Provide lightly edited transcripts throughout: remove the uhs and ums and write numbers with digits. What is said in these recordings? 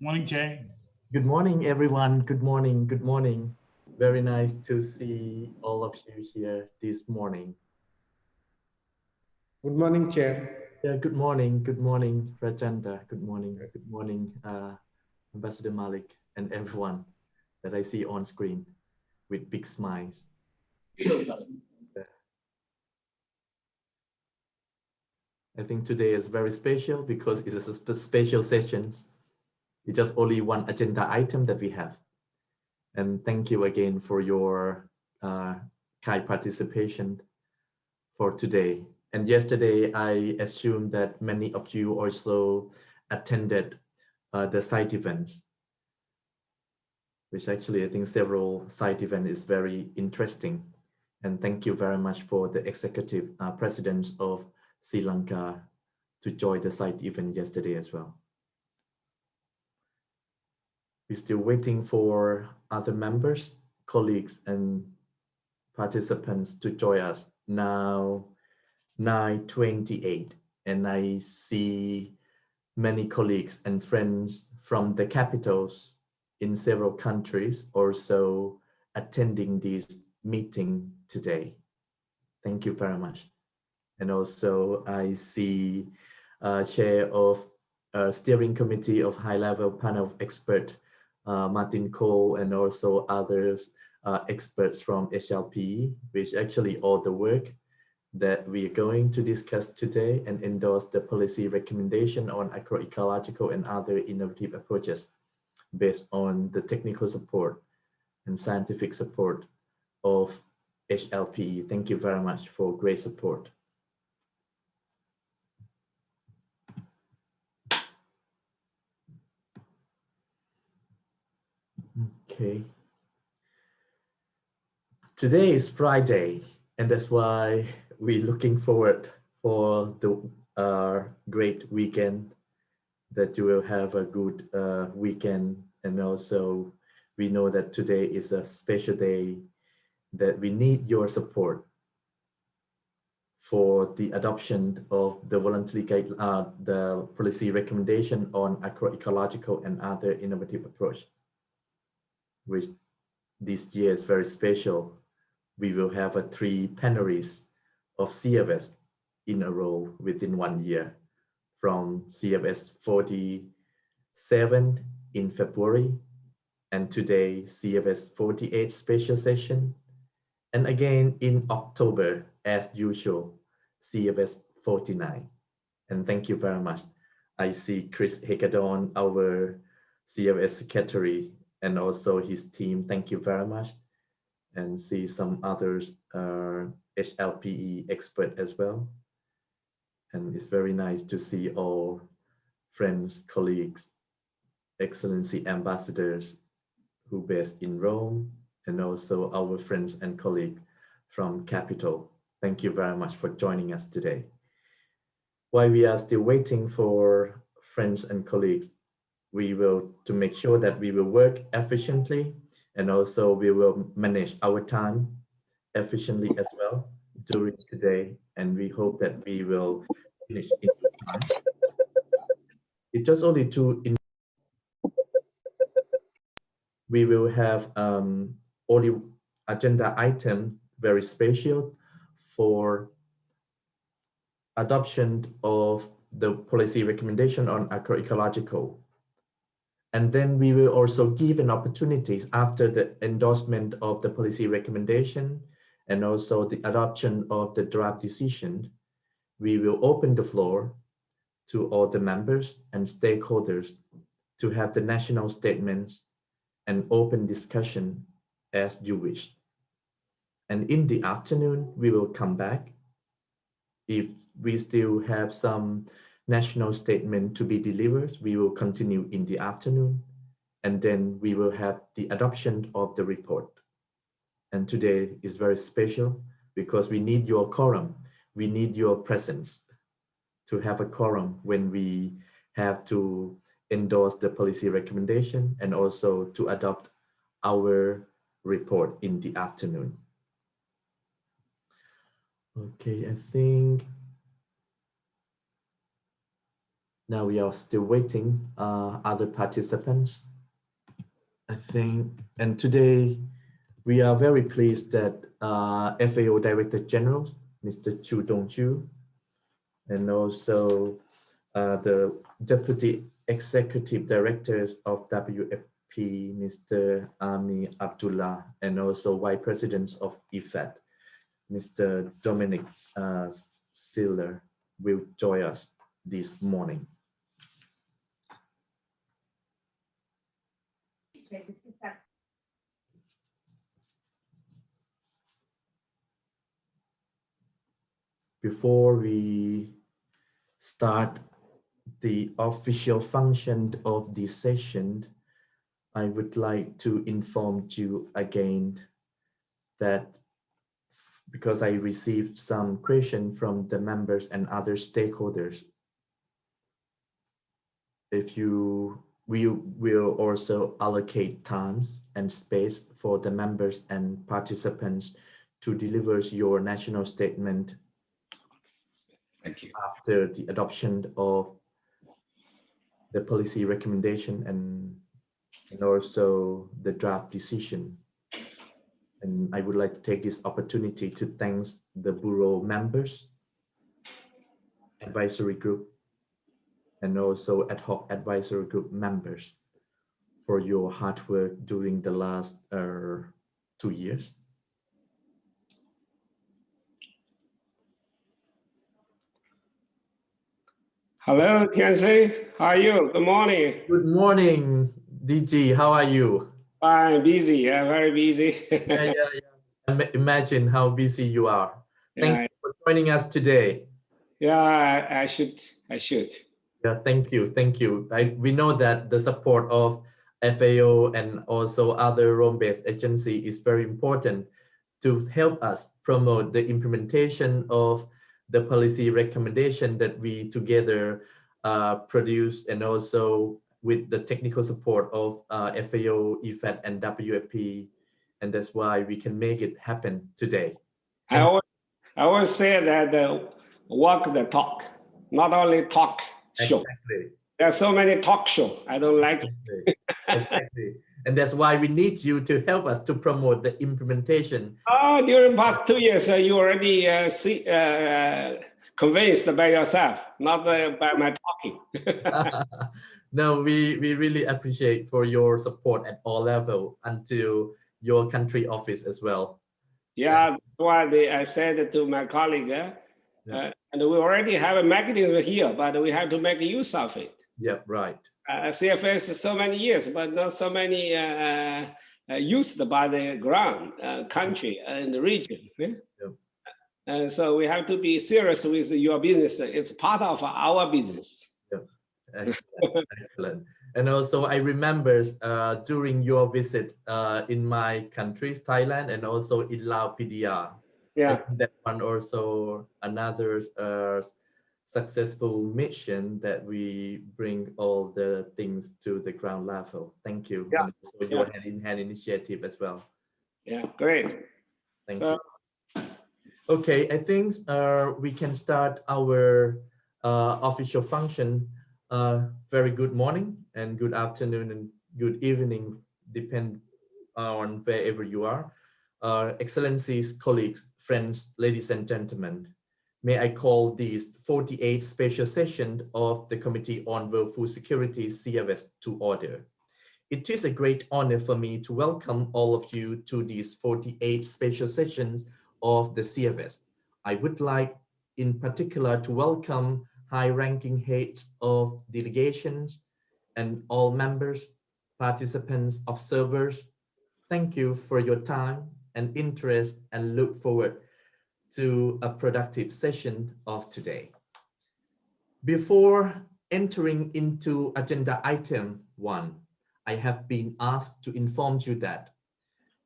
Morning, Jay. Good morning, everyone. Good morning. Good morning. Very nice to see all of you here this morning. Good morning, Chair. Yeah, good morning. Good morning, Rajanda. Good morning. Good morning, Ambassador Malik, and everyone that I see on screen with big smiles. I think today is very special because it's a special session. It's just only one agenda item that we have. And thank you again for your kind participation for today. And yesterday, I assume that many of you also attended the site events, which actually I think several site events is very interesting. And thank you very much for the executive presidents of Sri Lanka to join the site event yesterday as well. We're still waiting for other members, colleagues, and participants to join us. Now 9:28, and I see many colleagues and friends from the capitals in several countries also attending this meeting today. Thank you very much. And also I see Chair of Steering Committee of High Level Panel of Expert, Martin Cole, and also others experts from HLPE, which actually all the work that we are going to discuss today and endorse the policy recommendation on agroecological and other innovative approaches based on the technical support and scientific support of HLPE. Thank you very much for great support. Okay. Today is Friday, and that's why we're looking forward for the great weekend, that you will have a good weekend. And also we know that today is a special day that we need your support for the adoption of the voluntary the policy recommendation on agroecological and other innovative approach, which this year is very special. We will have 3 plenaries of CFS in a row within 1 year, from CFS 47 in February, and today CFS 48 special session, and again in October as usual, CFS 49. And thank you very much. I see Chris Hekadon, our CFS secretary, and also his team. Thank you very much. And see some others HLPE expert as well. And it's very nice to see all friends, colleagues, excellency ambassadors who based in Rome, and also our friends and colleagues from Capital. Thank you very much for joining us today. While we are still waiting for friends and colleagues, we will, to make sure that we will work efficiently, and also we will manage our time efficiently as well during today. And we hope that we will finish in time. It's just only we will have only agenda item very special for adoption of the policy recommendation on agroecological. And then we will also give an opportunities after the endorsement of the policy recommendation and also the adoption of the draft decision. We will open the floor to all the members and stakeholders to have the national statements and open discussion as you wish. And in the afternoon, we will come back. If we still have some national statement to be delivered, we will continue in the afternoon, and then we will have the adoption of the report. And today is very special because we need your quorum. We need your presence to have a quorum when we have to endorse the policy recommendation and also to adopt our report in the afternoon. Okay, I think Now we are still waiting other participants, I think. And today we are very pleased that FAO Director General, Mr. Chu Dong-chu, and also the Deputy Executive Directors of WFP, Mr. Ami Abdullah, and also Vice President of IFAD, Mr. Dominic Siller, will join us this morning. Before we start the official function of this session, I would like to inform you again that because I received some questions from the members and other stakeholders, we will also allocate times and space for the members and participants to deliver your national statement. Thank you. After the adoption of the policy recommendation and also the draft decision. And I would like to take this opportunity to thank the Bureau members, advisory group, and also ad hoc advisory group members for your hard work during the last 2 years. Hello, Tianzi. How are you? Good morning. Good morning, DG. How are you? Fine, busy. Yeah, very busy. yeah. Imagine how busy you are. Thank you for joining us today. Yeah, I should. Yeah, thank you. We know that the support of FAO and also other Rome-based agency is very important to help us promote the implementation of the policy recommendation that we together produce, and also with the technical support of FAO, IFAD, and WFP, and that's why we can make it happen today. I always say that walk the talk, not only talk show. Exactly. There are so many talk shows. I don't like it. Exactly. And that's why we need you to help us to promote the implementation. Oh, during past 2 years, you already convinced by yourself, not by my talking. No, we really appreciate for your support at all levels until your country office as well. Yeah, that's why I said to my colleague, and we already have a mechanism here, but we have to make use of it. Yeah, right. CFS is so many years, but not so many used by the ground, country, and the region. Yeah? Yep. And so we have to be serious with your business. It's part of our business. Yep. Excellent. Excellent. And also I remember during your visit in my countries, Thailand, and also in Laos PDR. Yeah. That one also another successful mission that we bring all the things to the ground level. Thank you. Yeah. And also your hand-in-hand initiative as well. Yeah, great. Thank you. Okay, I think we can start our official function. Very good morning and good afternoon and good evening, depend on wherever you are. Excellencies, colleagues, friends, ladies and gentlemen, may I call this 48th special session of the Committee on World Food Security CFS to order. It is a great honor for me to welcome all of you to these 48 special sessions of the CFS. I would like in particular to welcome high-ranking heads of delegations and all members, participants, observers. Thank you for your time and interest, and look forward to a productive session of today. Before entering into agenda item 1, I have been asked to inform you that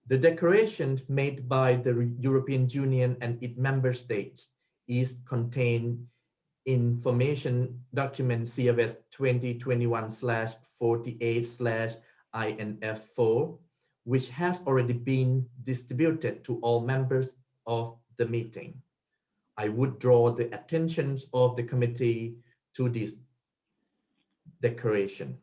the declaration made by the European Union and its member states is contained in information document CFS 2021/48/INF4, which has already been distributed to all members of the meeting. I would draw the attention of the committee to this declaration.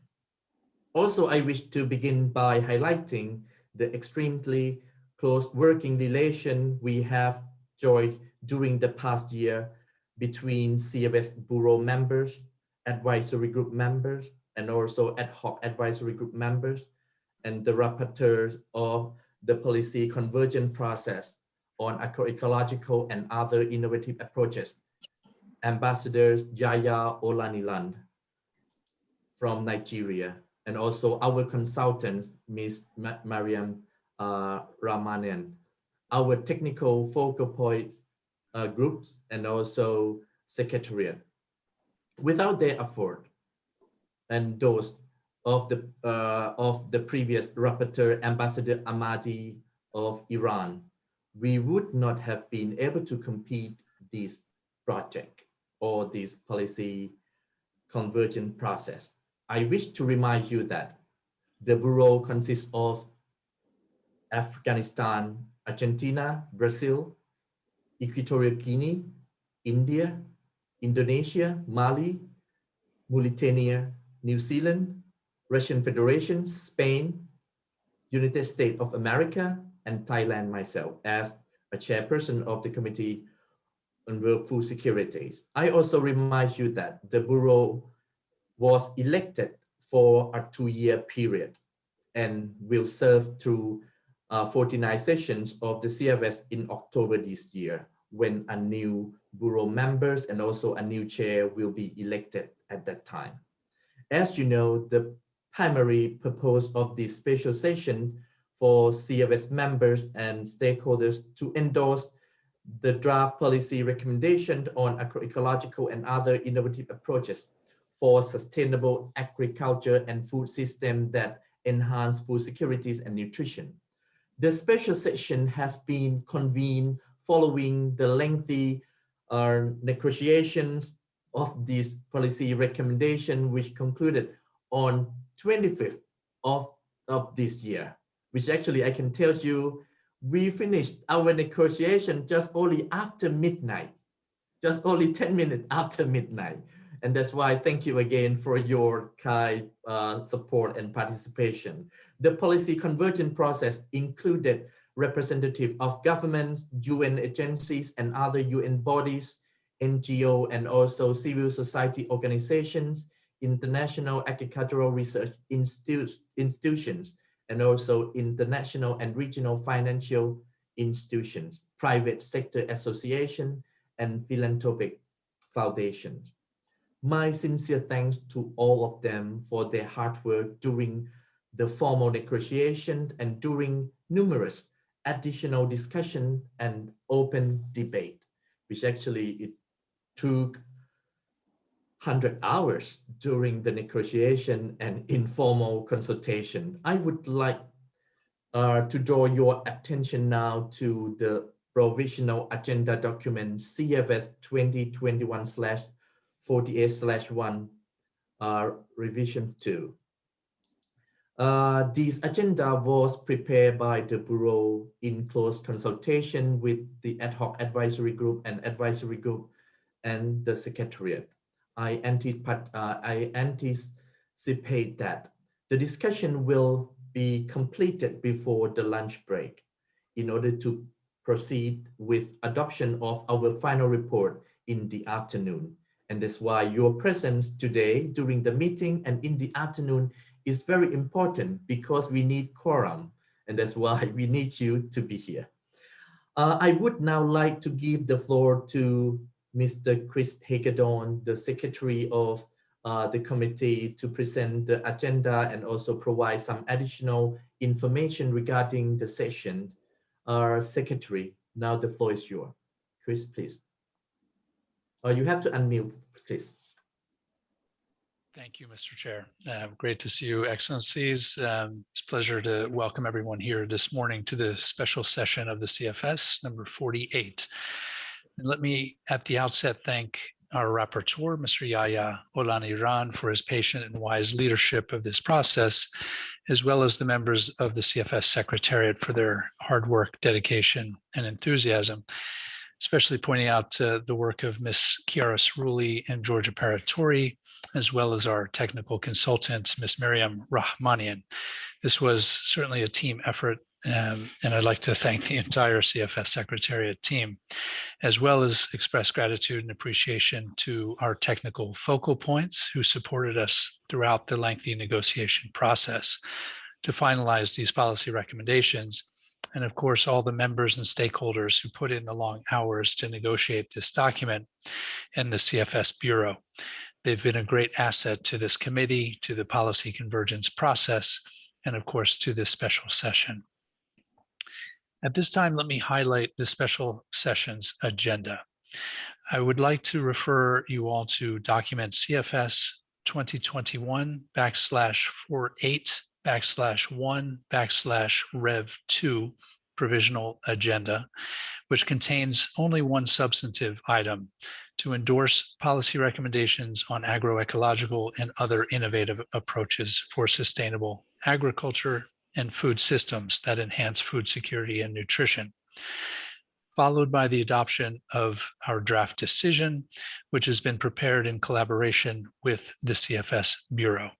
Also, I wish to begin by highlighting the extremely close working relation we have enjoyed during the past year between CFS Bureau members, advisory group members, and also ad hoc advisory group members, and the rapporteurs of the policy convergence process on agroecological and other innovative approaches, Ambassador Yaya Olaniland from Nigeria, and also our consultants, Ms. Mariam Ramanan, our technical focal points groups, and also secretariat. Without their effort and those of the previous rapporteur, Ambassador Ahmadi of Iran, we would not have been able to complete this project or this policy convergence process. I wish to remind you that the Bureau consists of Afghanistan, Argentina, Brazil, Equatorial Guinea, India, Indonesia, Mali, Mauritania, New Zealand, Russian Federation, Spain, United States of America, and Thailand myself as a chairperson of the Committee on World Food Securities. I also remind you that the Bureau was elected for a 2-year period and will serve through 49 sessions of the CFS in October this year, when a new Bureau members and also a new chair will be elected at that time. As you know, the primary purpose of this special session for CFS members and stakeholders to endorse the draft policy recommendation on agroecological and other innovative approaches for sustainable agriculture and food system that enhance food securities and nutrition. The special session has been convened following the lengthy negotiations of this policy recommendation, which concluded on 25th of this year, which actually I can tell you, we finished our negotiation just only after midnight, just only 10 minutes after midnight. And that's why thank you again for your kind support and participation. The policy convergence process included representatives of governments, UN agencies, and other UN bodies, NGO, and also civil society organizations, international agricultural research institutions, and also international and regional financial institutions, private sector association, and philanthropic foundations. My sincere thanks to all of them for their hard work during the formal negotiation and during numerous additional discussion and open debate, which actually it took 100 hours during the negotiation and informal consultation. I would like to draw your attention now to the Provisional Agenda document CFS 2021/48/1 revision 2. This agenda was prepared by the Bureau in close consultation with the ad hoc advisory group and advisory group and the secretariat. I anticipate that the discussion will be completed before the lunch break in order to proceed with adoption of our final report in the afternoon. And that's why your presence today during the meeting and in the afternoon is very important, because we need quorum, and that's why we need you to be here. I would now like to give the floor to Mr. Chris Hagedorn, the Secretary of the committee, to present the agenda and also provide some additional information regarding the session. Our Secretary, now the floor is yours. Chris, please. You have to unmute, please. Thank you, Mr. Chair. Great to see you, Excellencies. It's a pleasure to welcome everyone here this morning to the special session of the CFS, number 48. And let me, at the outset, thank our rapporteur, Mr. Yaya Olaniran, for his patient and wise leadership of this process, as well as the members of the CFS Secretariat for their hard work, dedication, and enthusiasm. especially pointing out the work of Ms. Chiara Cerulli and Georgia Paratori, as well as our technical consultant, Ms. Miriam Rahmanian. This was certainly a team effort, and I'd like to thank the entire CFS Secretariat team, as well as express gratitude and appreciation to our technical focal points who supported us throughout the lengthy negotiation process to finalize these policy recommendations. And of course, all the members and stakeholders who put in the long hours to negotiate this document and the CFS Bureau. They've been a great asset to this committee, to the policy convergence process, and of course, to this special session. At this time, let me highlight the special session's agenda. I would like to refer you all to document CFS 2021/48/1/Rev2 Provisional Agenda, which contains only one substantive item: to endorse policy recommendations on agroecological and other innovative approaches for sustainable agriculture and food systems that enhance food security and nutrition, followed by the adoption of our draft decision, which has been prepared in collaboration with the CFS Bureau.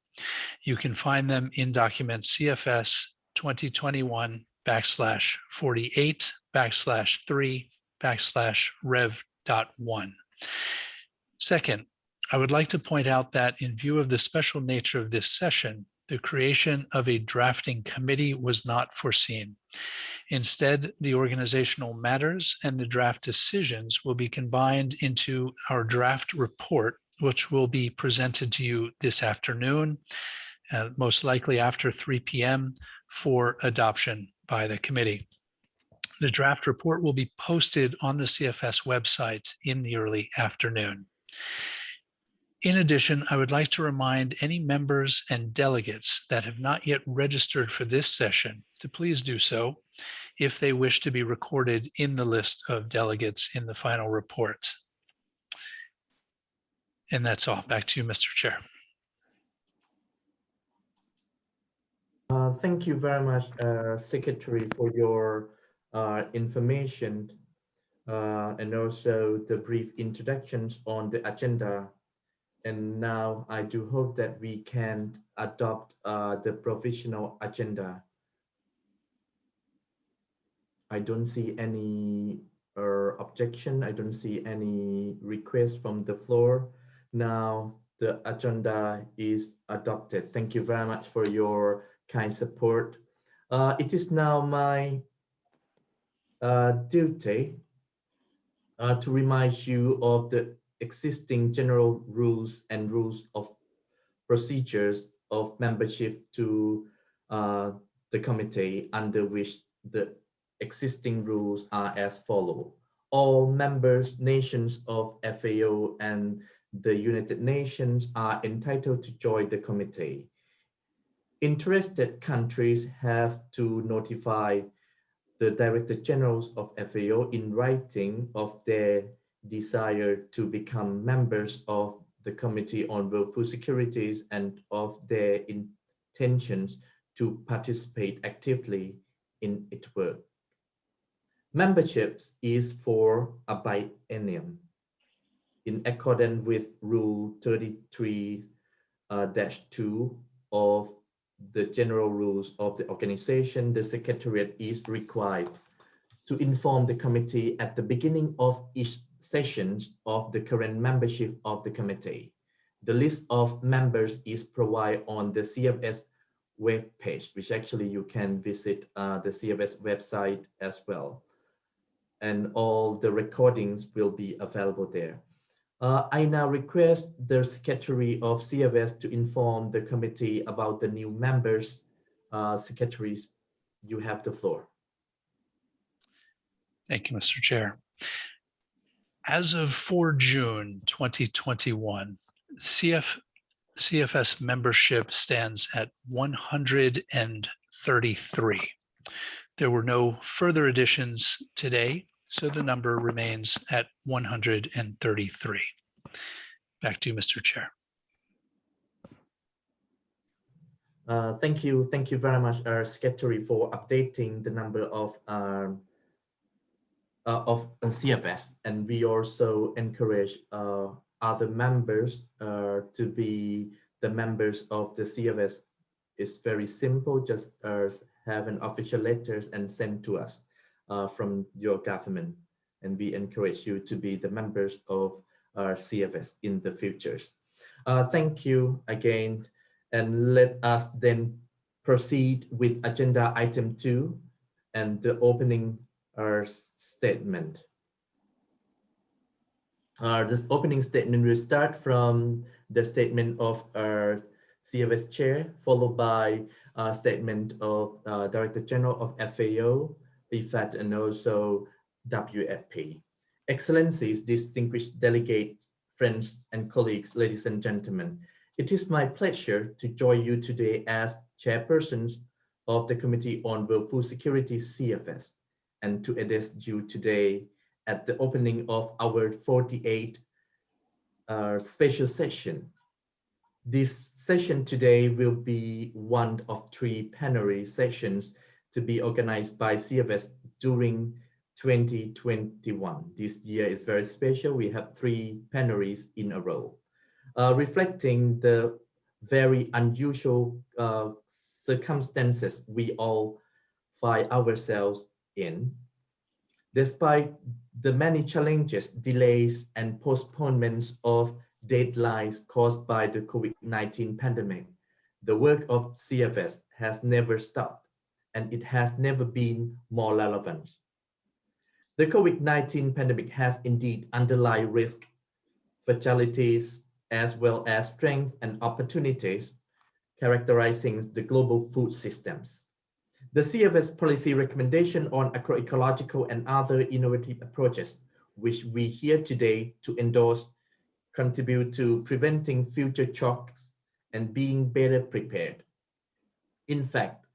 You can find them in document CFS 2021/48/3/Rev.1. Second, I would like to point out that in view of the special nature of this session, the creation of a drafting committee was not foreseen. Instead, the organizational matters and the draft decisions will be combined into our draft report, which will be presented to you this afternoon, most likely after 3 p.m. for adoption by the committee. The draft report will be posted on the CFS website in the early afternoon. In addition, I would like to remind any members and delegates that have not yet registered for this session to please do so if they wish to be recorded in the list of delegates in the final report. And that's all. Back to you, Mr. Chair. Thank you very much, Secretary, for your information and also the brief introductions on the agenda. And now I do hope that we can adopt the provisional agenda. I don't see any objection. I don't see any request from the floor. Now the agenda is adopted. Thank you very much for your kind support. It is now my duty to remind you of the existing general rules and rules of procedures of membership to the committee, under which the existing rules are as follows. All members nations of FAO and the United Nations are entitled to join the committee. Interested countries have to notify the Director Generals of FAO in writing of their desire to become members of the Committee on World Food Securities and of their intentions to participate actively in its work. Membership is for a biennium. In accordance with Rule 33-2 of the General Rules of the organization, the Secretariat is required to inform the committee at the beginning of each session of the current membership of the committee. The list of members is provided on the CFS web page, which actually you can visit the CFS website as well. And all the recordings will be available there. I now request the Secretary of CFS to inform the committee about the new members. Secretaries, you have the floor. Thank you, Mr. Chair. As of 4 June 2021, CFS membership stands at 133. There were no further additions today, so the number remains at 133. Back to you, Mr. Chair. Thank you very much, Secretary, for updating the number of of CFS, and we also encourage other members to be the members of the CFS. It's very simple, just have an official letters and send to us from your government, and we encourage you to be the members of our CFS in the futures. Thank you again, and let us then proceed with agenda item 2 and the opening statement. This opening statement will start from the statement of our CFS chair, followed by a statement of Director General of FAO, IFAD, and also WFP. Excellencies, distinguished delegates, friends and colleagues, ladies and gentlemen, it is my pleasure to join you today as chairpersons of the Committee on World Food Security CFS, and to address you today at the opening of our 48th special session. This session today will be one of 3 plenary sessions to be organized by CFS during 2021. This year is very special. We have 3 plenaries in a row, reflecting the very unusual circumstances we all find ourselves in. Despite the many challenges, delays, and postponements of deadlines caused by the COVID-19 pandemic, the work of CFS has never stopped, and it has never been more relevant. The COVID-19 pandemic has indeed underlying risk, fatalities, as well as strengths and opportunities characterizing the global food systems. The CFS Policy Recommendation on Agroecological and other innovative approaches, which we here today to endorse, contribute to preventing future shocks and being better prepared. In fact,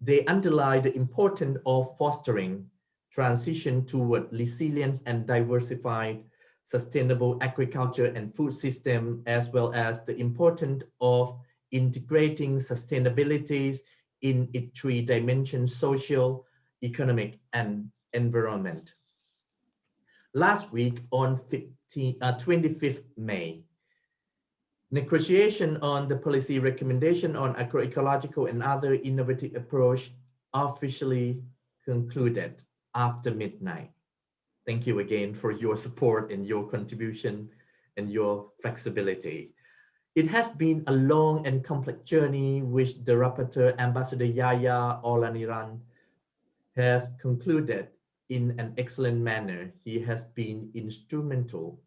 they underlie the importance of fostering transition toward resilient and diversified sustainable agriculture and food system, as well as the importance of integrating sustainability in its 3 dimensions: social, economic, and environment. Last week on 25th May, negotiation on the policy recommendation on agroecological and other innovative approach officially concluded after midnight. Thank you again for your support and your contribution and your flexibility. It has been a long and complex journey which the rapporteur, Ambassador Yahya Olaniran, has concluded in an excellent manner. He has been instrumental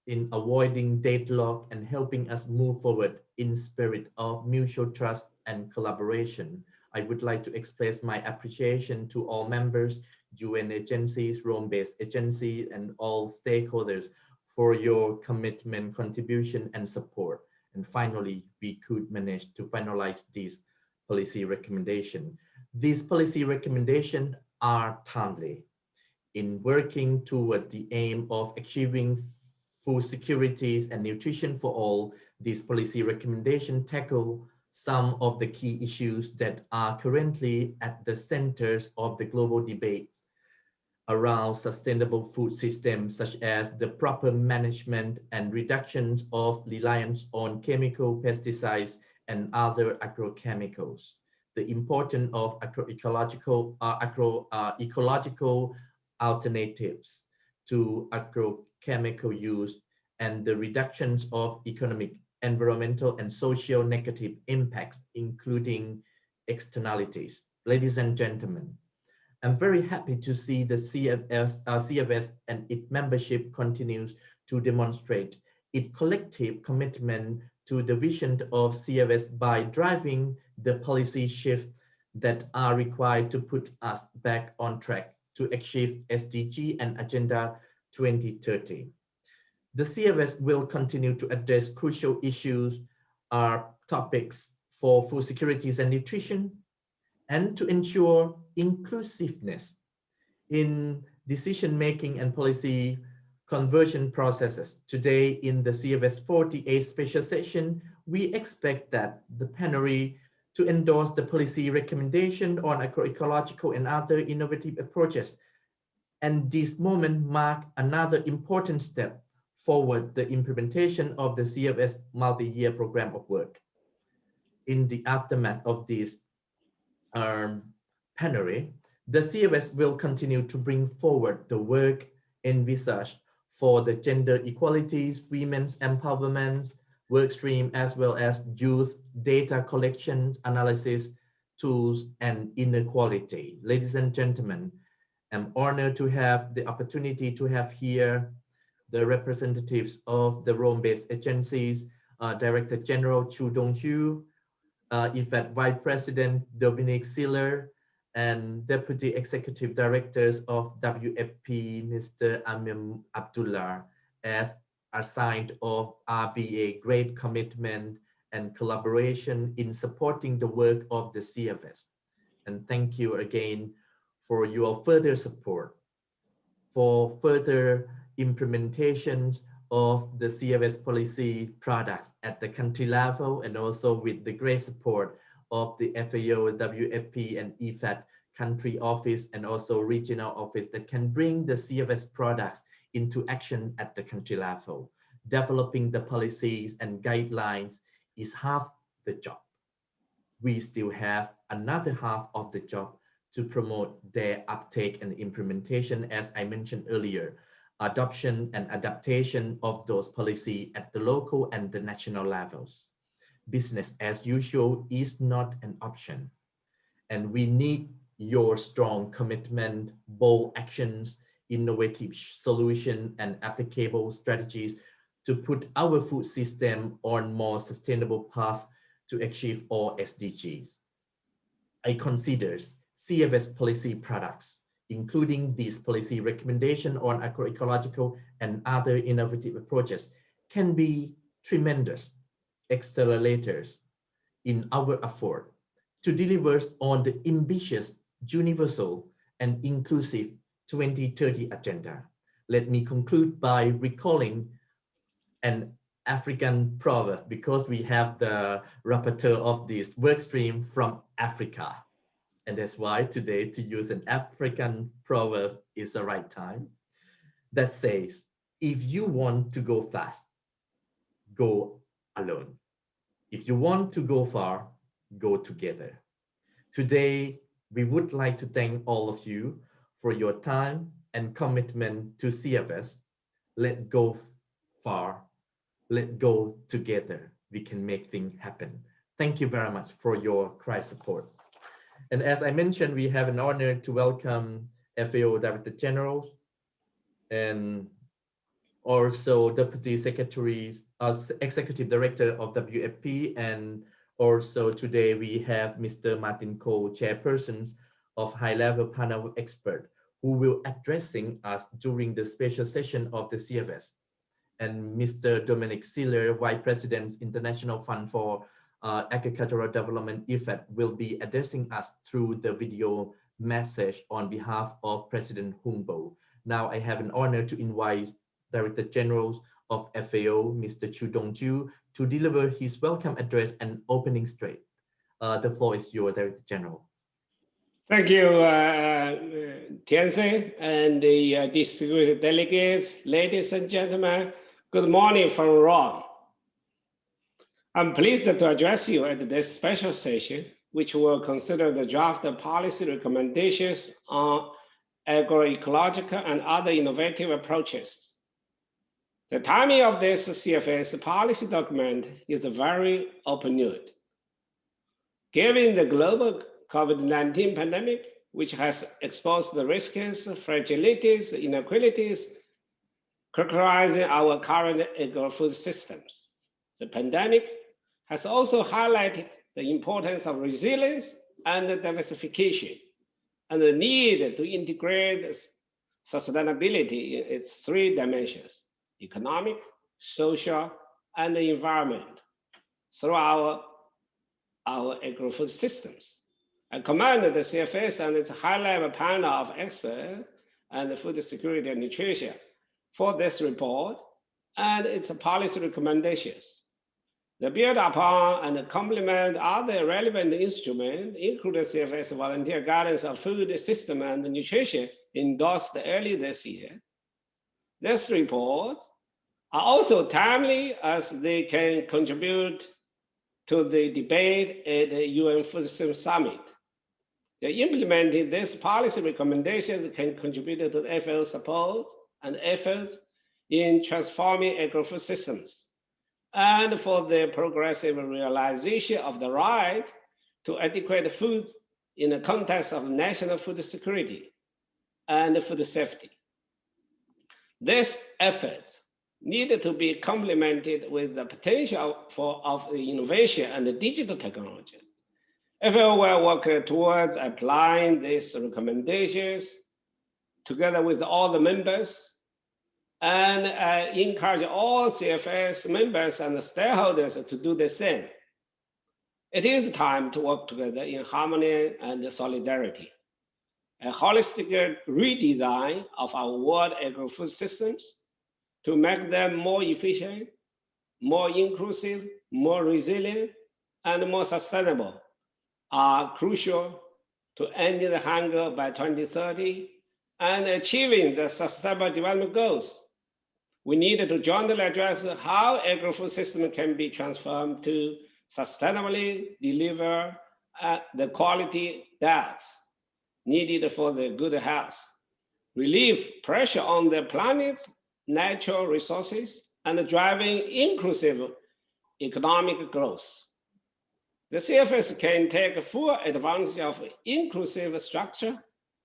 in avoiding deadlock and helping us move forward in spirit of mutual trust and collaboration. I would like to express my appreciation to all members, UN agencies, Rome-based agencies, and all stakeholders for your commitment, contribution, and support. And finally, we could manage to finalize this policy recommendation. These policy recommendations are timely in working toward the aim of achieving food security and nutrition for all. These policy recommendations tackle some of the key issues that are currently at the centers of the global debate around sustainable food systems, such as the proper management and reductions of reliance on chemical pesticides and other agrochemicals, the importance of ecological alternatives to agrochemical use, and the reductions of economic, environmental, and social negative impacts, including externalities. Ladies and gentlemen, I'm very happy to see the CFS and its membership continues to demonstrate its collective commitment to the vision of CFS by driving the policy shifts that are required to put us back on track to achieve SDG and Agenda 2030. The CFS will continue to address crucial issues, topics for food security and nutrition, and to ensure inclusiveness in decision-making and policy conversion processes. Today in the CFS 48 special session, we expect that the plenary to endorse the policy recommendation on agroecological and other innovative approaches And this moment marked another important step forward the implementation of the CFS multi-year program of work. In the aftermath of this plenary, the CFS will continue to bring forward the work envisaged for the gender equalities, women's empowerment work stream, as well as youth data collection, analysis, tools, and inequality. Ladies and gentlemen, I'm honored to have the opportunity to have here the representatives of the Rome-based agencies, Director General Chu Dong-Hyu, IFAD Vice President Dominic Siller, and Deputy Executive Directors of WFP, Mr. Amir Abdullah, as assigned of RBA great commitment and collaboration in supporting the work of the CFS. And thank you again for your further support for further implementations of the CFS policy products at the country level, and also with the great support of the FAO, WFP, and IFAD country office, and also regional office that can bring the CFS products into action at the country level. Developing the policies and guidelines is half the job. We still have another half of the job to promote their uptake and implementation, as I mentioned earlier, adoption and adaptation of those policies at the local and the national levels. Business as usual is not an option. And we need your strong commitment, bold actions, innovative solutions, and applicable strategies to put our food system on more sustainable path to achieve all SDGs. I consider CFS policy products, including these policy recommendations on agroecological and other innovative approaches, can be tremendous accelerators in our effort to deliver on the ambitious, universal, and inclusive 2030 agenda. Let me conclude by recalling an African proverb, because we have the rapporteur of this work stream from Africa. And that's why today to use an African proverb is the right time. That says, if you want to go fast, go alone. If you want to go far, go together. Today, we would like to thank all of you for your time and commitment to CFS. Let's go far. Let's go together. We can make things happen. Thank you very much for your kind support. And as I mentioned, we have an honor to welcome FAO Director General and also Deputy Secretaries, Executive Director of WFP, and also today we have Mr. Martin Cole, Chairperson of High-Level Panel of Experts, who will addressing us during the special session of the CFS. And Mr. Dominic Siller, Vice President, International Fund for Agricultural Development, IFAD, will be addressing us through the video message on behalf of President Humboldt. Now I have an honor to invite Director General of FAO, Mr. Chu Dong-Hyu, to deliver his welcome address and opening straight. The floor is yours, Director General. Thank you, Tianzi, and the distinguished delegates, ladies and gentlemen. Good morning from Rome. I'm pleased to address you at this special session, which will consider the draft policy recommendations on agroecological and other innovative approaches. The timing of this CFS policy document is very opportune. Given the global COVID-19 pandemic, which has exposed the risks, fragilities, inequalities characterizing our current agro-food systems. The pandemic has also highlighted the importance of resilience and diversification, and the need to integrate sustainability in its three dimensions: economic, social, and the environment through our agro-food systems. I commend the CFS and its high-level panel of experts and food security and nutrition for this report and its policy recommendations. They build upon and complement other relevant instruments, including CFS Volunteer Guidance of Food System and Nutrition, endorsed early this year. These reports are also timely as they can contribute to the debate at the UN Food System Summit. The implementing these policy recommendations can contribute to the FAO support and efforts in transforming agro-food systems and for the progressive realization of the right to adequate food in the context of national food security and food safety. These efforts need to be complemented with the potential of innovation and digital technology. FAO will work towards applying these recommendations together with all the members and encourage all CFS members and stakeholders to do the same. It is time to work together in harmony and solidarity. A holistic redesign of our world agro-food systems to make them more efficient, more inclusive, more resilient, and more sustainable are crucial to ending the hunger by 2030 and achieving the Sustainable Development Goals. We need to jointly address how agro-food system can be transformed to sustainably deliver the quality diets needed for the good health, relieve pressure on the planet's natural resources, and driving inclusive economic growth. The CFS can take full advantage of inclusive structure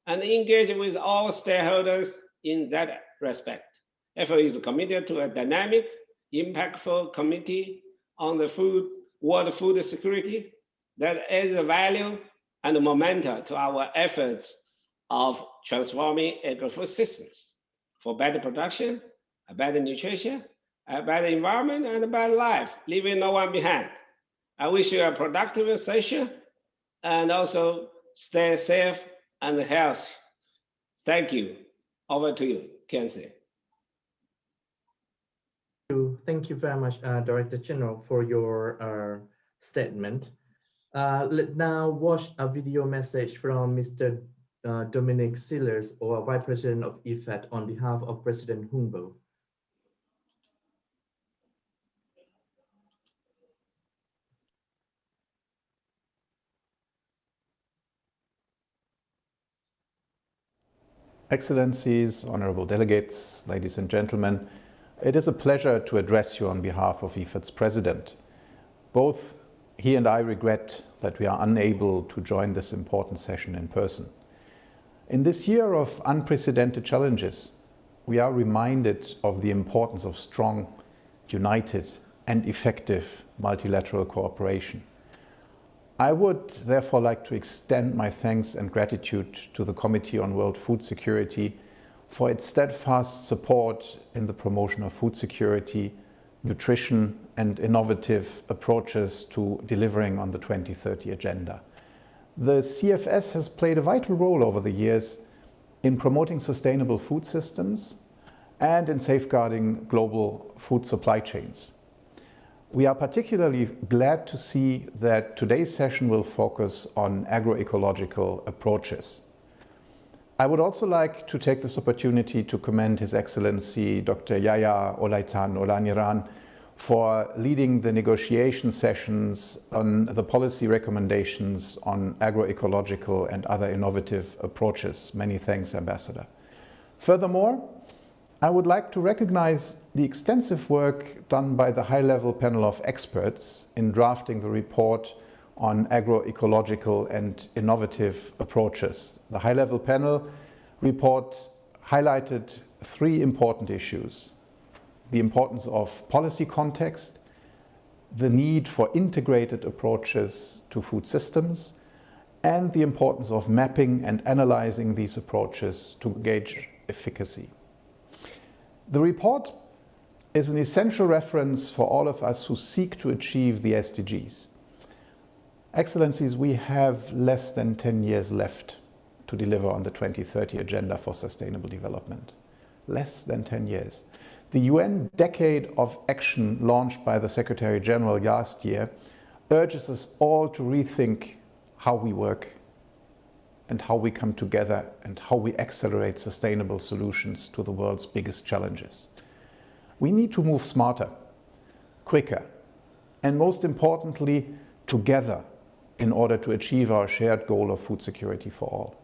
and engage with all stakeholders in that respect. FAO is committed to a dynamic, impactful committee on the world food security that adds value and momentum to our efforts of transforming agro-food systems for better production, a better nutrition, a better environment, and a better life, leaving no one behind. I wish you a productive session and also stay safe and healthy. Thank you. Over to you, Kenzie. Thank you very much, Director General, for your statement. Let's now watch a video message from Mr. Dominic Sillers, or Vice President of IFAD, on behalf of President Humboldt. Excellencies, honorable delegates, ladies and gentlemen, it is a pleasure to address you on behalf of IFAD's president. Both he and I regret that we are unable to join this important session in person. In this year of unprecedented challenges, we are reminded of the importance of strong, united, and effective multilateral cooperation. I would therefore like to extend my thanks and gratitude to the Committee on World Food Security for its steadfast support in the promotion of food security, nutrition, and innovative approaches to delivering on the 2030 agenda. The CFS has played a vital role over the years in promoting sustainable food systems and in safeguarding global food supply chains. We are particularly glad to see that today's session will focus on agroecological approaches. I would also like to take this opportunity to commend His Excellency Dr. Yaya Olaitan Olaniran for leading the negotiation sessions on the policy recommendations on agroecological and other innovative approaches. Many thanks, Ambassador. Furthermore, I would like to recognize the extensive work done by the high-level panel of experts in drafting the report on agroecological and innovative approaches. The high-level panel report highlighted three important issues: the importance of policy context, the need for integrated approaches to food systems, and the importance of mapping and analyzing these approaches to gauge efficacy. The report is an essential reference for all of us who seek to achieve the SDGs. Excellencies, we have less than 10 years left to deliver on the 2030 Agenda for Sustainable Development. Less than 10 years. The UN Decade of Action launched by the Secretary General last year urges us all to rethink how we work and how we come together and how we accelerate sustainable solutions to the world's biggest challenges. We need to move smarter, quicker, and most importantly, together in order to achieve our shared goal of food security for all.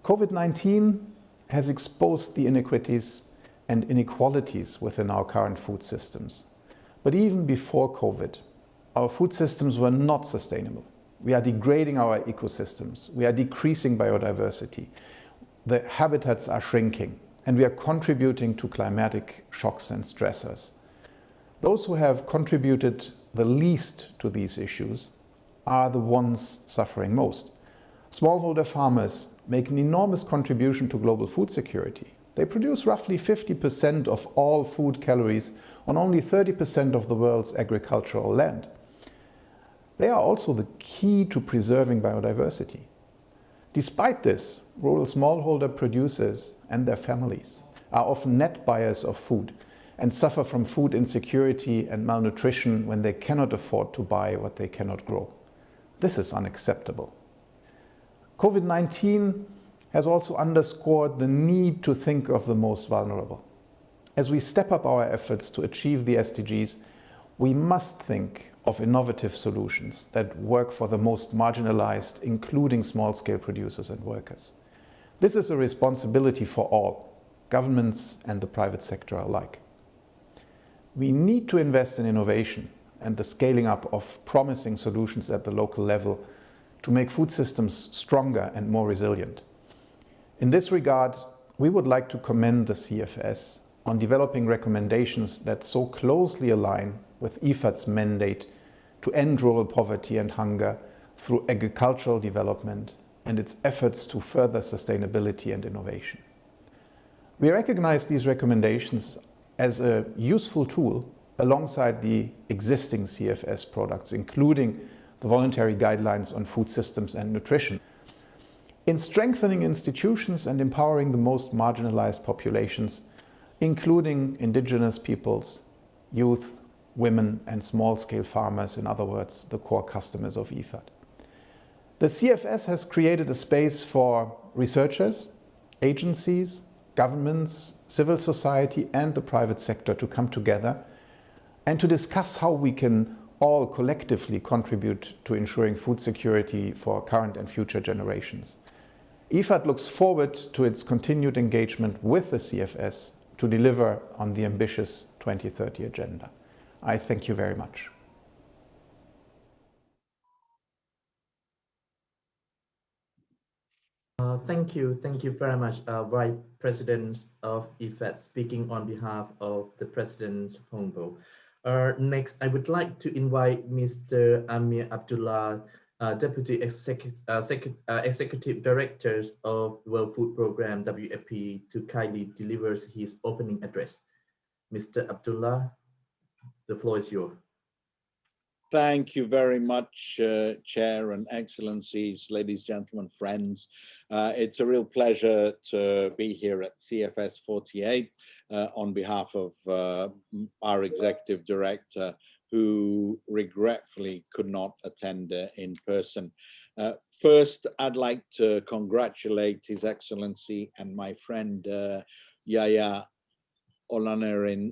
COVID-19 has exposed the inequities and inequalities within our current food systems. But even before COVID, our food systems were not sustainable. We are degrading our ecosystems. We are decreasing biodiversity. The habitats are shrinking, and we are contributing to climatic shocks and stressors. Those who have contributed the least to these issues are the ones suffering most. Smallholder farmers make an enormous contribution to global food security. They produce roughly 50% of all food calories on only 30% of the world's agricultural land. They are also the key to preserving biodiversity. Despite this, rural smallholder producers and their families are often net buyers of food and suffer from food insecurity and malnutrition when they cannot afford to buy what they cannot grow. This is unacceptable. COVID-19 has also underscored the need to think of the most vulnerable. As we step up our efforts to achieve the SDGs, we must think of innovative solutions that work for the most marginalized, including small-scale producers and workers. This is a responsibility for all, governments and the private sector alike. We need to invest in innovation and the scaling up of promising solutions at the local level to make food systems stronger and more resilient. In this regard, we would like to commend the CFS on developing recommendations that so closely align with IFAD's mandate to end rural poverty and hunger through agricultural development and its efforts to further sustainability and innovation. We recognize these recommendations as a useful tool alongside the existing CFS products, including the voluntary guidelines on food systems and nutrition, in strengthening institutions and empowering the most marginalized populations, including indigenous peoples, youth, women, and small-scale farmers, in other words, the core customers of IFAD. The CFS has created a space for researchers, agencies, governments, civil society, and the private sector to come together and to discuss how we can all collectively contribute to ensuring food security for current and future generations. IFAD looks forward to its continued engagement with the CFS to deliver on the ambitious 2030 agenda. I thank you very much. Thank you very much, Vice President of IFAD, speaking on behalf of the President Hongbo. Next, I would like to invite Mr. Amir Abdullah, Deputy Executive Director of World Food Programme, WFP, to kindly deliver his opening address. Mr. Abdullah, the floor is yours. Thank you very much, Chair and Excellencies, ladies, gentlemen, friends. It's a real pleasure to be here at CFS 48 on behalf of our Executive Director, who regretfully could not attend in person. First, I'd like to congratulate His Excellency and my friend Yaya Olaniran,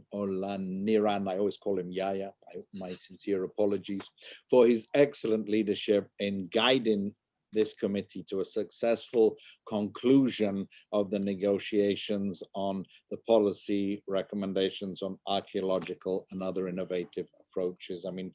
I always call him Yaya, my sincere apologies, for his excellent leadership in guiding this committee to a successful conclusion of the negotiations on the policy recommendations on archaeological and other innovative approaches. I mean,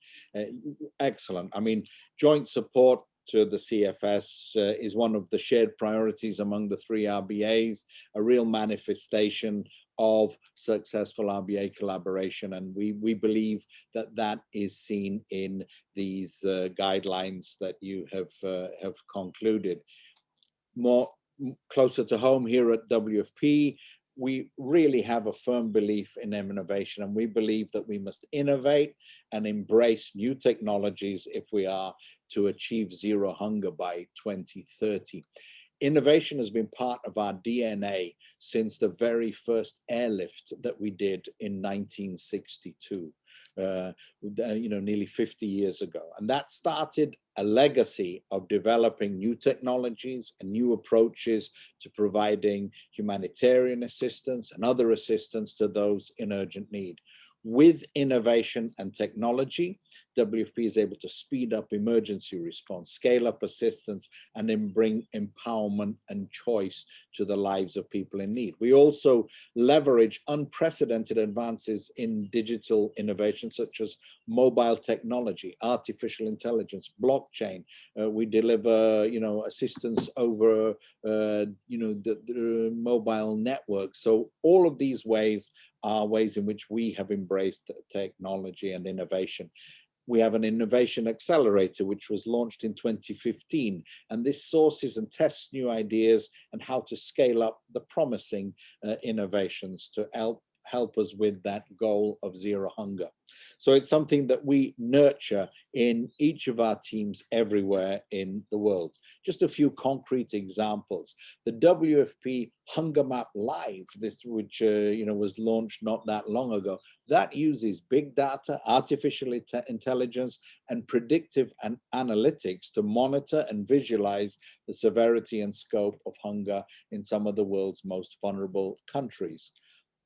excellent. I mean, joint support to the CFS is one of the shared priorities among the three RBAs, a real manifestation of successful RBA collaboration, and we believe that that is seen in these guidelines that you have concluded. More closer to home here at WFP, we really have a firm belief in innovation, and we believe that we must innovate and embrace new technologies if we are to achieve zero hunger by 2030. Innovation has been part of our DNA since the very first airlift that we did in 1962. Nearly 50 years ago. And that started a legacy of developing new technologies and new approaches to providing humanitarian assistance and other assistance to those in urgent need. With innovation and technology, WFP is able to speed up emergency response, scale up assistance, and then bring empowerment and choice to the lives of people in need. We also leverage unprecedented advances in digital innovation, such as mobile technology, artificial intelligence, blockchain. We deliver, assistance over, the mobile network. So all of these ways are ways in which we have embraced technology and innovation. We have an innovation accelerator, which was launched in 2015, and this sources and tests new ideas and how to scale up the promising innovations to help us with that goal of zero hunger. So it's something that we nurture in each of our teams everywhere in the world. Just a few concrete examples. The WFP Hunger Map Live, which was launched not that long ago, that uses big data, artificial intelligence, and predictive and analytics to monitor and visualize the severity and scope of hunger in some of the world's most vulnerable countries.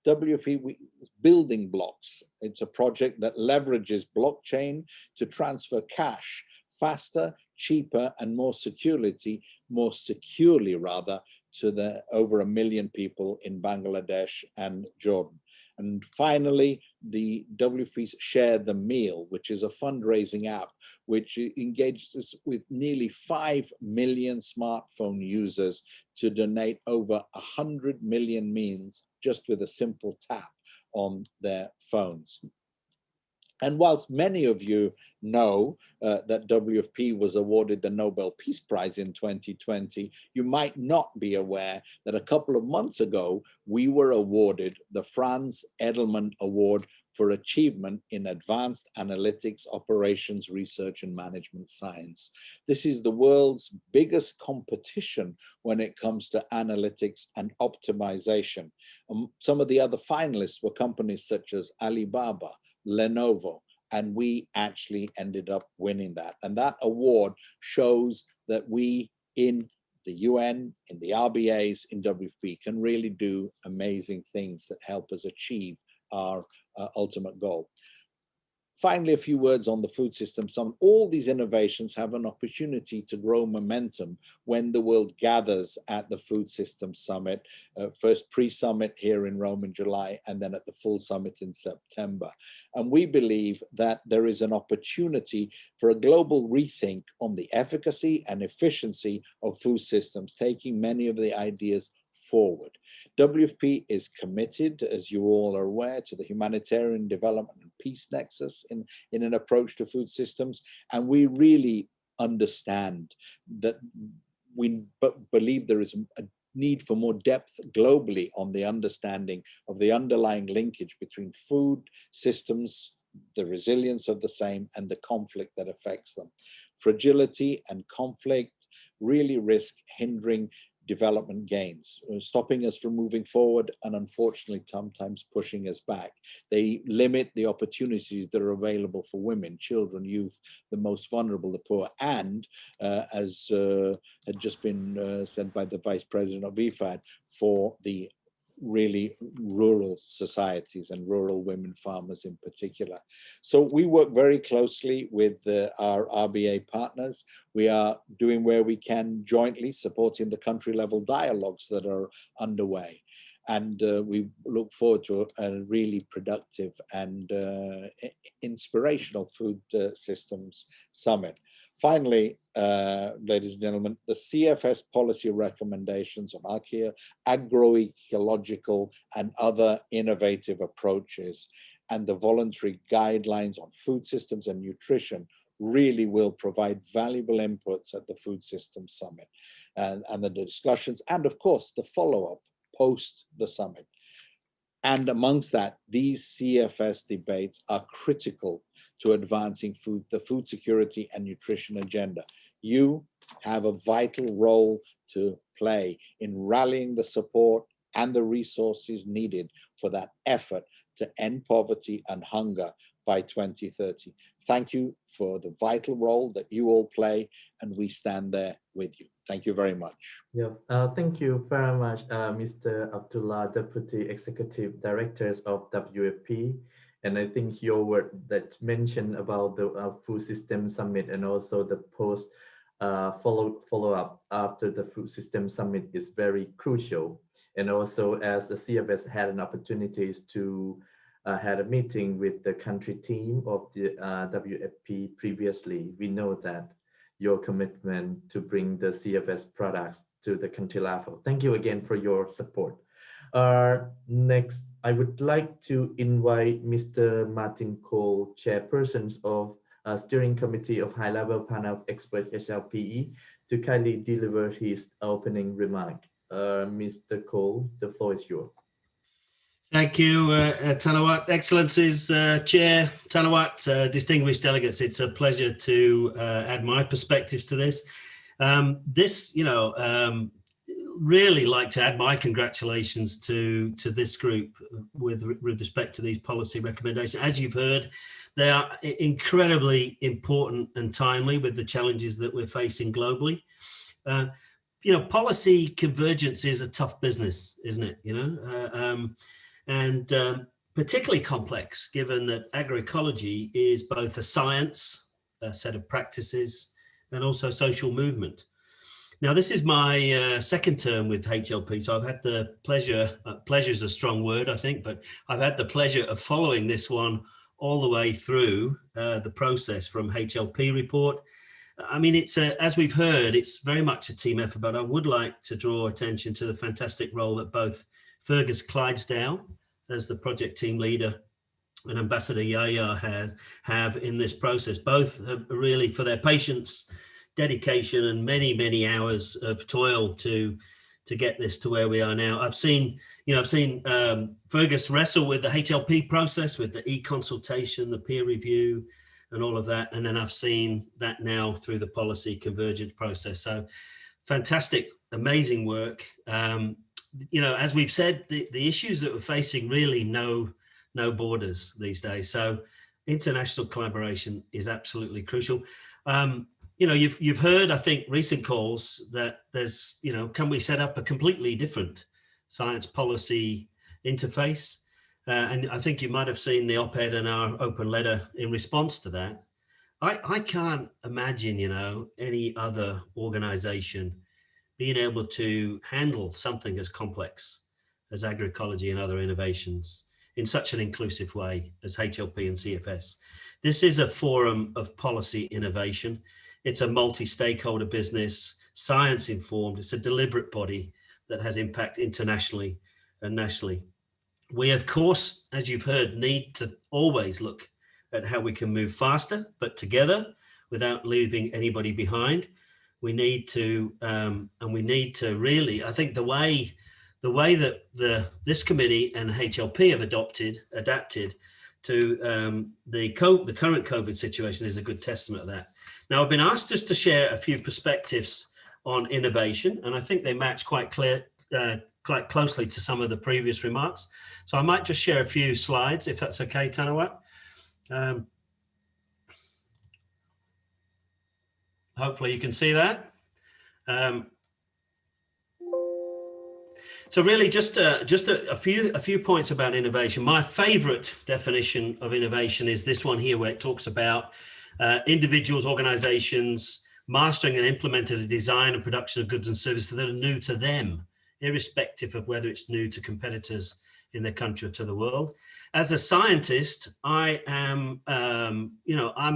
WFP Building Blocks. It's a project that leverages blockchain to transfer cash faster, cheaper, and more securely to the over 1 million people in Bangladesh and Jordan. And finally, the WFP's Share the Meal, which is a fundraising app which engages with nearly 5 million smartphone users to donate over 100 million meals just with a simple tap on their phones. And whilst many of you know that WFP was awarded the Nobel Peace Prize in 2020, you might not be aware that a couple of months ago, we were awarded the Franz Edelman Award for Achievement in Advanced Analytics, Operations, Research, and Management Science. This is the world's biggest competition when it comes to analytics and optimization. Some of the other finalists were companies such as Alibaba, Lenovo, and we actually ended up winning that. And that award shows that we in the UN, in the RBAs, in WFP can really do amazing things that help us achieve our ultimate goal. Finally, a few words on the food system. All these innovations have an opportunity to grow momentum when the world gathers at the Food Systems Summit, first pre-summit here in Rome in July, and then at the full summit in September. And we believe that there is an opportunity for a global rethink on the efficacy and efficiency of food systems, taking many of the ideas forward. WFP is committed, as you all are aware, to the humanitarian development and peace nexus in an approach to food systems. And we really understand that we believe there is a need for more depth globally on the understanding of the underlying linkage between food systems, the resilience of the same, and the conflict that affects them. Fragility and conflict really risk hindering development gains, stopping us from moving forward, and unfortunately sometimes pushing us back. They limit the opportunities that are available for women, children, youth, the most vulnerable, the poor, and as had just been said by the Vice President of IFAD, for the really rural societies and rural women farmers in particular. So we work very closely with our RBA partners. We are doing where we can jointly, supporting the country level dialogues that are underway. And we look forward to a really productive and inspirational food systems summit. Finally, ladies and gentlemen, the CFS Policy Recommendations on Agroecological and other innovative approaches, and the voluntary guidelines on food systems and nutrition really will provide valuable inputs at the Food Systems Summit and the discussions, and of course, the follow-up post the summit. And amongst that, these CFS debates are critical to advancing the food security and nutrition agenda. You have a vital role to play in rallying the support and the resources needed for that effort to end poverty and hunger by 2030. Thank you for the vital role that you all play, and we stand there with you. Thank you very much. Yeah, thank you very much, Mr. Abdullah, Deputy Executive Directors of WFP. And I think your word that mentioned about the Food System Summit and also the post follow-up after the Food System Summit is very crucial. And also, as the CFS had an opportunity to had a meeting with the country team of the WFP previously, we know that your commitment to bring the CFS products to the country level. Thank you again for your support. Next, I would like to invite Mr. Martin Cole, Chairperson of Steering Committee of High Level Panel of Experts HLPE, to kindly deliver his opening remark. Mr. Cole, the floor is yours. Thank you, Tanawat. Excellencies, Chair Tanawat, distinguished delegates, it's a pleasure to add my perspectives to this. Really like to add my congratulations to this group with respect to these policy recommendations. As you've heard, they are incredibly important and timely with the challenges that we're facing globally. Policy convergence is a tough business, isn't it? And particularly complex, given that agroecology is both a science, a set of practices, and also social movement. Now, this is my second term with HLP, so I've had the pleasure, pleasure is a strong word, I think, but I've had the pleasure of following this one all the way through the process from HLP report. I mean, it's as we've heard, it's very much a team effort, but I would like to draw attention to the fantastic role that both Fergus Clydesdale, as the project team leader, and Ambassador Yaya have in this process. Both have really, for their patience, dedication, and many, many hours of toil to get this to where we are now. I've seen Fergus wrestle with the HLP process, with the e-consultation, the peer review, and all of that. And then I've seen that now through the policy convergence process. So fantastic, amazing work. As we've said, the issues that we're facing really know no borders these days. So international collaboration is absolutely crucial. You've heard, I think, recent calls that there's, can we set up a completely different science policy interface? And I think you might have seen the op-ed and our open letter in response to that. I can't imagine, any other organization being able to handle something as complex as agroecology and other innovations in such an inclusive way as HLP and CFS. This is a forum of policy innovation. It's a multi-stakeholder business, science informed. It's a deliberate body that has impact internationally and nationally. We, of course, as you've heard, need to always look at how we can move faster, but together without leaving anybody behind. We need to, and we need to really, I think the way that this committee and HLP have adapted to the current COVID situation is a good testament of that. Now, I've been asked just to share a few perspectives on innovation, and I think they match quite closely to some of the previous remarks. So I might just share a few slides, if that's okay, Tanawat. Hopefully you can see that. So really just a few points about innovation. My favorite definition of innovation is this one here, where it talks about individuals, organizations mastering and implementing the design and production of goods and services that are new to them, irrespective of whether it's new to competitors in their country or to the world. As a scientist, I am, I'm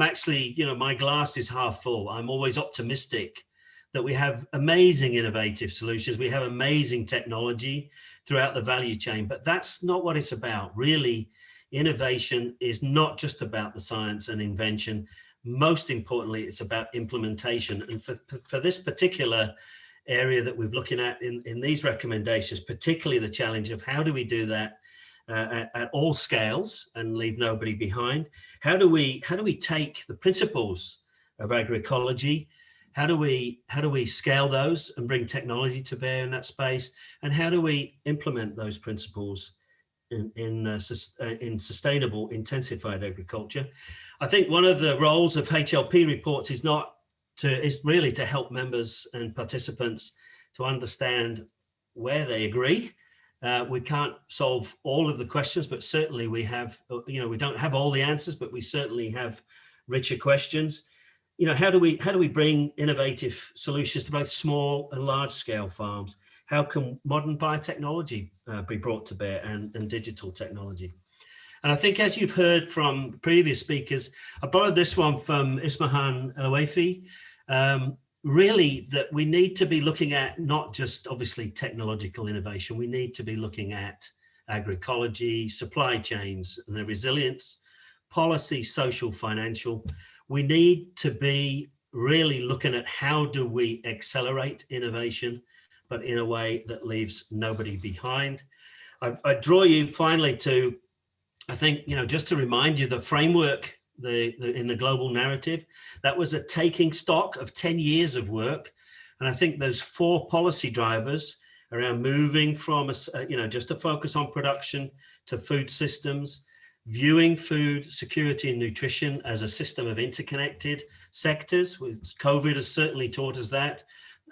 actually, my glass is half full. I'm always optimistic that we have amazing innovative solutions. We have amazing technology throughout the value chain, but that's not what it's about. Really, innovation is not just about the science and invention. Most importantly, it's about implementation. And for this particular area that we're looking at in these recommendations, particularly the challenge of how do we do that at all scales and leave nobody behind? How do we take the principles of agroecology How do we scale those and bring technology to bear in that space? And how do we implement those principles in sustainable intensified agriculture? I think one of the roles of HLP reports is really to help members and participants to understand where they agree. We can't solve all of the questions, but certainly we have, we don't have all the answers, but we certainly have richer questions. How do we bring innovative solutions to both small and large scale farms? How can modern biotechnology be brought to bear and digital technology? And I think, as you've heard from previous speakers, I borrowed this one from Ismahan El-Wafi, really that we need to be looking at not just obviously technological innovation, we need to be looking at agroecology, supply chains and their resilience, policy, social, financial. We need to be really looking at how do we accelerate innovation, but in a way that leaves nobody behind. I draw you finally to, I think, just to remind you, the framework in the global narrative, that was a taking stock of 10 years of work. And I think those 4 policy drivers around moving from, just a focus on production to food systems, viewing food security and nutrition as a system of interconnected sectors. COVID has certainly taught us that.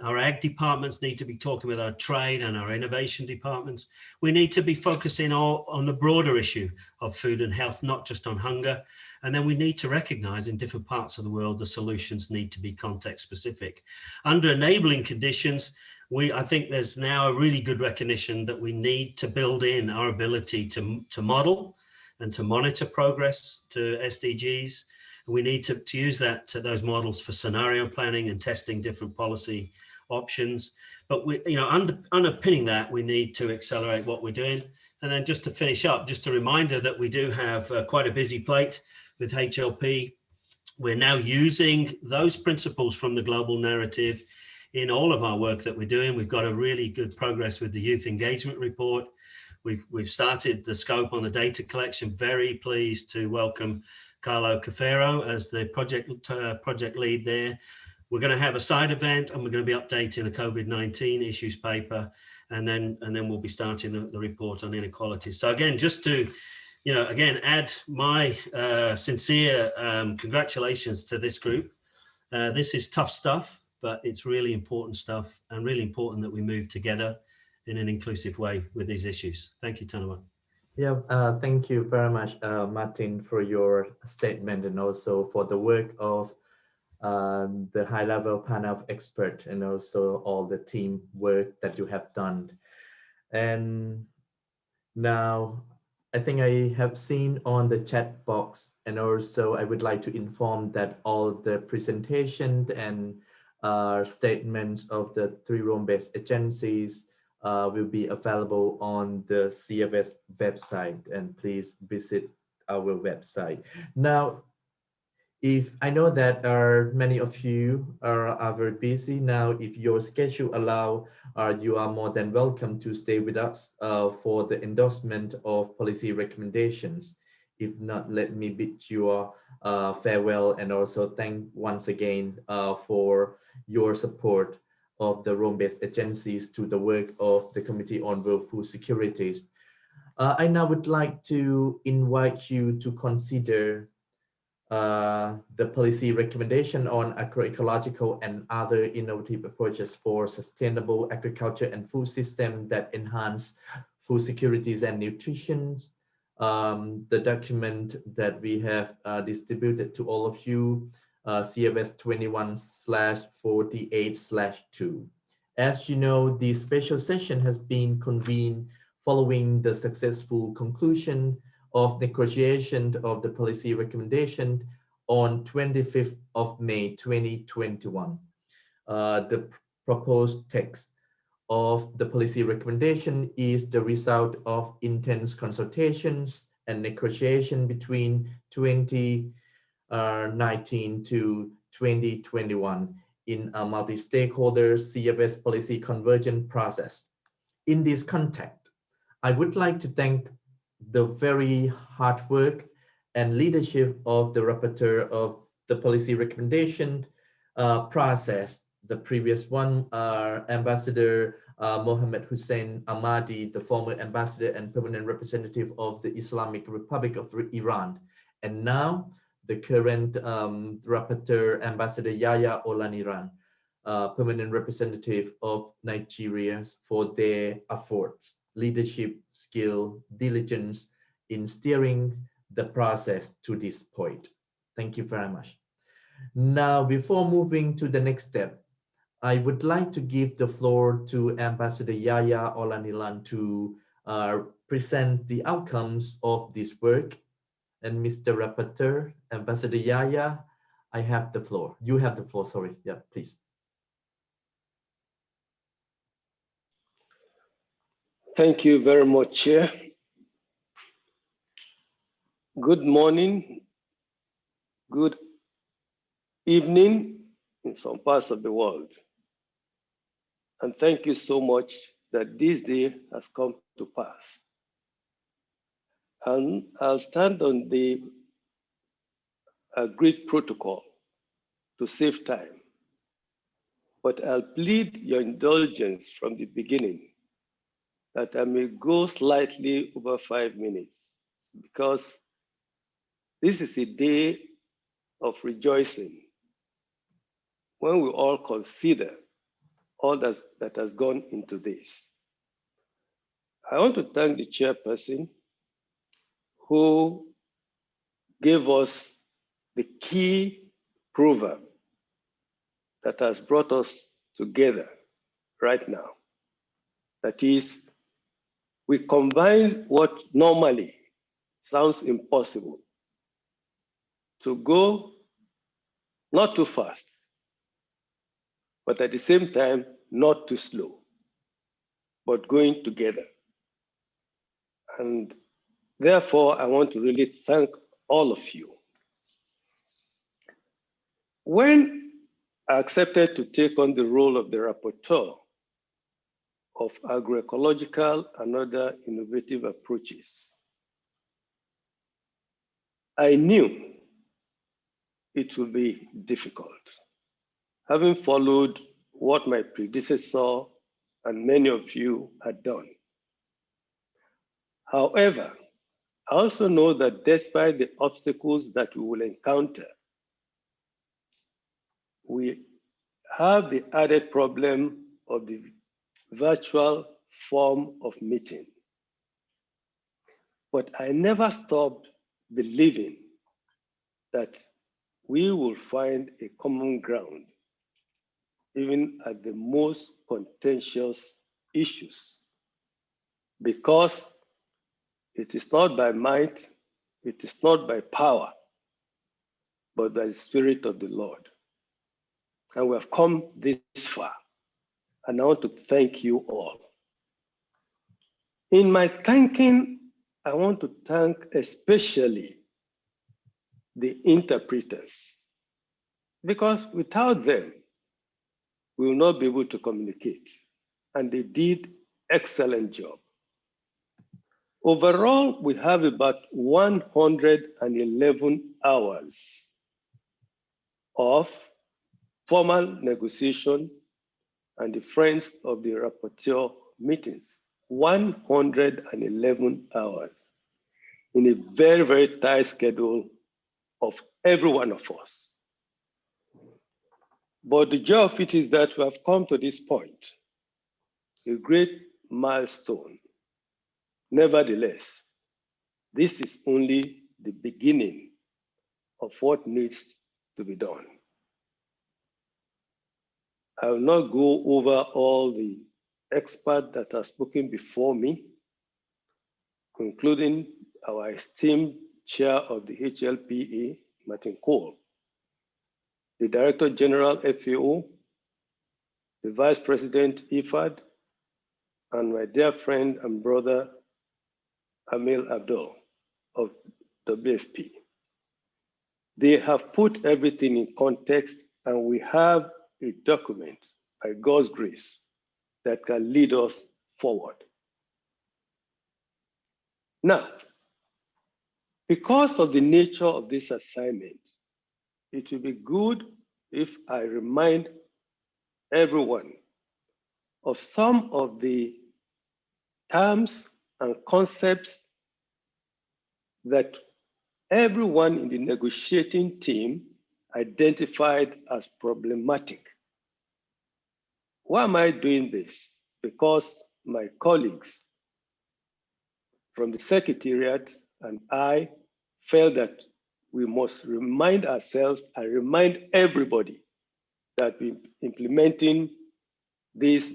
Our ag departments need to be talking with our trade and our innovation departments. We need to be focusing on the broader issue of food and health, not just on hunger. And then we need to recognize in different parts of the world, the solutions need to be context specific. Under enabling conditions, I think there's now a really good recognition that we need to build in our ability to model and to monitor progress to SDGs. We need to use those models for scenario planning and testing different policy options. But underpinning that, we need to accelerate what we're doing. And then just to finish up, just a reminder that we do have quite a busy plate with HLP. We're now using those principles from the global narrative in all of our work that we're doing. We've got a really good progress with the youth engagement report. We've started the scope on the data collection. Very pleased to welcome Carlo Cafero as the project lead there. We're going to have a side event, and we're going to be updating the COVID-19 issues paper, and then we'll be starting the report on inequality. So again, just to add my sincere congratulations to this group. This is tough stuff, but it's really important stuff, and really important that we move together in an inclusive way with these issues. Thank you, Tanawa. Yeah, thank you very much, Martin, for your statement, and also for the work of the high-level panel of experts, and also all the team work that you have done. And now, I think I have seen on the chat box, and also I would like to inform that all the presentation and statements of the 3 Rome-based agencies will be available on the CFS website, and please visit our website. Now, if I know that many of you are very busy now, if your schedule allow, you are more than welcome to stay with us for the endorsement of policy recommendations. If not, let me bid you farewell, and also thank once again for your support of the Rome-based agencies to the work of the Committee on World Food Securities. I now would like to invite you to consider the policy recommendation on agroecological and other innovative approaches for sustainable agriculture and food system that enhance food securities and nutrition. The document that we have distributed to all of you, CFS 21/48/2. As you know, this special session has been convened following the successful conclusion of negotiation of the policy recommendation on 25th of May 2021. The proposed text of the policy recommendation is the result of intense consultations and negotiation between 2019 to 2021 in a multi-stakeholder CFS policy convergence process. In this context, I would like to thank the very hard work and leadership of the rapporteur of the policy recommendation, process. The previous one, Ambassador Mohammed Hussein Ahmadi, the former ambassador and permanent representative of the Islamic Republic of Iran. And now the current rapporteur, Ambassador Yahya Olaniran, permanent representative of Nigeria, for their efforts, leadership, skill, diligence in steering the process to this point. Thank you very much. Now, before moving to the next step, I would like to give the floor to Ambassador Yahya Olaniran to present the outcomes of this work. And Mr. Rapporteur, Ambassador Yahya, I have the floor. You have the floor, sorry. Yeah, please. Thank you very much, Chair. Good morning, good evening in some parts of the world. And thank you so much that this day has come to pass. And I'll stand on the agreed protocol to save time, but I'll plead your indulgence from the beginning that I may go slightly over 5 minutes, because this is a day of rejoicing when we all consider all that has gone into this. I want to thank the chairperson who gave us the key proverb that has brought us together right now. That is, we combine what normally sounds impossible to go not too fast, but at the same time, not too slow, but going together. And therefore, I want to really thank all of you. When I accepted to take on the role of the rapporteur of agroecological and other innovative approaches, I knew it would be difficult, having followed what my predecessor and many of you had done. However, I also know that despite the obstacles that we will encounter, we have the added problem of the virtual form of meeting. But I never stopped believing that we will find a common ground, even at the most contentious issues, because it is not by might, it is not by power, but by the Spirit of the Lord. And we have come this far, and I want to thank you all. In my thanking, I want to thank especially the interpreters, because without them, we will not be able to communicate. And they did an excellent job. Overall, we have about 111 hours of formal negotiation and the Friends of the Rapporteur meetings. 111 hours in a very, very tight schedule of every one of us. But the joy of it is that we have come to this point, a great milestone. Nevertheless, this is only the beginning of what needs to be done. I will not go over all the experts that have spoken before me, including our esteemed chair of the HLPE, Martin Cole, the Director General FAO, the Vice President IFAD, and my dear friend and brother, Amil Abdul of WFP. They have put everything in context, and we have a document, by God's grace, that can lead us forward. Now, because of the nature of this assignment, it will be good if I remind everyone of some of the terms and concepts that everyone in the negotiating team identified as problematic. Why am I doing this? Because my colleagues from the Secretariat and I felt that we must remind ourselves and remind everybody that we're implementing these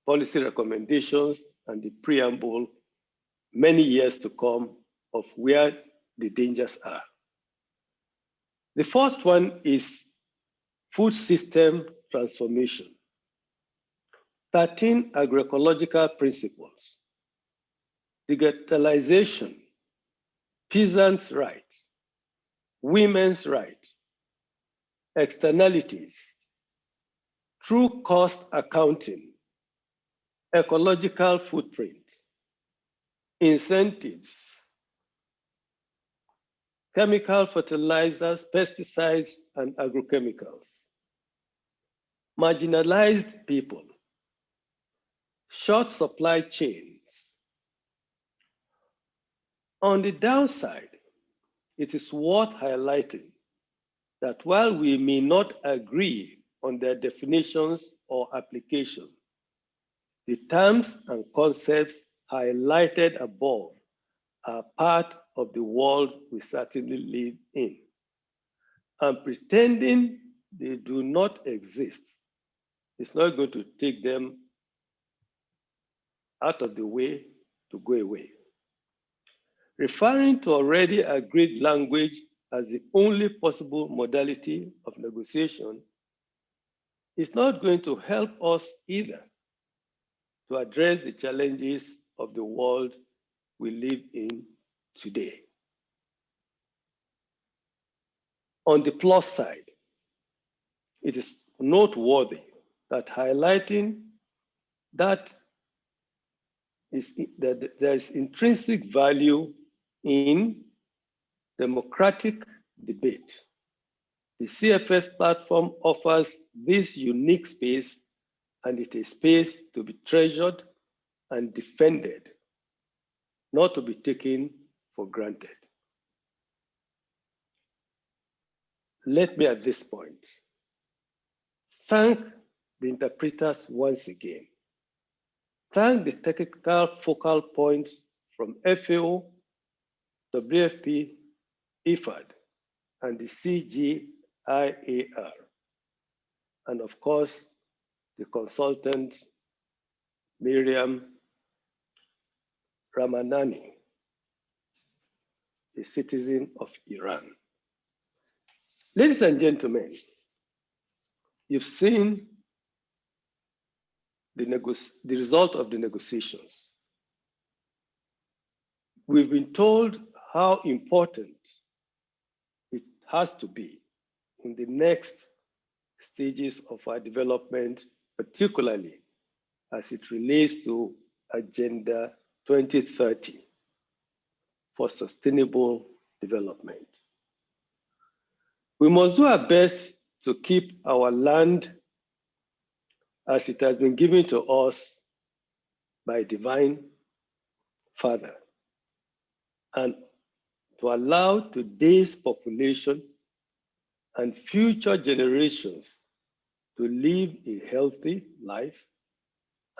policy recommendations and the preamble many years to come of where the dangers are. The first one is food system transformation. 13 agroecological principles, digitalization, peasants' rights, women's rights, externalities, true cost accounting, ecological footprint, incentives, chemical fertilizers, pesticides, and agrochemicals, marginalized people, short supply chains. On the downside, it is worth highlighting that while we may not agree on their definitions or application, the terms and concepts highlighted above are part of the world we certainly live in. And pretending they do not exist is not going to take them out of the way to go away. Referring to already agreed language as the only possible modality of negotiation is not going to help us either to address the challenges of the world we live in today. On the plus side, it is noteworthy that highlighting that there is intrinsic value in democratic debate. The CFS platform offers this unique space, and it is a space to be treasured and defended, not to be taken for granted. Let me at this point thank the interpreters once again. Thank the technical focal points from FAO, WFP, IFAD, and the CGIAR. And of course, the consultant, Miriam Ramanani, a citizen of Iran. Ladies and gentlemen, you've seen the result of the negotiations. We've been told how important it has to be in the next stages of our development, particularly as it relates to Agenda 2030 for sustainable development. We must do our best to keep our land as it has been given to us by Divine Father, and to allow today's population and future generations to live a healthy life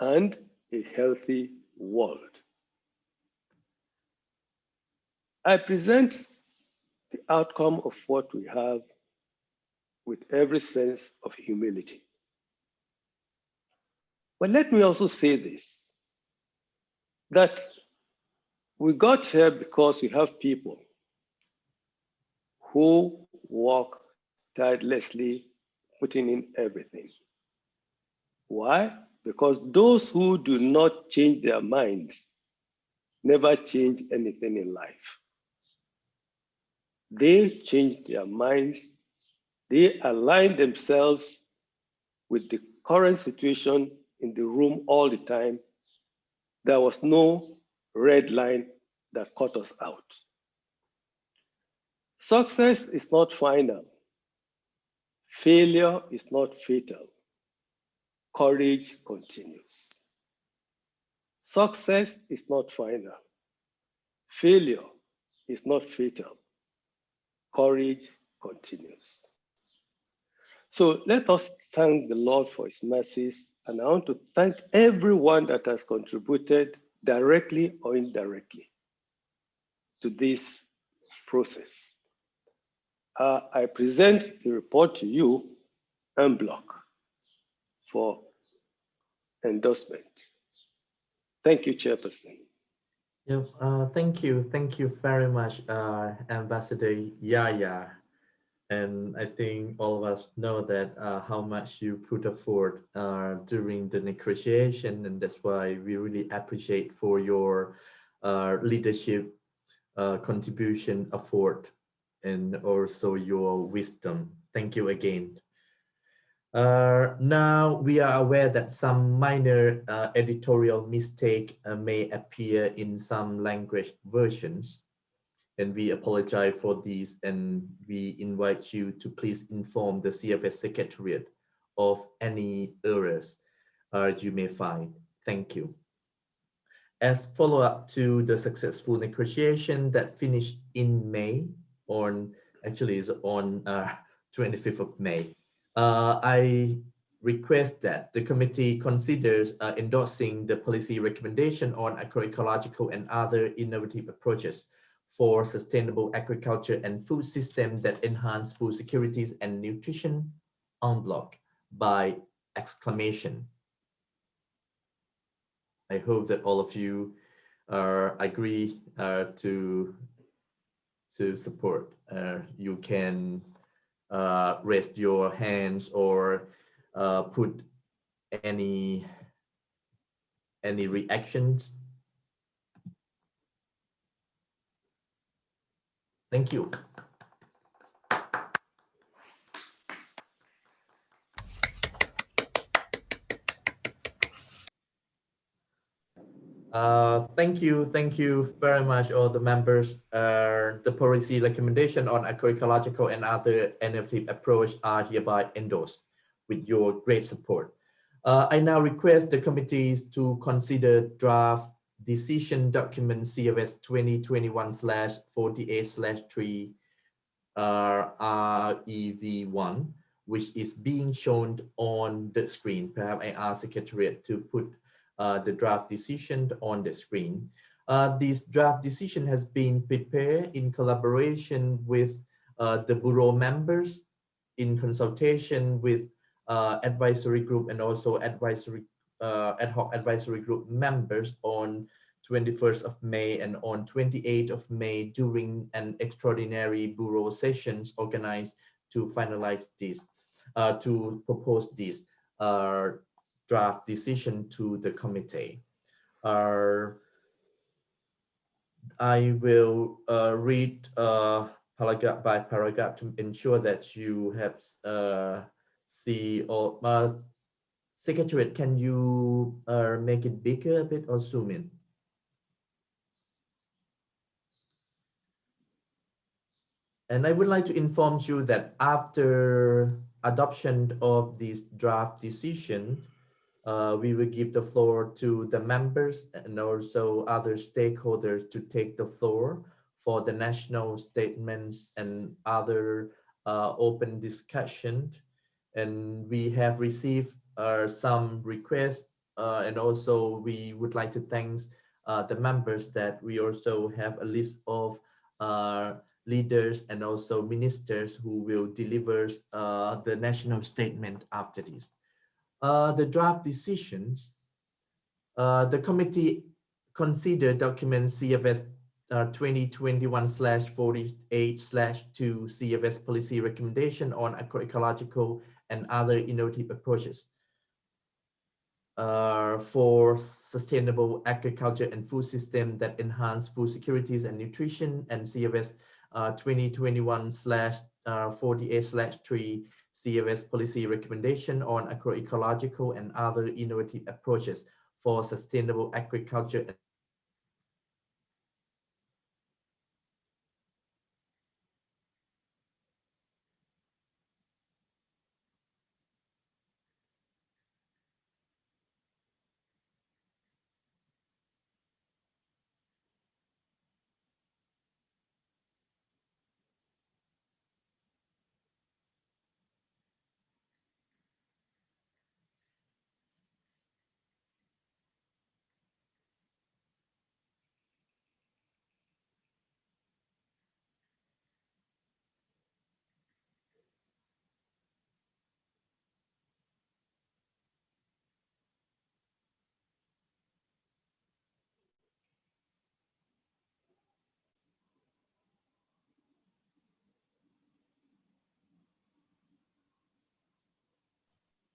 and a healthy world. I present the outcome of what we have with every sense of humility. But let me also say this, that we got here because we have people who work tirelessly, putting in everything. Why? Because those who do not change their minds never change anything in life. They change their minds, they align themselves with the current situation in the room all the time. There was no red line that cut us out. Success is not final. Failure is not fatal. Courage continues. Success is not final. Failure is not fatal. Courage continues. So let us thank the Lord for his mercies, and I want to thank everyone that has contributed directly or indirectly to this process. I present the report to you en bloc for endorsement. Thank you, Chairperson. Yep, thank you very much, Ambassador Yaya. And I think all of us know that how much you put forward during the negotiation, and that's why we really appreciate for your leadership, contribution, effort, and also your wisdom. Thank you again. Now we are aware that some minor editorial mistake may appear in some language versions, and we apologize for these, and we invite you to please inform the CFS Secretariat of any errors you may find. Thank you. As follow-up to the successful negotiation that finished in May, actually is on 25th of May, I request that the committee considers endorsing the policy recommendation on agroecological and other innovative approaches for sustainable agriculture and food systems that enhance food securities and nutrition en bloc by exclamation. I hope that all of you agree to support. You can raise your hands or put any reactions. Thank you. Thank you very much, all the members. The policy recommendation on agroecological and other innovative approach are hereby endorsed with your great support. I now request the committees to consider draft decision document CFS 2021/48/3 REV1, which is being shown on the screen. Perhaps I ask Secretariat to put the draft decision on the screen. This draft decision has been prepared in collaboration with the Bureau members, in consultation with advisory group and also advisory ad hoc advisory group members on 21st of May and on 28th of May during an extraordinary Bureau sessions organized to finalize this, to propose this draft decision to the committee. I will read paragraph by paragraph to ensure that you have see all. Secretariat, can you make it bigger a bit or zoom in? And I would like to inform you that after adoption of this draft decision, we will give the floor to the members and also other stakeholders to take the floor for the national statements and other open discussion. And we have received some requests, and also we would like to thank the members that we also have a list of leaders and also ministers who will deliver the national statement after this. The draft decisions, the committee considered document CFS 2021/48/2 CFS Policy Recommendation on Agroecological and other innovative approaches for sustainable agriculture and food system that enhance food securities and nutrition, and CFS 2021/48/3 CFS Policy Recommendation on Agroecological and other innovative approaches for sustainable agriculture and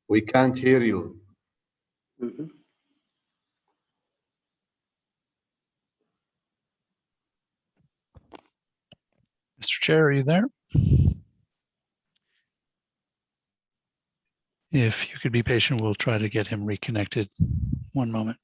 We can't hear you. Mhm. Mr. Chair, are you there? If you could be patient, we'll try to get him reconnected. One moment.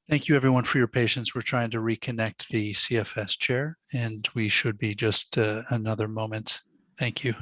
Thank you, everyone, for your patience. We're trying to reconnect the CFS chair, and we should be just another moment. Thank you.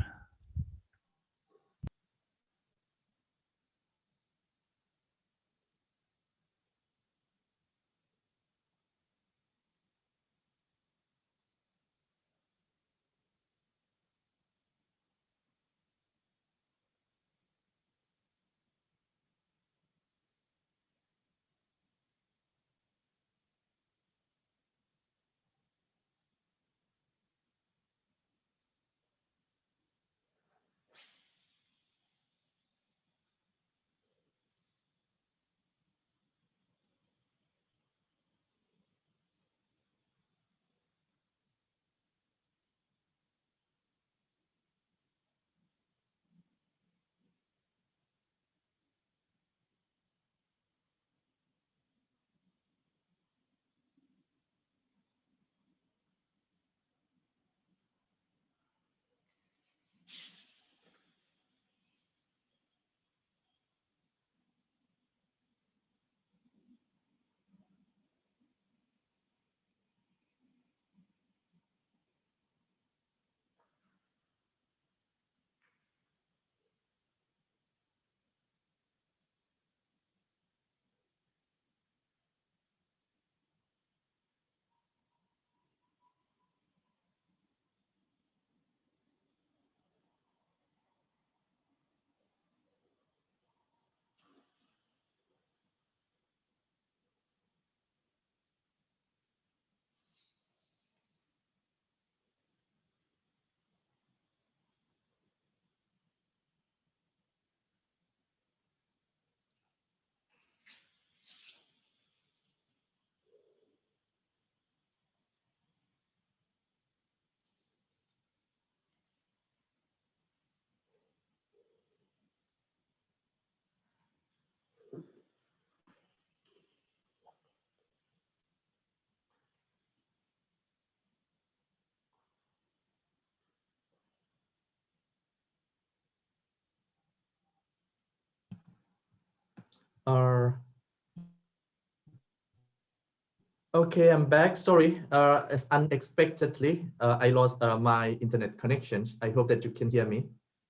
Okay, I'm back. Sorry, as unexpectedly, I lost my internet connections. I hope that you can hear me.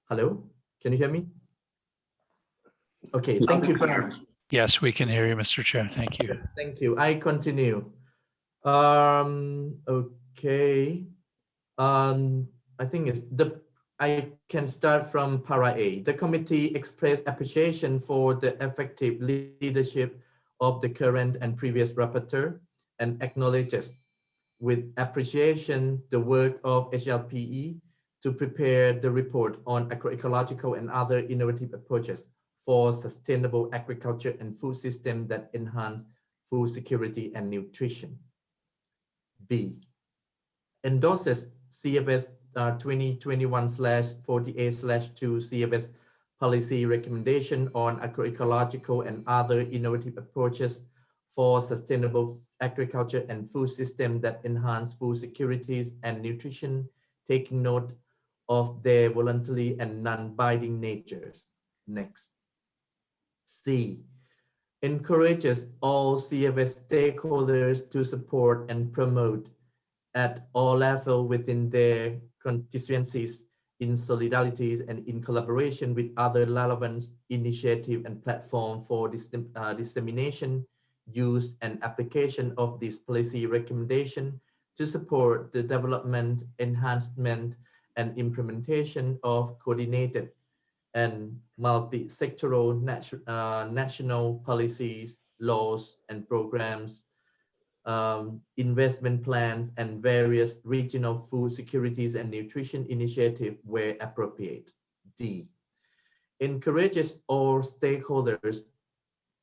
Hello, can you hear me? Okay, thank you very much. Yes, we can hear you, Mr. Chair. Thank you. Thank you. I continue. Okay. I think I can start from para A. The committee expressed appreciation for the effective leadership of the current and previous rapporteur and acknowledges with appreciation the work of HLPE to prepare the report on agroecological and other innovative approaches for sustainable agriculture and food system that enhance food security and nutrition. B. Endorses CFS 2021/48/2 CFS Policy Recommendation on Agroecological and other innovative approaches for sustainable agriculture and food system that enhance food securities and nutrition, taking note of their voluntary and non-binding natures. Next. C. Encourages all CFS stakeholders to support and promote at all levels within their constituencies in solidarities and in collaboration with other relevant initiatives and platforms for dissemination, use, and application of this policy recommendation to support the development, enhancement, and implementation of coordinated and multi-sectoral national policies, laws, and programs, investment plans, and various regional food securities and nutrition initiatives where appropriate. D. Encourages all stakeholders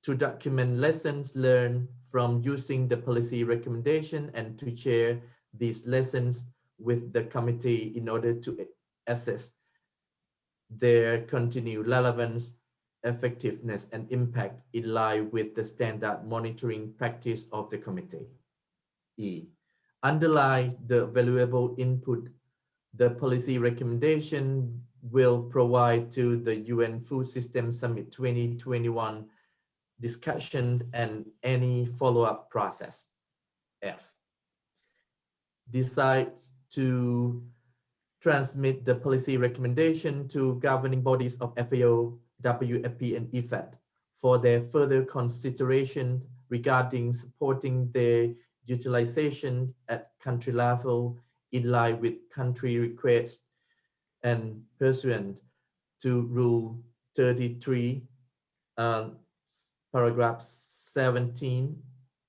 to document lessons learned from using the policy recommendation and to share these lessons with the committee in order to assess their continued relevance, effectiveness, and impact in line with the standard monitoring practice of the committee. E. Underline the valuable input the policy recommendation will provide to the UN Food System Summit 2021 discussion and any follow-up process. F. Decides to transmit the policy recommendation to governing bodies of FAO, WFP, and IFAD for their further consideration regarding supporting their utilization at country level in line with country requests and pursuant to Rule 33, paragraph 17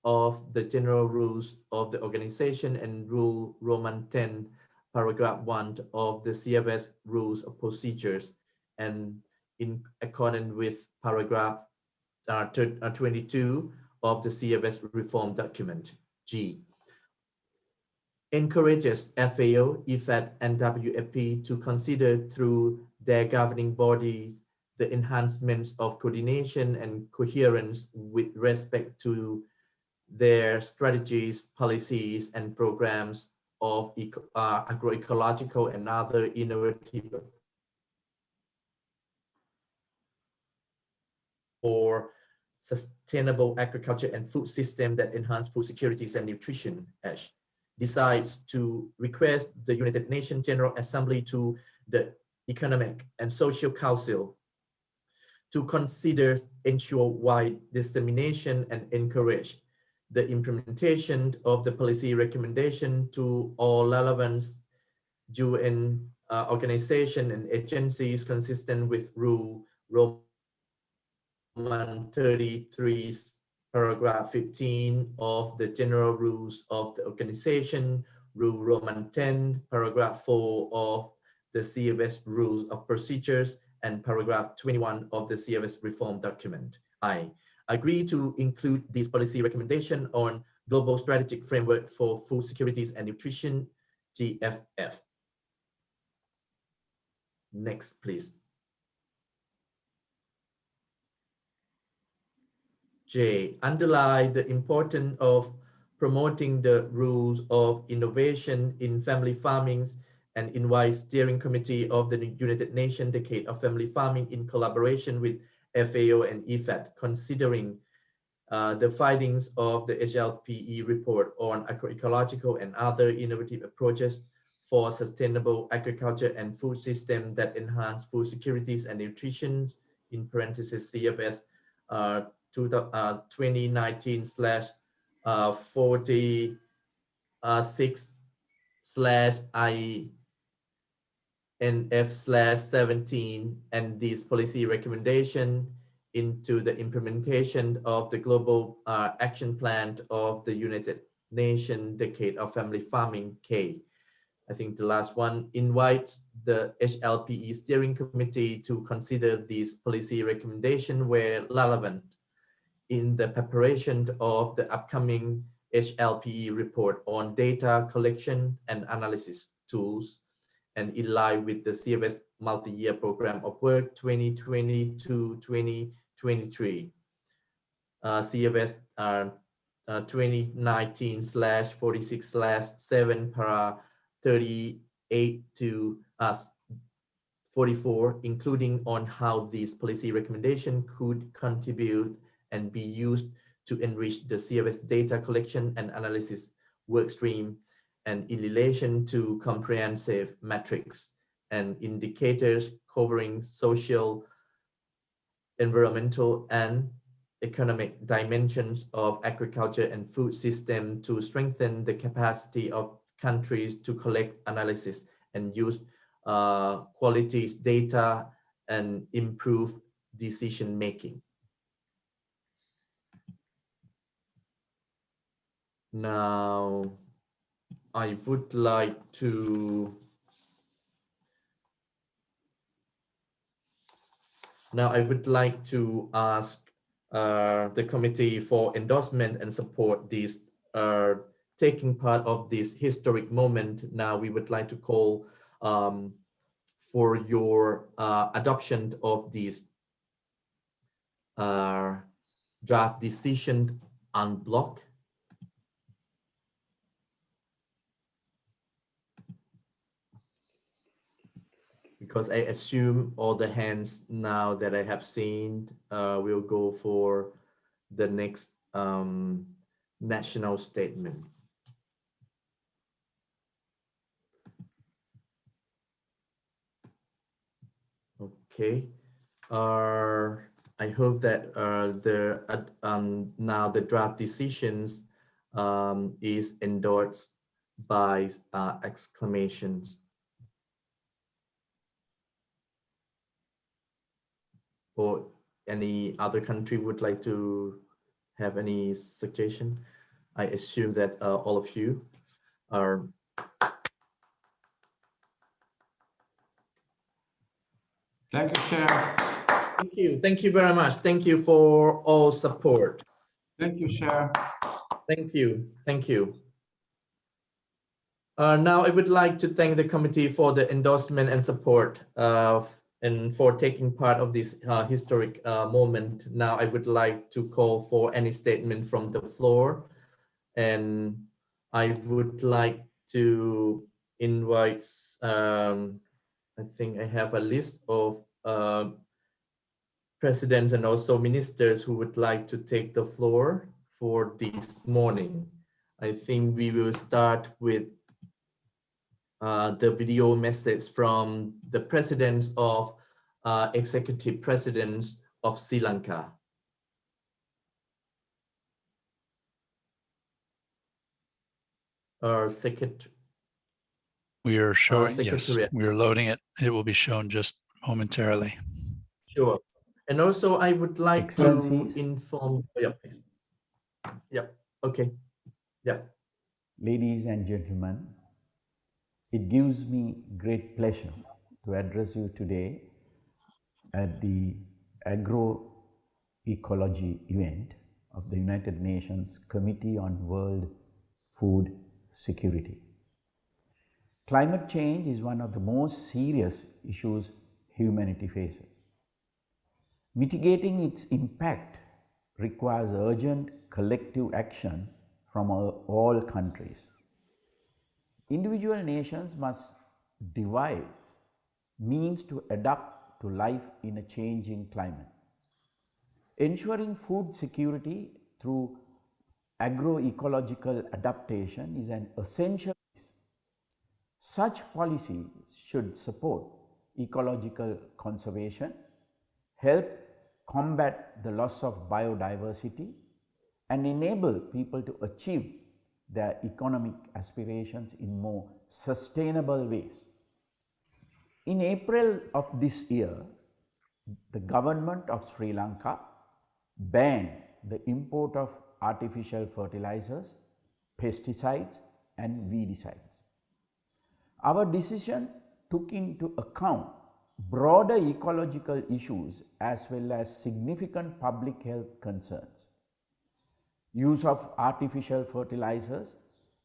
of the General Rules of the Organization and Rule Roman 10, paragraph 1 of the CFS Rules of Procedures, and in accordance with paragraph 22 of the CFS Reform Document. G. Encourages FAO, IFAD, and WFP to consider through their governing bodies the enhancements of coordination and coherence with respect to their strategies, policies, and programs of agroecological and other innovative or sustainable agriculture and food system that enhance food securities and nutrition. H. Decides to request the United Nations General Assembly to the Economic and Social Council to consider, ensure wide dissemination, and encourage the implementation of the policy recommendation to all relevant UN organizations and agencies consistent with Rule Roman 33, paragraph 15 of the General Rules of the Organization, Rule Roman 10, paragraph 4 of the CFS Rules of Procedures, and paragraph 21 of the CFS Reform Document. I agree to include this policy recommendation on Global Strategic Framework for Food Securities and Nutrition, GFF. Next, please. J. Underline the importance of promoting the rules of innovation in family farming and invite Steering Committee of the United Nations Decade of Family Farming in collaboration with FAO and IFAD, considering the findings of the HLPE report on agroecological and other innovative approaches for sustainable agriculture and food system that enhance food securities and nutrition, in parentheses CFS 2019/46/INF/17 and this policy recommendation into the implementation of the Global Action Plan of the United Nations Decade of Family Farming, K. I think the last one invites the HLPE Steering Committee to consider this policy recommendation where relevant in the preparation of the upcoming HLPE report on data collection and analysis tools, and in line with the CFS multi-year program of work 2020-2023. CFS 2019/46/7 para 38 to 44, including on how these policy recommendations could contribute and be used to enrich the CFS data collection and analysis workstream, and in relation to comprehensive metrics and indicators covering social, environmental, and economic dimensions of agriculture and food system to strengthen the capacity of countries to collect, analysis, and use qualities data and improve decision making. Now, I would like to ask the committee for endorsement and support this taking part of this historic moment. Now we would like to call for your adoption of this draft decision en bloc. Because I assume all the hands now that I have seen will go for the next national statement. Okay. I hope that now the draft decisions is endorsed by exclamations. Or any other country would like to have any suggestion? I assume that all of you are. Thank you, Chair. Thank you. Thank you very much. Thank you for all support. Thank you, Chair. Thank you. Thank you. Now I would like to thank the committee for the endorsement and support and for taking part of this historic moment. Now I would like to call for any statement from the floor, and I would like to invite, I think I have a list of presidents and also ministers who would like to take the floor for this morning. I think we will start with the video message from the presidents of executive presidents of Sri Lanka. Secretary. We are showing, yes, we are loading it. It will be shown just momentarily. Sure. And also I would like to inform, yeah, please. Yeah, okay. Yeah. Ladies and gentlemen, it gives me great pleasure to address you today at the Agroecology event of the United Nations Committee on World Food Security. Climate change is one of the most serious issues humanity faces. Mitigating its impact requires urgent collective action from all countries. Individual nations must devise means to adapt to life in a changing climate. Ensuring food security through agroecological adaptation is an essential. Such policies should support ecological conservation, help combat the loss of biodiversity, and enable people to achieve their economic aspirations in more sustainable ways. In April of this year, the government of Sri Lanka banned the import of artificial fertilizers, pesticides, and weedicides. Our decision took into account broader ecological issues as well as significant public health concerns. Use of artificial fertilizers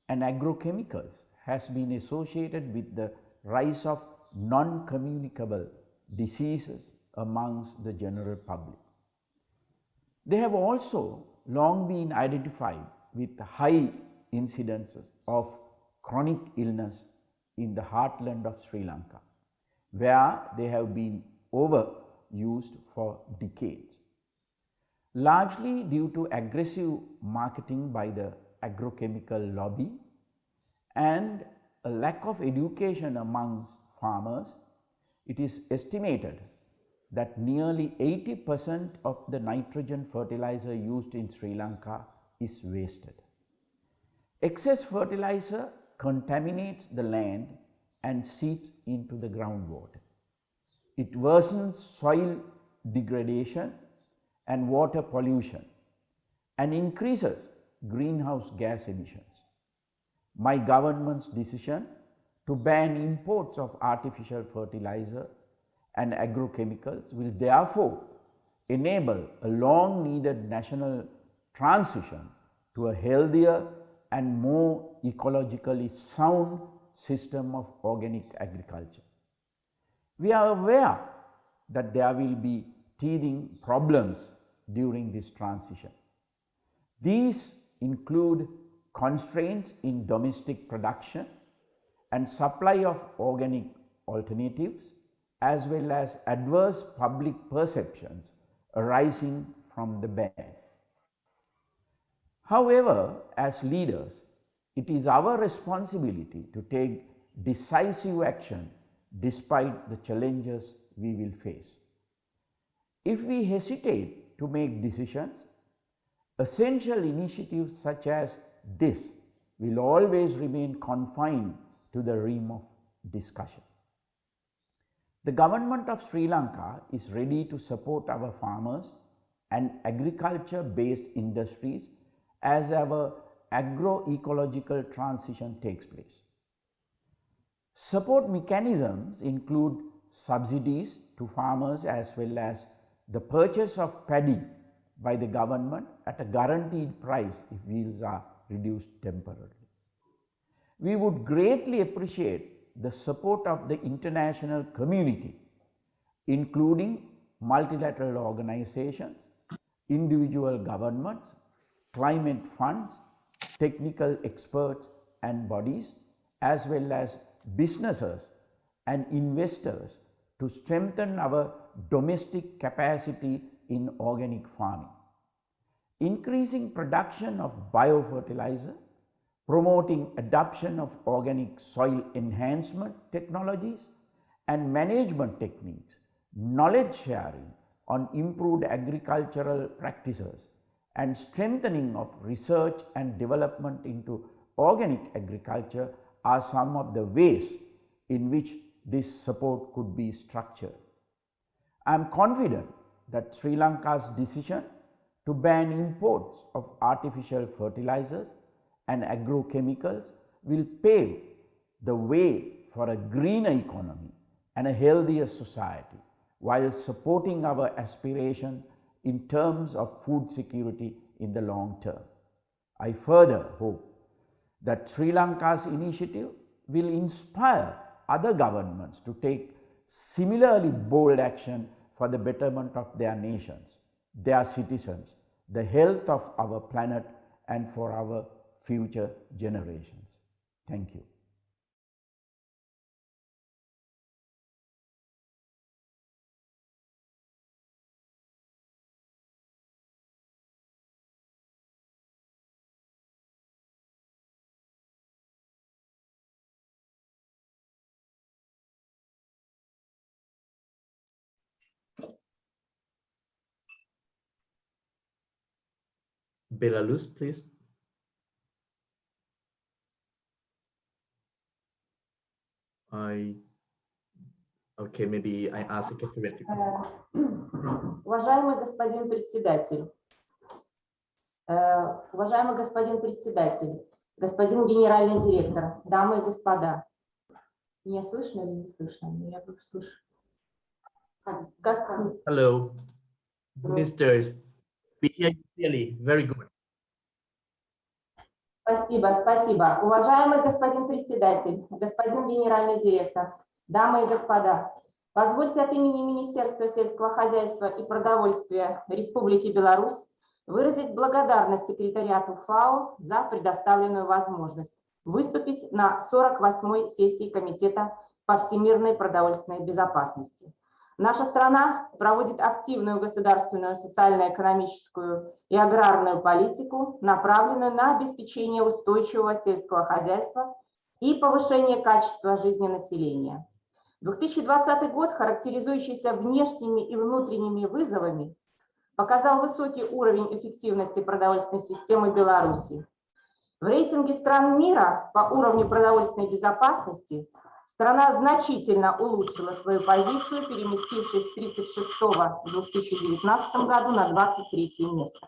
and agrochemicals has been associated with the rise of non-communicable diseases amongst the general public. They have also long been identified with high incidences of chronic illness in the heartland of Sri Lanka, where they have been overused for decades. Largely due to aggressive marketing by the agrochemical lobby and a lack of education amongst farmers, it is estimated that nearly 80% of the nitrogen fertilizer used in Sri Lanka is wasted. Excess fertilizer contaminates the land and seeps into the groundwater. It worsens soil degradation and water pollution and increases greenhouse gas emissions. My government's decision to ban imports of artificial fertilizer and agrochemicals will therefore enable a long needed national transition to a healthier and more ecologically sound system of organic agriculture. We are aware that there will be teething problems during this transition. These include constraints in domestic production and supply of organic alternatives, as well as adverse public perceptions arising from the ban. However, as leaders, it is our responsibility to take decisive action despite the challenges we will face. If we hesitate to make decisions, essential initiatives such as this will always remain confined to the realm of discussion. The government of Sri Lanka is ready to support our farmers and agriculture-based industries as our agroecological transition takes place. Support mechanisms include subsidies to farmers as well as the purchase of paddy by the government at a guaranteed price if yields are reduced temporarily. We would greatly appreciate the support of the international community, including multilateral organizations, individual governments, climate funds, technical experts and bodies, as well as businesses and investors to strengthen our domestic capacity in organic farming. Increasing production of biofertilizer, promoting adoption of organic soil enhancement technologies and management techniques, knowledge sharing on improved agricultural practices, and strengthening of research and development into organic agriculture are some of the ways in which this support could be structured. I am confident that Sri Lanka's decision to ban imports of artificial fertilizers and agrochemicals will pave the way for a greener economy and a healthier society, while supporting our aspiration in terms of food security in the long term. I further hope that Sri Lanka's initiative will inspire other governments to take similarly bold action for the betterment of their nations, their citizens, the health of our planet, and for our future generations. Thank you. Belarus, please. Okay, maybe I ask Secretary. Уважаемый господин председатель, господин генеральный директор, дамы и господа. Меня слышно или не слышно? Я только слышу. Hello, ministers. We hear you clearly. Very good. Спасибо, спасибо. Уважаемый господин председатель, господин генеральный директор, дамы и господа, позвольте от имени Министерства сельского хозяйства и продовольствия Республики Беларусь выразить благодарность секретариату ФАО за предоставленную возможность выступить на 48-й сессии Комитета по всемирной продовольственной безопасности. Наша страна проводит активную государственную, социально-экономическую и аграрную политику, направленную на обеспечение устойчивого сельского хозяйства и повышение качества жизни населения. 2020 год, характеризующийся внешними и внутренними вызовами, показал высокий уровень эффективности продовольственной системы Беларуси. В рейтинге стран мира по уровню продовольственной безопасности страна значительно улучшила свою позицию, переместившись с 36-го в 2019 году на 23-е место.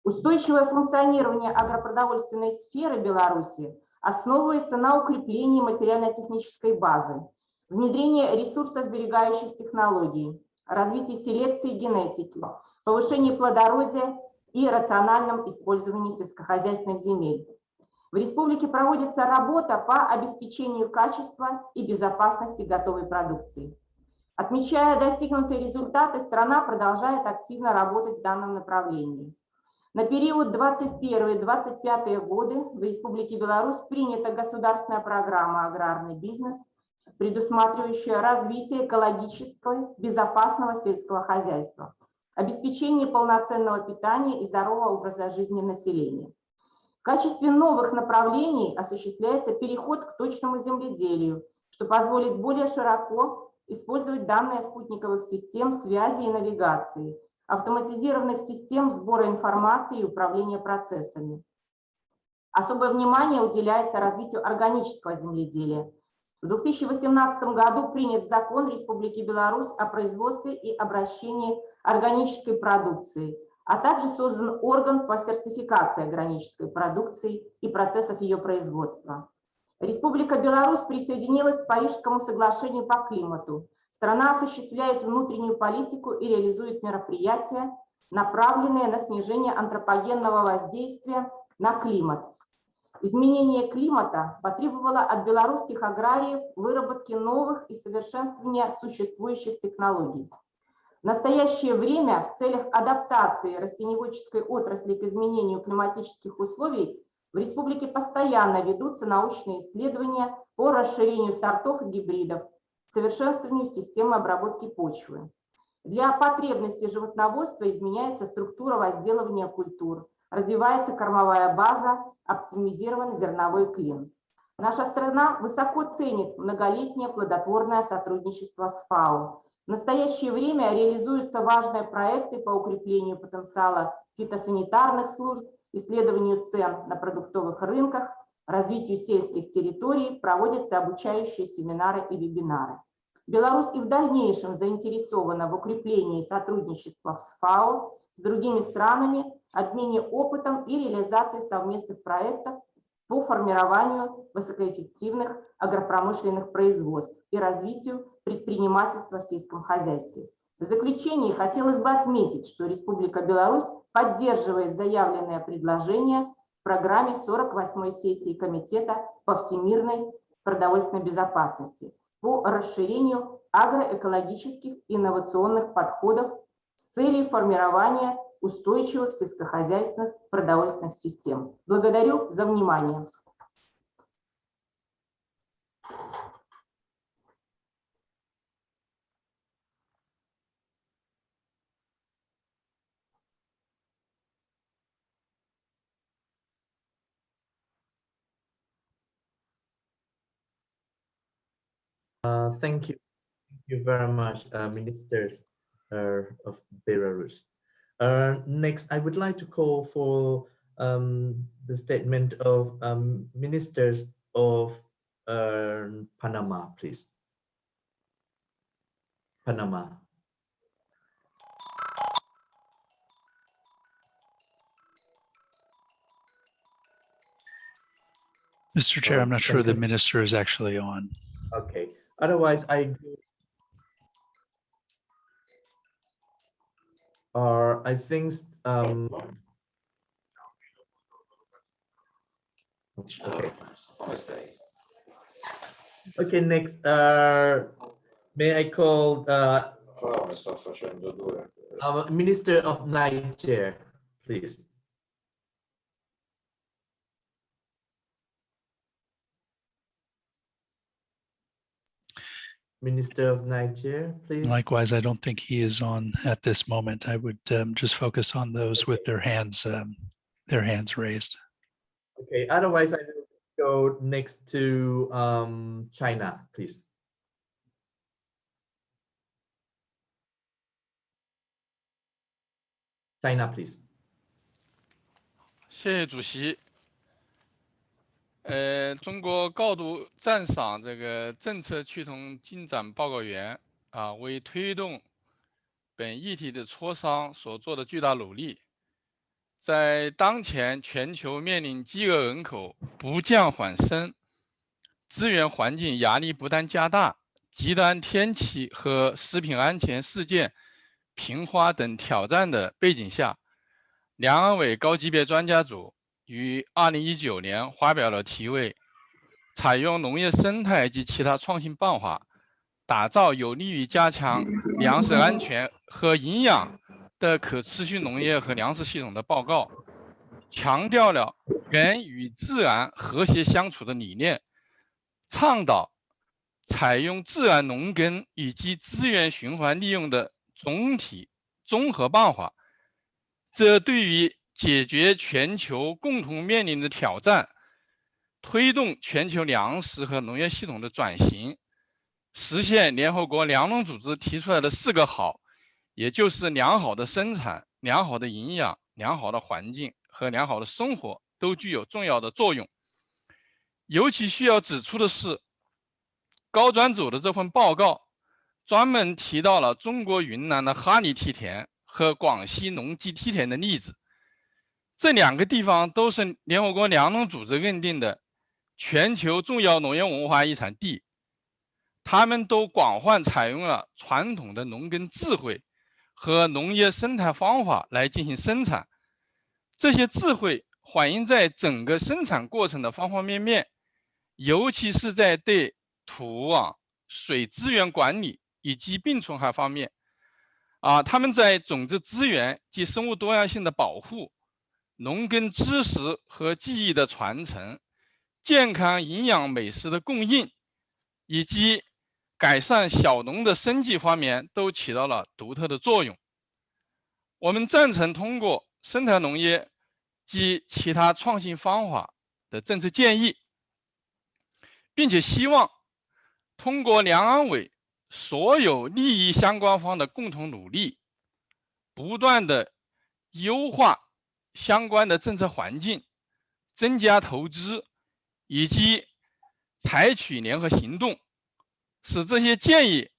Устойчивое функционирование агропродовольственной сферы Беларуси основывается на укреплении материально-технической базы, внедрении ресурсосберегающих технологий, развитии селекции и генетики, повышении плодородия и рациональном использовании сельскохозяйственных земель. В республике проводится работа по обеспечению качества и безопасности готовой продукции. Отмечая достигнутые результаты, страна продолжает активно работать в данном направлении. На период 2021-2025 годы в Республике Беларусь принята государственная программа «Аграрный бизнес», предусматривающая развитие экологического, безопасного сельского хозяйства, обеспечение полноценного питания и здорового образа жизни населения. В качестве новых направлений осуществляется переход к точному земледелию, что позволит более широко использовать данные спутниковых систем связи и навигации, автоматизированных систем сбора информации и управления процессами. Особое внимание уделяется развитию органического земледелия. В 2018 году принят закон Республики Беларусь о производстве и обращении органической продукции, а также создан орган по сертификации органической продукции и процессов ее производства. Республика Беларусь присоединилась к Парижскому соглашению по климату. Страна осуществляет внутреннюю политику и реализует мероприятия, направленные на снижение антропогенного воздействия на климат. Изменение климата потребовало от белорусских аграриев выработки новых и совершенствования существующих технологий. В настоящее время в целях адаптации растениеводческой отрасли к изменению климатических условий в республике постоянно ведутся научные исследования по расширению сортов и гибридов, совершенствованию системы обработки почвы. Для потребностей животноводства изменяется структура возделывания культур, развивается кормовая база, оптимизирован зерновой клин. Наша страна высоко ценит многолетнее плодотворное сотрудничество с ФАО. В настоящее время реализуются важные проекты по укреплению потенциала фитосанитарных служб, исследованию цен на продуктовых рынках, развитию сельских территорий, проводятся обучающие семинары и вебинары. Беларусь и в дальнейшем заинтересована в укреплении сотрудничества с ФАО, с другими странами, обмене опытом и реализации совместных проектов по формированию высокоэффективных агропромышленных производств и развитию предпринимательства в сельском хозяйстве. В заключение хотелось бы отметить, что Республика Беларусь поддерживает заявленное предложение в программе 48-й сессии Комитета по всемирной продовольственной безопасности по расширению агроэкологических инновационных подходов с целью формирования устойчивых сельскохозяйственных продовольственных систем. Благодарю за внимание. Thank you very much, ministers of Belarus. Next, I would like to call for the statement of ministers of Panama, please. Panama. Mr. Chair, I'm not sure the minister is actually on. Okay. Otherwise, I think Okay. Okay, next, may I call Minister of Niger, please. Minister of Niger, please. Likewise, I don't think he is on at this moment. I would just focus on those with their hands raised. Okay, otherwise I will go next to China, please. China, please. 谢谢主席。中国高度赞赏这个政策趋同进展报告员为推动本议题的磋商所做的巨大努力。在当前全球面临饥饿人口不降反升、资源环境压力不断加大、极端天气和食品安全事件频发等挑战的背景下，两岸委高级别专家组于2019年发表了题为“采用农业生态及其他创新办法，打造有利于加强粮食安全和营养的可持续农业和粮食系统”的报告，强调了人与自然和谐相处的理念，倡导采用自然农耕以及资源循环利用的总体综合办法。这对于解决全球共同面临的挑战，推动全球粮食和农业系统的转型，实现联合国粮农组织提出来的4个好，也就是良好的生产、良好的营养、良好的环境和良好的生活，都具有重要的作用。尤其需要指出的是，高专组的这份报告专门提到了中国云南的哈尼梯田和广西农机梯田的例子。这2个地方都是联合国粮农组织认定的全球重要农业文化遗产地，他们都广泛采用了传统的农耕智慧和农业生态方法来进行生产。这些智慧反映在整个生产过程的方方面面，尤其是在对土壤、水资源管理以及病虫害方面。他们在种子资源及生物多样性的保护、农耕知识和技艺的传承、健康营养美食的供应，以及改善小农的生计方面都起到了独特的作用。我们赞成通过生态农业及其他创新方法的政策建议，并且希望通过两岸委所有利益相关方的共同努力，不断的优化相关的政策环境，增加投资，以及采取联合行动，使这些建议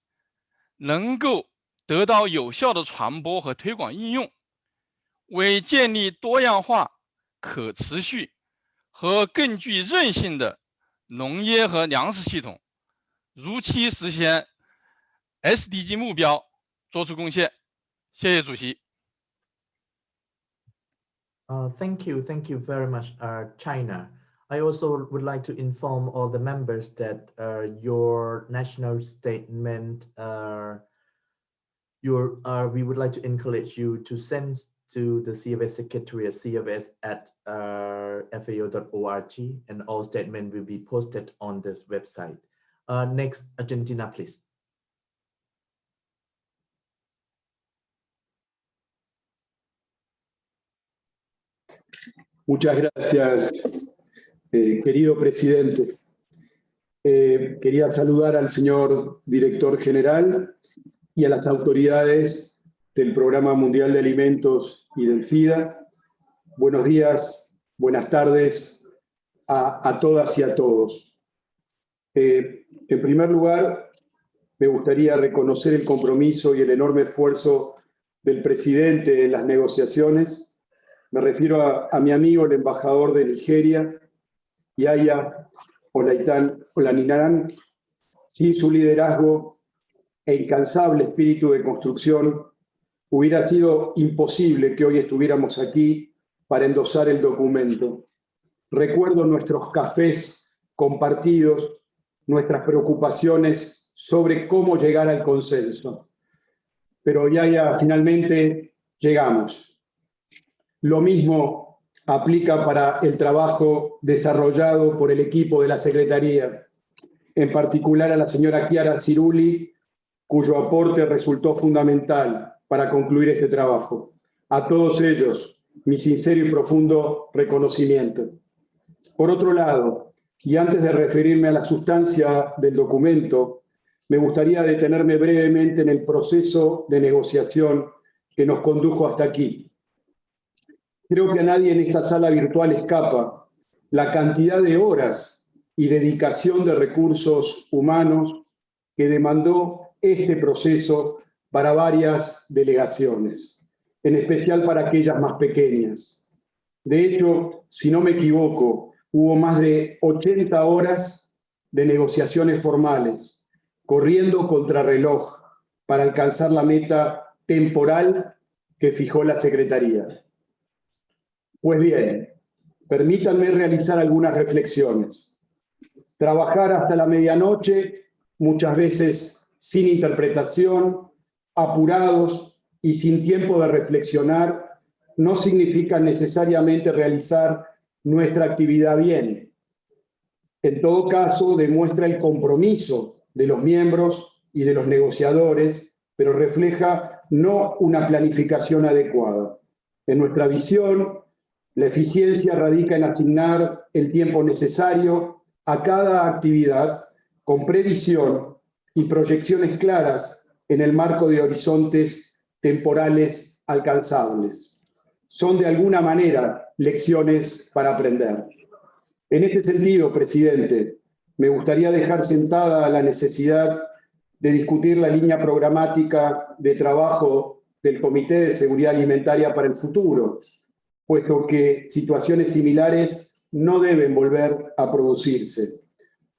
能够得到有效的传播和推广应用，为建立多样化、可持续和更具韧性的农业和粮食系统，如期实现 SDG 目标做出贡献。谢谢主席。Thank you very much, China. I also would like to inform all the members that your national statement, we would like to encourage you to send to the CFS Secretariat, cfs@fao.org, and all statements will be posted on this website. Next, Argentina, please. Muchas gracias, querido presidente. Quería saludar al señor director general y a las autoridades del Programa Mundial de Alimentos y del FIDA. Buenos días, buenas tardes a todas y a todos. En primer lugar, me gustaría reconocer el compromiso y el enorme esfuerzo del presidente en las negociaciones. Me refiero a mi amigo, el embajador de Nigeria, Yaya Olaninaran. Sin su liderazgo e incansable espíritu de construcción, hubiera sido imposible que hoy estuviéramos aquí para endosar el documento. recuerdo nuestros cafés compartidos, nuestras preocupaciones sobre cómo llegar al consenso. Pero ya finalmente llegamos. Lo mismo aplica para el trabajo desarrollado por el equipo de la Secretaría, en particular a la señora Chiara Cirulli, cuyo aporte resultó fundamental para concluir este trabajo. A todos ellos, mi sincero y profundo reconocimiento. Por otro lado, y antes de referirme a la sustancia del documento, me gustaría detenerme brevemente en el proceso de negociación que nos condujo hasta aquí. Creo que a nadie en esta sala virtual escapa la cantidad de horas y dedicación de recursos humanos que demandó este proceso para varias delegaciones, en especial para aquellas más pequeñas. De hecho, si no me equivoco, hubo más de 80 horas de negociaciones formales, corriendo contrarreloj para alcanzar la meta temporal que fijó la Secretaría. Pues bien, permítanme realizar algunas reflexiones. Trabajar hasta la medianoche, muchas veces sin interpretación, apurados y sin tiempo de reflexionar, no significa necesariamente realizar nuestra actividad bien. En todo caso, demuestra el compromiso de los miembros y de los negociadores, pero refleja no una planificación adecuada. En nuestra visión, la eficiencia radica en asignar el tiempo necesario a cada actividad con previsión y proyecciones claras en el marco de horizontes temporales alcanzables. Son de alguna manera lecciones para aprender. En este sentido, presidente, me gustaría dejar sentada la necesidad de discutir la línea programática de trabajo del Comité de Seguridad Alimentaria para el futuro, puesto que situaciones similares no deben volver a producirse.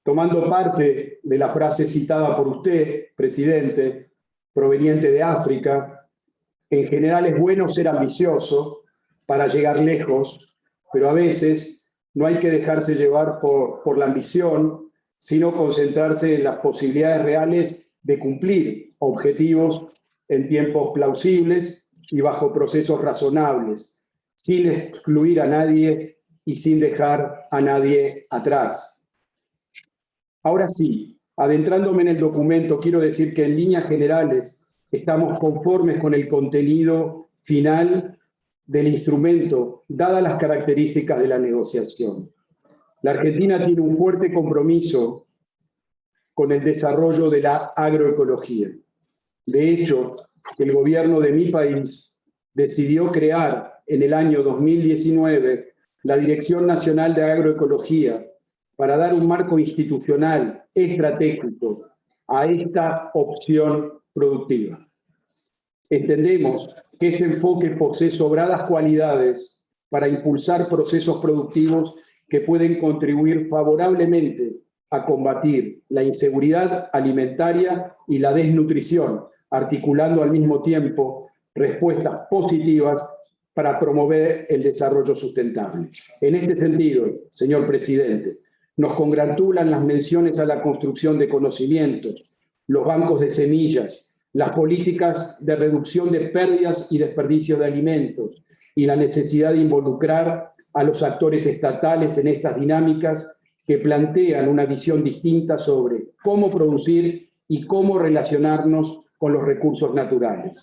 Tomando parte de la frase citada por usted, presidente, proveniente de África, en general es bueno ser ambicioso para llegar lejos, pero a veces no hay que dejarse llevar por la ambición, sino concentrarse en las posibilidades reales de cumplir objetivos en tiempos plausibles y bajo procesos razonables, sin excluir a nadie y sin dejar a nadie atrás. Ahora sí, adentrándome en el documento, quiero decir que en líneas generales estamos conformes con el contenido final del instrumento, dadas las características de la negociación. La Argentina tiene un fuerte compromiso con el desarrollo de la agroecología. De hecho, el gobierno de mi país decidió crear en el año 2019 la Dirección Nacional de Agroecología para dar un marco institucional estratégico a esta opción productiva. Entendemos que este enfoque posee sobradas cualidades para impulsar procesos productivos que pueden contribuir favorablemente a combatir la inseguridad alimentaria y la desnutrición, articulando al mismo tiempo respuestas positivas para promover el desarrollo sustentable. En este sentido, señor presidente, nos congratulan las menciones a la construcción de conocimientos, los bancos de semillas, las políticas de reducción de pérdidas y desperdicios de alimentos y la necesidad de involucrar a los actores estatales en estas dinámicas que plantean una visión distinta sobre cómo producir y cómo relacionarnos con los recursos naturales.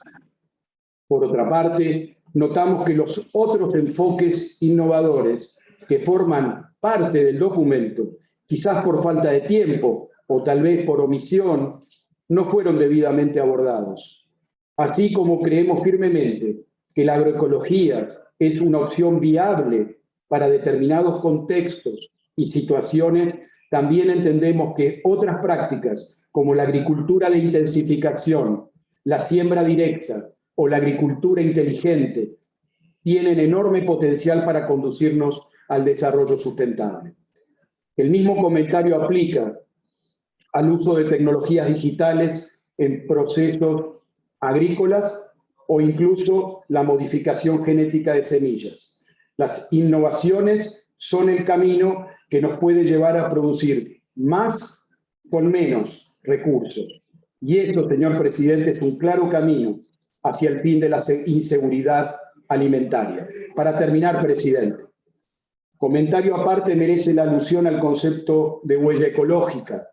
Por otra parte, notamos que los otros enfoques innovadores que forman parte del documento, quizás por falta de tiempo o tal vez por omisión, no fueron debidamente abordados. Así como creemos firmemente que la agroecología es una opción viable para determinados contextos y situaciones, también entendemos que otras prácticas como la agricultura de intensificación, la siembra directa o la agricultura inteligente tienen enorme potencial para conducirnos al desarrollo sustentable. El mismo comentario aplica al uso de tecnologías digitales en procesos agrícolas o incluso la modificación genética de semillas. Las innovaciones son el camino que nos puede llevar a producir más con menos recursos. Y esto, señor presidente, es un claro camino hacia el fin de la inseguridad alimentaria. Para terminar, presidente, comentario aparte merece la alusión al concepto de huella ecológica.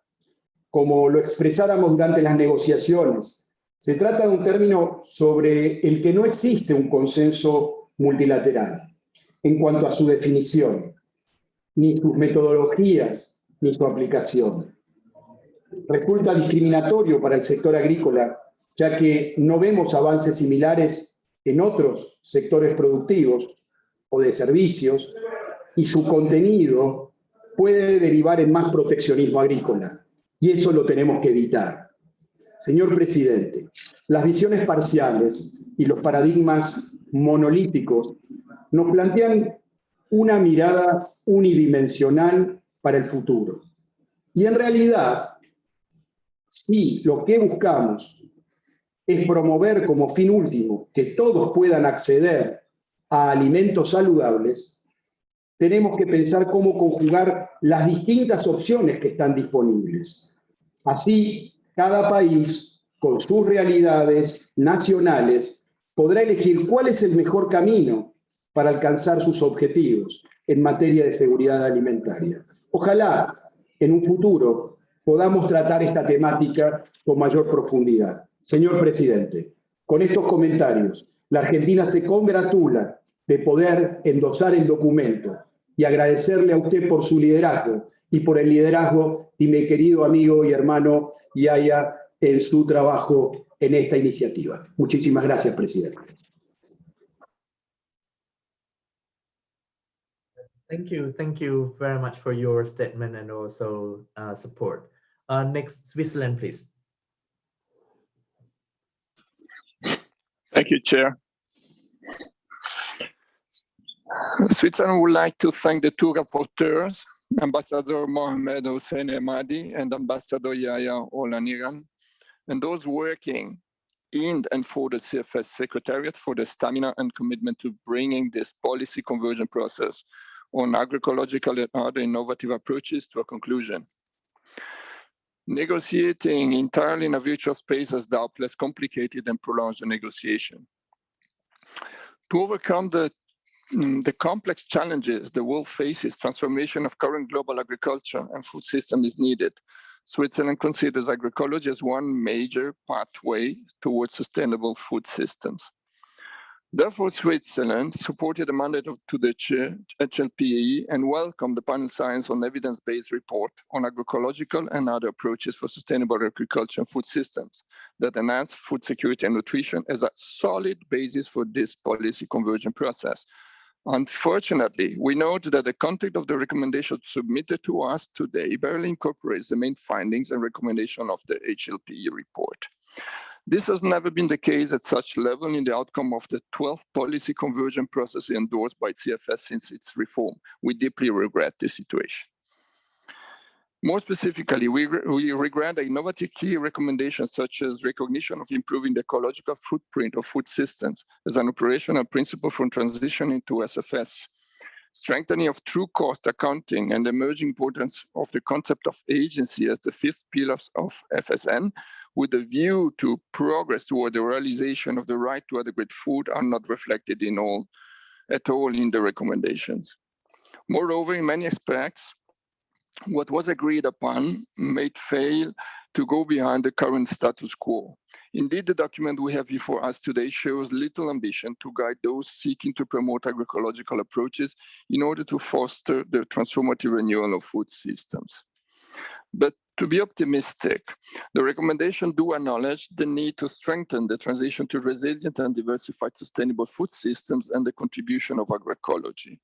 Como lo expresáramos durante las negociaciones, se trata de un término sobre el que no existe un consenso multilateral en cuanto a su definición, ni sus metodologías, ni su aplicación. Resulta discriminatorio para el sector agrícola, ya que no vemos avances similares en otros sectores productivos o de servicios, y su contenido puede derivar en más proteccionismo agrícola, y eso lo tenemos que evitar. Señor presidente, las visiones parciales y los paradigmas monolíticos nos plantean una mirada unidimensional para el futuro. Y en realidad, si lo que buscamos es promover como fin último que todos puedan acceder a alimentos saludables, tenemos que pensar cómo conjugar las distintas opciones que están disponibles. Así, cada país, con sus realidades nacionales, podrá elegir cuál es el mejor camino para alcanzar sus objetivos en materia de seguridad alimentaria. Ojalá, en un futuro, podamos tratar esta temática con mayor profundidad. Señor presidente, con estos comentarios, la Argentina se congratula de poder endosar el documento y agradecerle a usted por su liderazgo y por el liderazgo de mi querido amigo y hermano Yaya en su trabajo en esta iniciativa. Muchísimas gracias, presidente. Thank you very much for your statement and also support. Next, Switzerland, please. Thank you, Chair. Switzerland would like to thank the two rapporteurs, Ambassador Mohamed Hossein Emadi and Ambassador Yahya Olaniran, and those working in and for the CFS Secretariat for the stamina and commitment to bringing this policy conversion process on agroecological and other innovative approaches to a conclusion. Negotiating entirely in a virtual space has doubtless complicated and prolonged the negotiation. To overcome the complex challenges the world faces, transformation of current global agriculture and food system is needed. Switzerland considers agroecology as one major pathway towards sustainable food systems. Therefore, Switzerland supported the mandate to the HLPE and welcomed the panel science on evidence-based report on agroecological and other approaches for sustainable agriculture and food systems that enhance food security and nutrition as a solid basis for this policy conversion process. Unfortunately, we note that the content of the recommendation submitted to us today barely incorporates the main findings and recommendations of the HLPE report. This has never been the case at such level in the outcome of the 12th policy conversion process endorsed by CFS since its reform. We deeply regret this situation. More specifically, we regret the innovative key recommendations such as recognition of improving the ecological footprint of food systems as an operational principle for transitioning to SFS, strengthening of true cost accounting and the emerging importance of the concept of agency as the fifth pillar of FSN, with a view to progress toward the realization of the right to adequate food are not reflected at all in the recommendations. Moreover, in many aspects, what was agreed upon may fail to go behind the current status quo. Indeed, the document we have before us today shows little ambition to guide those seeking to promote agroecological approaches in order to foster the transformative renewal of food systems. But to be optimistic, the recommendation do acknowledge the need to strengthen the transition to resilient and diversified sustainable food systems and the contribution of agroecology.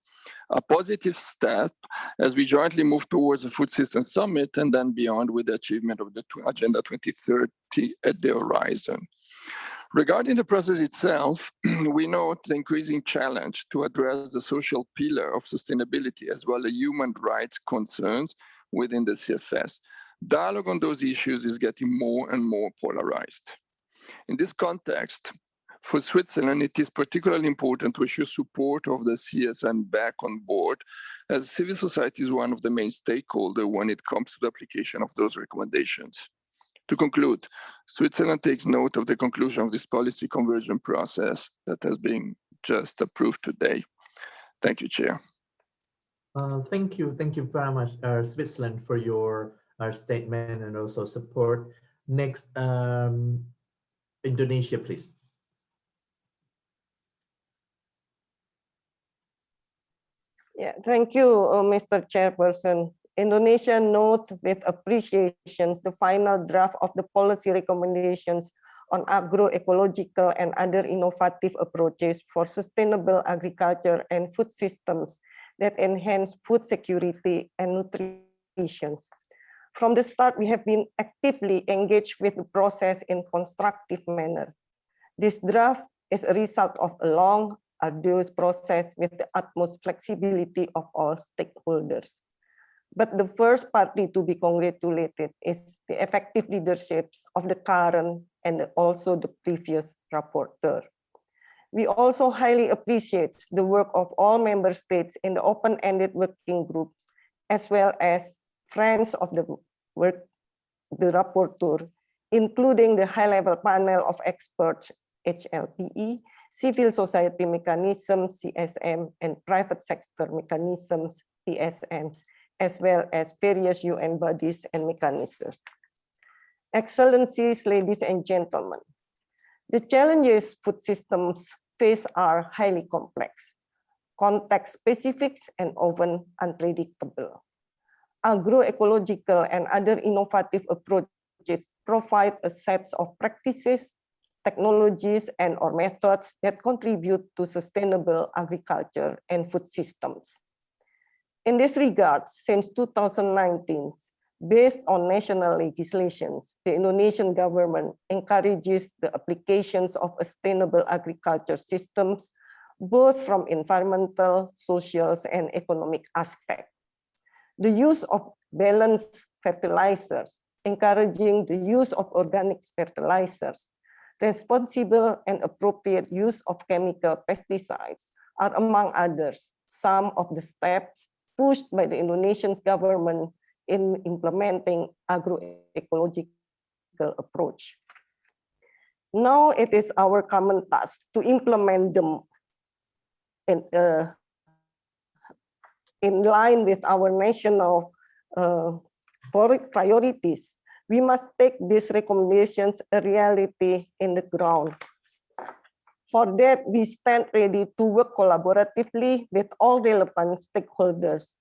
A positive step as we jointly move towards the Food System Summit and then beyond with the achievement of the Agenda 2030 at the horizon. Regarding the process itself, we note the increasing challenge to address the social pillar of sustainability as well as human rights concerns within the CFS. Dialogue on those issues is getting more and more polarized. In this context, For Switzerland, it is particularly important to ensure support of the CSN back on board, as civil society is one of the main stakeholders when it comes to the application of those recommendations. To conclude, Switzerland takes note of the conclusion of this policy conversion process that has been just approved today. Thank you, Chair. Thank you very much, Switzerland, for your statement and also support. Next, Indonesia, please. Yeah, thank you, Mr. Chairperson. Indonesia notes with appreciation the final draft of the policy recommendations on agroecological and other innovative approaches for sustainable agriculture and food systems that enhance food security and nutrition. From the start, we have been actively engaged with the process in constructive manner. This draft is a result of a long, arduous process with the utmost flexibility of all stakeholders. But the first party to be congratulated is the effective leaderships of the current and also the previous rapporteur. We also highly appreciate the work of all member states in the open-ended working groups, as well as friends of the work, the rapporteur, including the high-level panel of experts, HLPE, civil society mechanisms, CSM, and private sector mechanisms, PSMs, as well as various UN bodies and mechanisms. Excellencies, ladies and gentlemen, the challenges food systems face are highly complex, context-specific, and often unpredictable. Agroecological and other innovative approaches provide a set of practices, technologies, and or methods that contribute to sustainable agriculture and food systems. In this regard, since 2019, based on national legislations, the Indonesian government encourages the applications of sustainable agriculture systems, both from environmental, social, and economic aspects. The use of balanced fertilizers, encouraging the use of organic fertilizers, responsible and appropriate use of chemical pesticides are, among others, some of the steps pushed by the Indonesian government in implementing agroecological approach. Now it is our common task to implement them in line with our national priorities. We must take these recommendations a reality in the ground. For that, we stand ready to work collaboratively with all relevant stakeholders.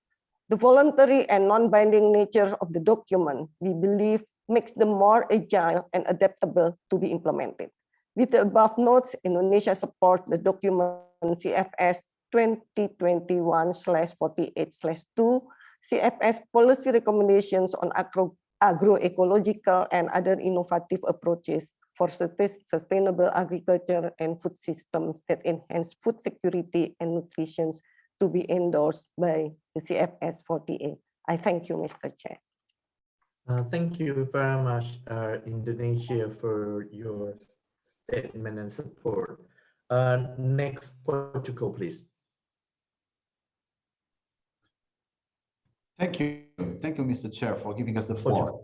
The voluntary and non-binding nature of the document, we believe, makes them more agile and adaptable to be implemented. With the above notes, Indonesia supports the document CFS 2021/48/2, CFS Policy Recommendations on Agroecological and other innovative approaches for sustainable agriculture and food systems that enhance food security and nutrition, to be endorsed by the CFS 48. I thank you, Mr. Chair. Thank you very much, Indonesia, for your statement and support. Next, Portugal, please. Thank you, Mr. Chair, for giving us the floor.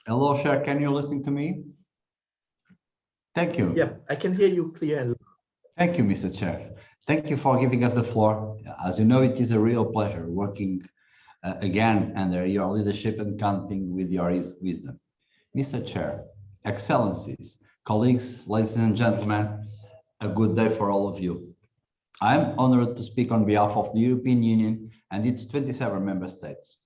Hello, Chair, can you listen to me? Thank you. Yeah, I can hear you clearly. Thank you, Mr. Chair. Thank you for giving us the floor. As you know, it is a real pleasure working again under your leadership and counting with your wisdom. Mr. Chair, Excellencies, colleagues, ladies and gentlemen, a good day for all of you. I'm honored to speak on behalf of the European Union and its 27 member states.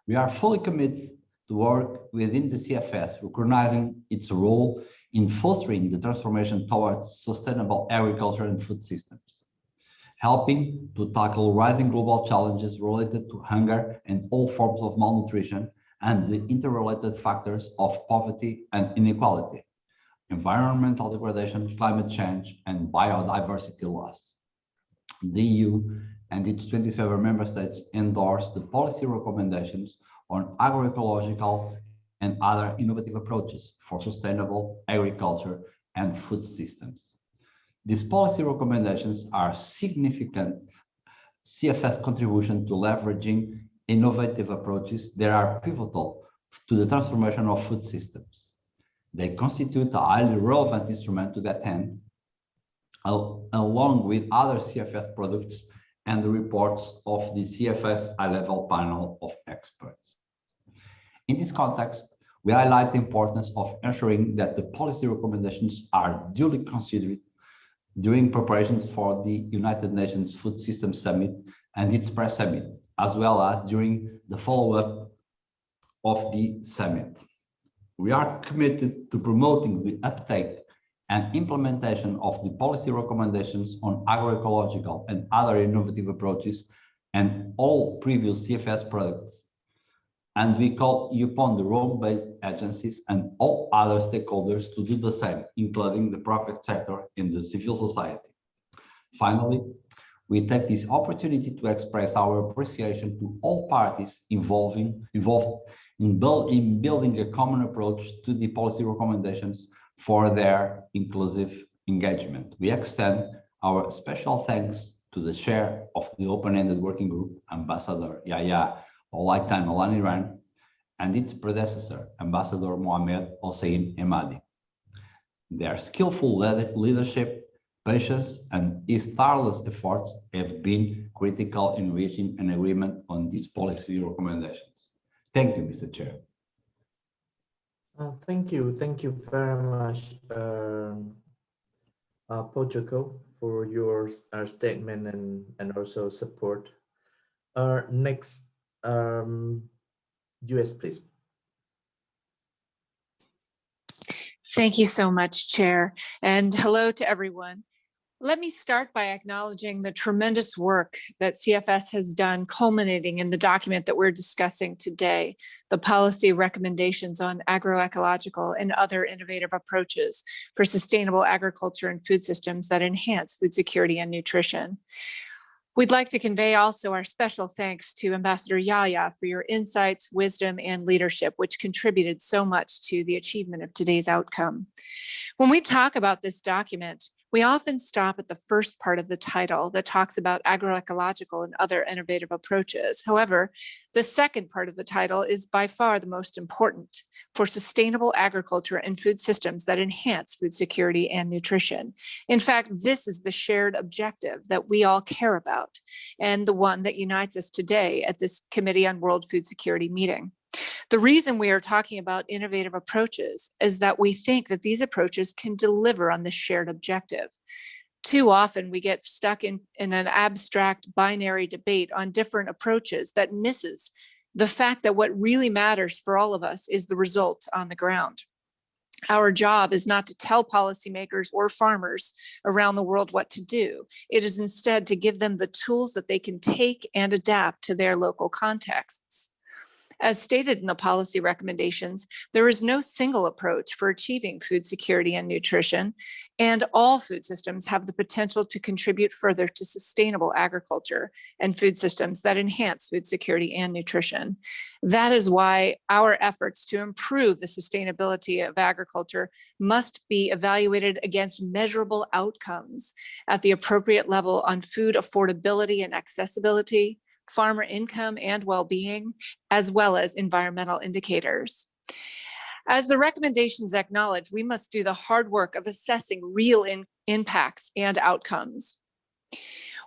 We are fully committed to work within the CFS, recognizing its role in fostering the transformation towards sustainable agriculture and food systems, helping to tackle rising global challenges related to hunger and all forms of malnutrition and the interrelated factors of poverty and inequality, environmental degradation, climate change, and biodiversity loss. The EU and its 27 member states endorse the policy recommendations on agroecological and other innovative approaches for sustainable agriculture and food systems. These policy recommendations are significant CFS contribution to leveraging innovative approaches that are pivotal to the transformation of food systems. They constitute a highly relevant instrument to that end, along with other CFS products and the reports of the CFS high-level panel of experts. In this context, we highlight the importance of ensuring that the policy recommendations are duly considered during preparations for the United Nations Food Systems Summit and its pre-summit, as well as during the follow-up of the summit. We are committed to promoting the uptake and implementation of the policy recommendations on agroecological and other innovative approaches and all previous CFS products. And we call upon the Rome-based agencies and all other stakeholders to do the same, including the private sector and the civil society. Finally, we take this opportunity to express our appreciation to all parties involved in building a common approach to the policy recommendations for their inclusive engagement. We extend our special thanks to the chair of the open-ended working group, Ambassador Yahya Olaittan Olaniran, and its predecessor, Ambassador Mohamed Hossein Emadi. Their skillful leadership, patience, and his tireless efforts have been critical in reaching an agreement on these policy recommendations. Thank you, Mr. Chair. Thank you very much, Pojoko, for your statement and also support. Next, US, please. Thank you so much, Chair, and hello to everyone. Let me start by acknowledging the tremendous work that CFS has done, culminating in the document that we're discussing today, the policy recommendations on agroecological and other innovative approaches for sustainable agriculture and food systems that enhance food security and nutrition. We'd like to convey also our special thanks to Ambassador Yahya for your insights, wisdom, and leadership, which contributed so much to the achievement of today's outcome. When we talk about this document, we often stop at the first part of the title that talks about agroecological and other innovative approaches. However, the second part of the title is by far the most important: for sustainable agriculture and food systems that enhance food security and nutrition. In fact, this is the shared objective that we all care about, and the one that unites us today at this Committee on World Food Security meeting. The reason we are talking about innovative approaches is that we think that these approaches can deliver on this shared objective. Too often we get stuck in an abstract binary debate on different approaches that misses the fact that what really matters for all of us is the results on the ground. Our job is not to tell policymakers or farmers around the world what to do. It is instead to give them the tools that they can take and adapt to their local contexts. As stated in the policy recommendations, there is no single approach for achieving food security and nutrition, and all food systems have the potential to contribute further to sustainable agriculture and food systems that enhance food security and nutrition. That is why our efforts to improve the sustainability of agriculture must be evaluated against measurable outcomes at the appropriate level on food affordability and accessibility, farmer income and well-being, as well as environmental indicators. As the recommendations acknowledge, we must do the hard work of assessing real impacts and outcomes.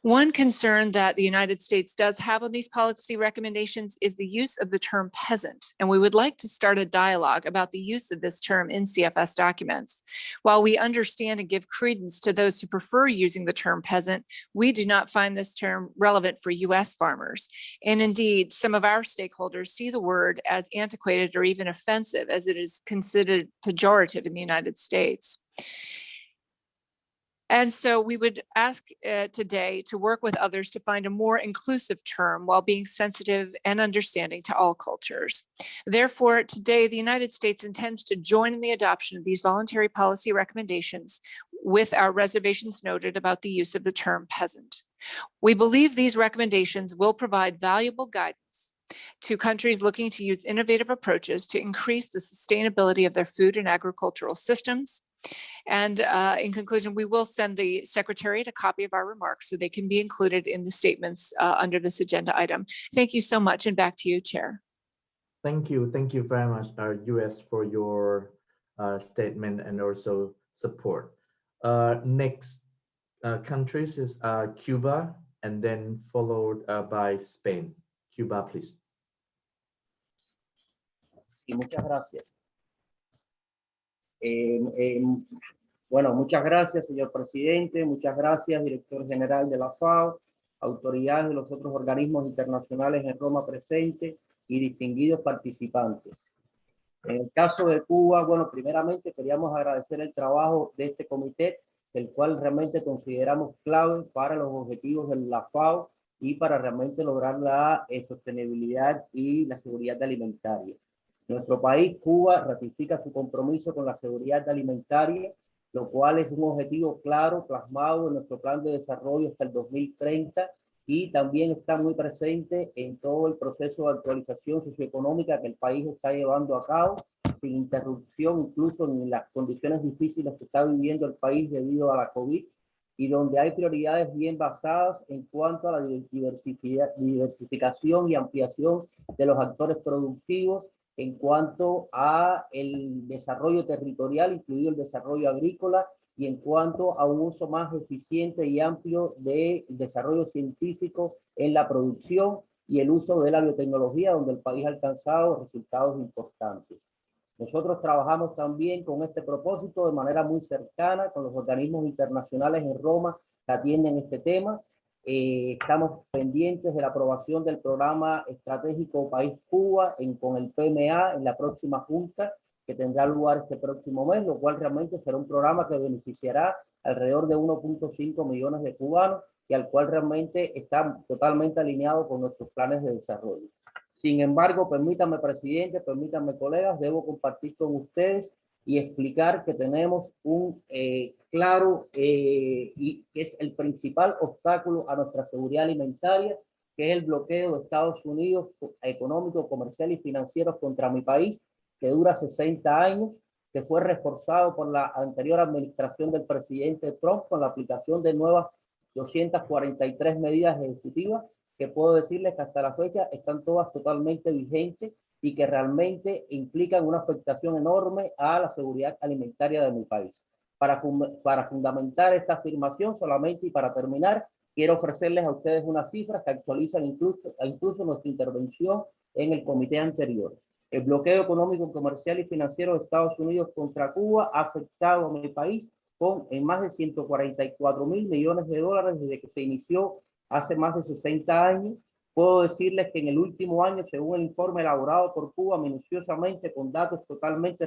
One concern that the United States does have on these policy recommendations is the use of the term peasant, and we would like to start a dialogue about the use of this term in CFS documents. While we understand and give credence to those who prefer using the term peasant, we do not find this term relevant for US farmers. And indeed, some of our stakeholders see the word as antiquated or even offensive, as it is considered pejorative in the United States. And so we would ask today to work with others to find a more inclusive term while being sensitive and understanding to all cultures. Therefore, today, the United States intends to join in the adoption of these voluntary policy recommendations with our reservations noted about the use of the term peasant. We believe these recommendations will provide valuable guidance to countries looking to use innovative approaches to increase the sustainability of their food and agricultural systems, And in conclusion, we will send the Secretariat a copy of our remarks so they can be included in the statements under this agenda item. Thank you so much, and back to you, Chair. Thank you very much, US, for your statement and also support. Next countries is Cuba, and then followed by Spain. Cuba, please. Y muchas gracias. Bueno, muchas gracias, señor presidente. Muchas gracias, director general de la FAO, autoridades de los otros organismos internacionales en Roma presentes y distinguidos participantes. En el caso de Cuba, bueno, primeramente queríamos agradecer el trabajo de este comité, el cual realmente consideramos clave para los objetivos de la FAO y para realmente lograr la sostenibilidad y la seguridad alimentaria. Nuestro país, Cuba, ratifica su compromiso con la seguridad alimentaria, lo cual es un objetivo claro plasmado en nuestro plan de desarrollo hasta el 2030 y también está muy presente en todo el proceso de actualización socioeconómica que el país está llevando a cabo sin interrupción, incluso en las condiciones difíciles que está viviendo el país debido a la COVID, y donde hay prioridades bien basadas en cuanto a la diversificación y ampliación de los actores productivos, en cuanto a el desarrollo territorial, incluido el desarrollo agrícola, y en cuanto a un uso más eficiente y amplio del desarrollo científico en la producción y el uso de la biotecnología, donde el país ha alcanzado resultados importantes. Nosotros trabajamos también con este propósito de manera muy cercana con los organismos internacionales en Roma que atienden este tema. Estamos pendientes de la aprobación del programa estratégico País Cuba con el PMA en la próxima junta que tendrá lugar este próximo mes, lo cual realmente será un programa que beneficiará alrededor de 1.5 millones de cubanos y al cual realmente está totalmente alineado con nuestros planes de desarrollo. Sin embargo, permítanme, presidente, permítanme, colegas, debo compartir con ustedes y explicar que tenemos un claro y que es el principal obstáculo a nuestra seguridad alimentaria, que es el bloqueo de Estados Unidos económico, comercial y financiero contra mi país, que dura 60 años, que fue reforzado por la anterior administración del presidente Trump con la aplicación de nuevas 243 medidas ejecutivas, que puedo decirles que hasta la fecha están todas totalmente vigentes y que realmente implican una afectación enorme a la seguridad alimentaria de mi país. Para fundamentar esta afirmación solamente y para terminar, quiero ofrecerles a ustedes unas cifras que actualizan incluso nuestra intervención en el comité anterior. El bloqueo económico, comercial y financiero de Estados Unidos contra Cuba ha afectado a mi país en más de 144.000 millones de dólares desde que se inició hace más de 60 años. Puedo decirles que en el último año, según el informe elaborado por Cuba minuciosamente con datos totalmente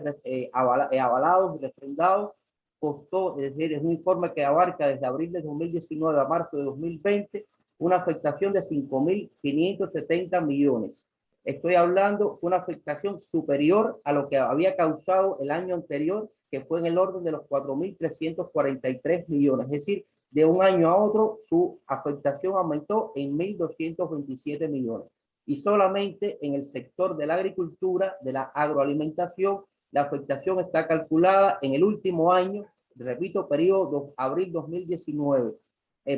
avalados y refrendados, costó, es decir, es un informe que abarca desde abril de 2019 a marzo de 2020, una afectación de 5.570 millones. Estoy hablando de una afectación superior a lo que había causado el año anterior, que fue en el orden de los 4.343 millones. Es decir, de un año a otro, su afectación aumentó en 1.227 millones. Y solamente en el sector de la agricultura, de la agroalimentación, la afectación está calculada en el último año, repito, periodo abril 2019,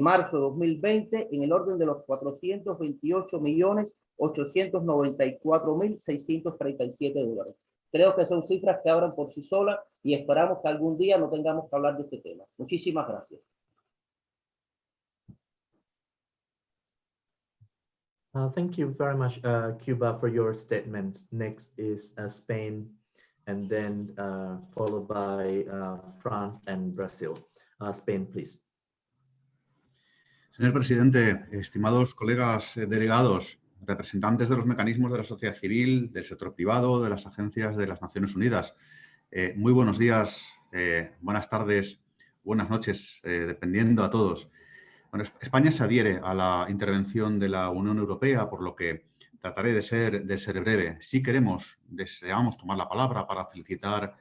marzo 2020, en el orden de los 428.894.637 dólares. Creo que son cifras que abran por sí solas y esperamos que algún día no tengamos que hablar de este tema. Muchísimas gracias. Thank you very much, Cuba, for your statements. Next is Spain, and then followed by France and Brazil. Spain, please. Señor presidente, estimados colegas delegados, representantes de los mecanismos de la sociedad civil, del sector privado, de las agencias de las Naciones Unidas, muy buenos días, buenas tardes, buenas noches, dependiendo a todos. Bueno, España se adhiere a la intervención de la Unión Europea, por lo que trataré de ser breve. Sí deseamos tomar la palabra para felicitar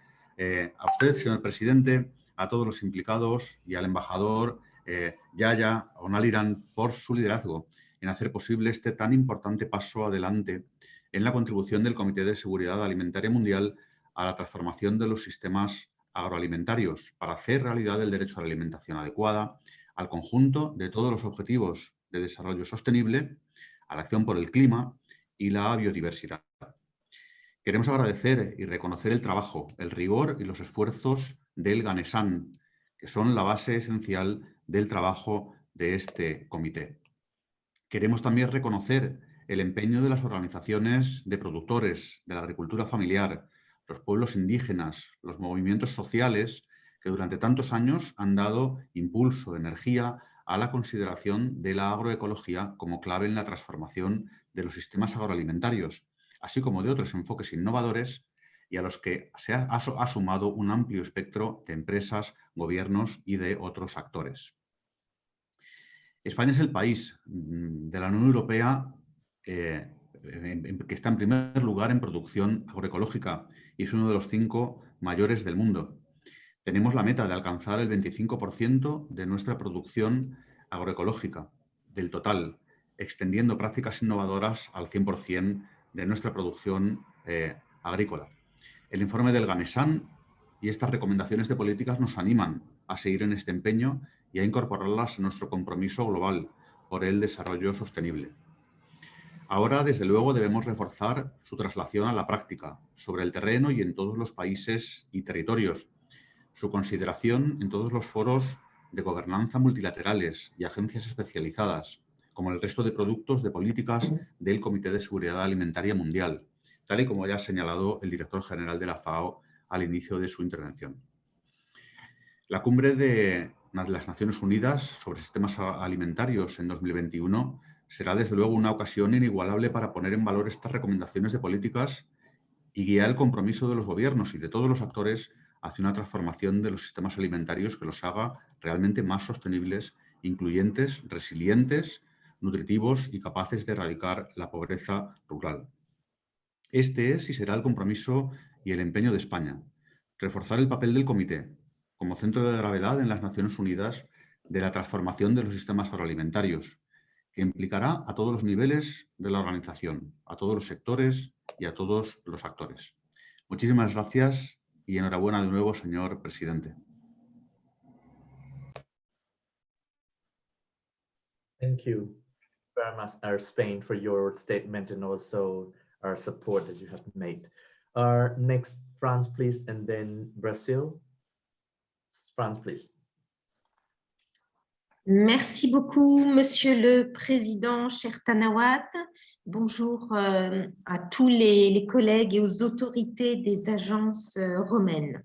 a usted, señor presidente, a todos los implicados y al embajador Yaya Onaliran por su liderazgo en hacer posible este tan importante paso adelante en la contribución del Comité de Seguridad Alimentaria Mundial a la transformación de los sistemas agroalimentarios para hacer realidad el derecho a la alimentación adecuada, al conjunto de todos los objetivos de desarrollo sostenible, a la acción por el clima y la biodiversidad. Queremos agradecer y reconocer el trabajo, el rigor y los esfuerzos del GANESAN, que son la base esencial del trabajo de este comité. Queremos también reconocer el empeño de las organizaciones de productores, de la agricultura familiar, los pueblos indígenas, los movimientos sociales que durante tantos años han dado impulso, energía a la consideración de la agroecología como clave en la transformación de los sistemas agroalimentarios, así como de otros enfoques innovadores y a los que se ha sumado un amplio espectro de empresas, gobiernos y de otros actores. España es el país de la Unión Europea que está en primer lugar en producción agroecológica y es uno de los 5 mayores del mundo. Tenemos la meta de alcanzar el 25% de nuestra producción agroecológica, del total, extendiendo prácticas innovadoras al 100% de nuestra producción agrícola. El informe del GANESAN y estas recomendaciones de políticas nos animan a seguir en este empeño y a incorporarlas a nuestro compromiso global por el desarrollo sostenible. Ahora, desde luego, debemos reforzar su traslación a la práctica, sobre el terreno y en todos los países y territorios, su consideración en todos los foros de gobernanza multilaterales y agencias especializadas, como el resto de productos de políticas del Comité de Seguridad Alimentaria Mundial, tal y como ya ha señalado el director general de la FAO al inicio de su intervención. La cumbre de las Naciones Unidas sobre sistemas alimentarios en 2021 será desde luego una ocasión inigualable para poner en valor estas recomendaciones de políticas y guiar el compromiso de los gobiernos y de todos los actores hacia una transformación de los sistemas alimentarios que los haga realmente más sostenibles, incluyentes, resilientes, nutritivos y capaces de erradicar la pobreza rural. Este es y será el compromiso y el empeño de España. Reforzar el papel del Comité como centro de gravedad en las Naciones Unidas de la transformación de los sistemas agroalimentarios, que implicará a todos los niveles de la organización, a todos los sectores y a todos los actores. Muchísimas gracias y enhorabuena de nuevo, señor presidente. Thank you very much, Spain, for your statement and also our support that you have made. Next, France, please, and then Brazil. France, please. Merci beaucoup, Monsieur le Président, cher Tanawat. Bonjour à tous les collègues et aux autorités des agences romaines.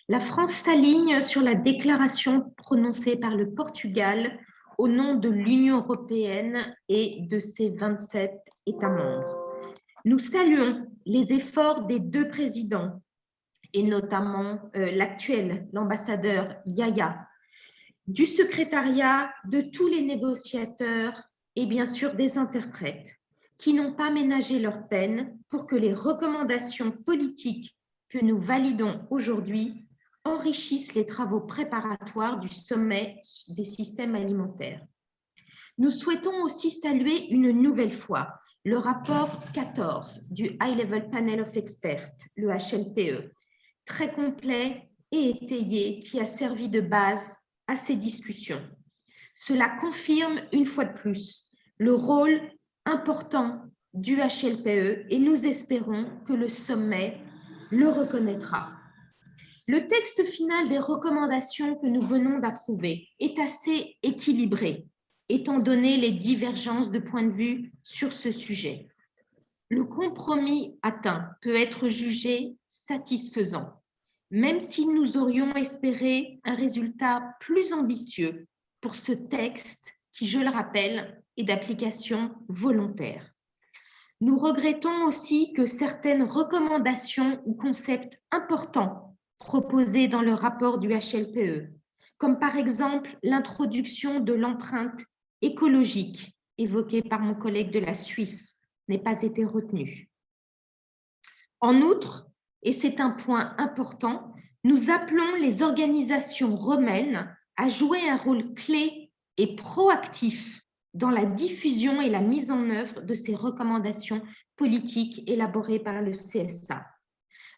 La France s'aligne sur la déclaration prononcée par le Portugal au nom de l'Union européenne et de ses 27 États membres. Nous saluons les efforts des 2 présidents, et notamment l'actuel, l'ambassadeur Yaya, du secrétariat, de tous les négociateurs et bien sûr des interprètes qui n'ont pas ménagé leur peine pour que les recommandations politiques que nous validons aujourd'hui enrichissent les travaux préparatoires du sommet des systèmes alimentaires. Nous souhaitons aussi saluer une nouvelle fois le rapport 14 du High Level Panel of Experts, le HLPE, très complet et étayé qui a servi de base à ces discussions. Cela confirme une fois de plus le rôle important du HLPE et nous espérons que le sommet le reconnaîtra. Le texte final des recommandations que nous venons d'approuver est assez équilibré, étant donné les divergences de point de vue sur ce sujet. Le compromis atteint peut être jugé satisfaisant, même si nous aurions espéré un résultat plus ambitieux pour ce texte qui, je le rappelle, est d'application volontaire. Nous regrettons aussi que certaines recommandations ou concepts importants proposés dans le rapport du HLPE, comme par exemple l'introduction de l'empreinte écologique évoquée par mon collègue de la Suisse, n'ait pas été retenue. En outre, et c'est un point important, nous appelons les organisations romaines à jouer un rôle clé et proactif dans la diffusion et la mise en œuvre de ces recommandations politiques élaborées par le CSA.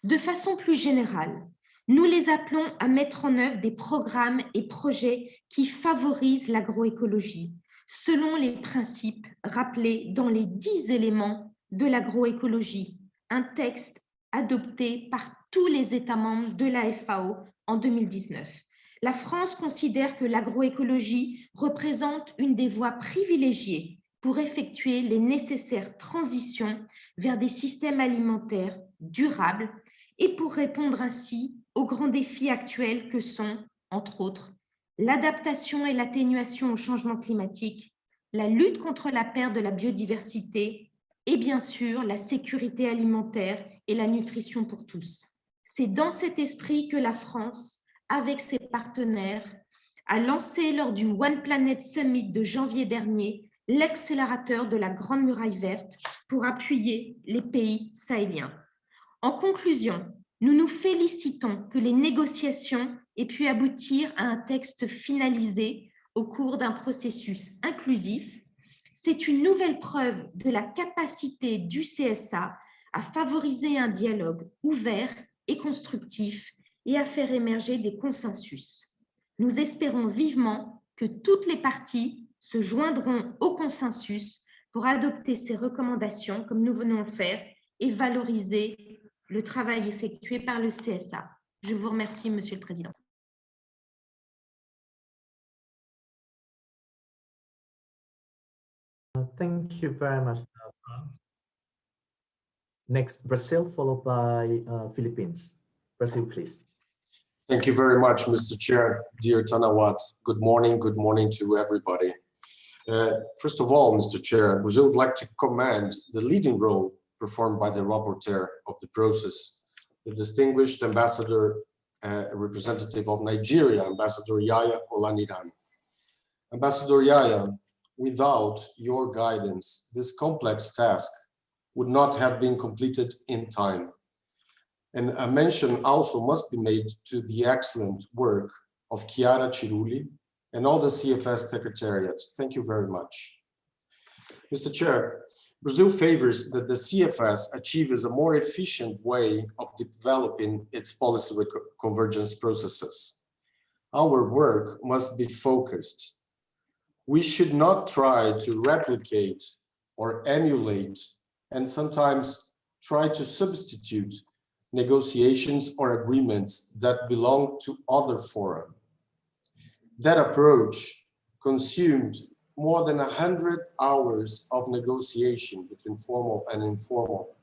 De façon plus générale, Nous les appelons à mettre en œuvre des programmes et projets qui favorisent l'agroécologie, selon les principes rappelés dans les 10 éléments de l'agroécologie, un texte adopté par tous les États membres de la FAO en 2019. La France considère que l'agroécologie représente une des voies privilégiées pour effectuer les nécessaires transitions vers des systèmes alimentaires durables et pour répondre ainsi aux grands défis actuels que sont, entre autres, l'adaptation et l'atténuation au changement climatique, la lutte contre la perte de la biodiversité et bien sûr la sécurité alimentaire et la nutrition pour tous. C'est dans cet esprit que la France, avec ses partenaires, a lancé lors du One Planet Summit de janvier dernier l'accélérateur de la Grande Muraille Verte pour appuyer les pays sahéliens. En conclusion, nous nous félicitons que les négociations aient pu aboutir à un texte finalisé au cours d'un processus inclusif. C'est une nouvelle preuve de la capacité du CSA à favoriser un dialogue ouvert et constructif et à faire émerger des consensus. Nous espérons vivement que toutes les parties se joindront au consensus pour adopter ces recommandations comme nous venons de le faire et valoriser le travail effectué par le CSA. Je vous remercie, Monsieur le Président. Thank you very much. Next, Brazil, followed by Philippines. Brazil, please. Thank you very much, Mr. Chair. Dear Tanawat, good morning to everybody. First of all, Mr. Chair, Brazil would like to commend the leading role performed by the rapporteur of the process, the distinguished ambassador, representative of Nigeria, Ambassador Yaya Olaniran. Ambassador Yaya, without your guidance, this complex task would not have been completed in time. And a mention also must be made to the excellent work of Chiara Cirulli and all the CFS secretariats. Thank you very much. Mr. Chair, Brazil favors that the CFS achieves a more efficient way of developing its policy convergence processes. Our work must be focused. We should not try to replicate or emulate and sometimes try to substitute negotiations or agreements that belong to other fora. That approach consumed more than 100 hours of negotiation between formal and informal,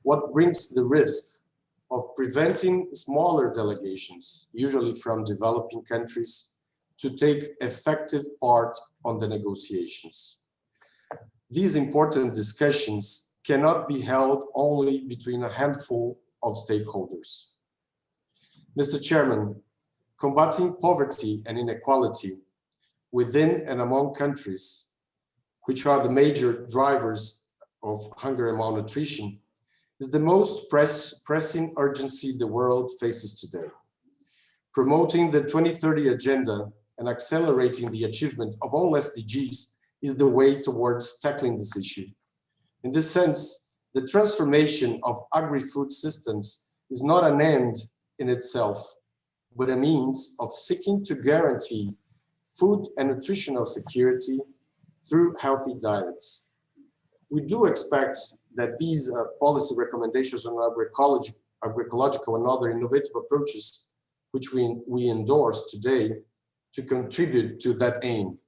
what brings the risk of preventing smaller delegations, usually from developing countries, to take effective part on the negotiations. These important discussions cannot be held only between a handful of stakeholders. Mr. Chairman, combating poverty and inequality within and among countries, which are the major drivers of hunger and malnutrition, is the most pressing urgency the world faces today. Promoting the 2030 agenda and accelerating the achievement of all SDGs is the way towards tackling this issue. In this sense, the transformation of agri-food systems is not an end in itself, but a means of seeking to guarantee food and nutritional security through healthy diets. We do expect that these policy recommendations on agroecological and other innovative approaches, which we endorse today, to contribute to that aim.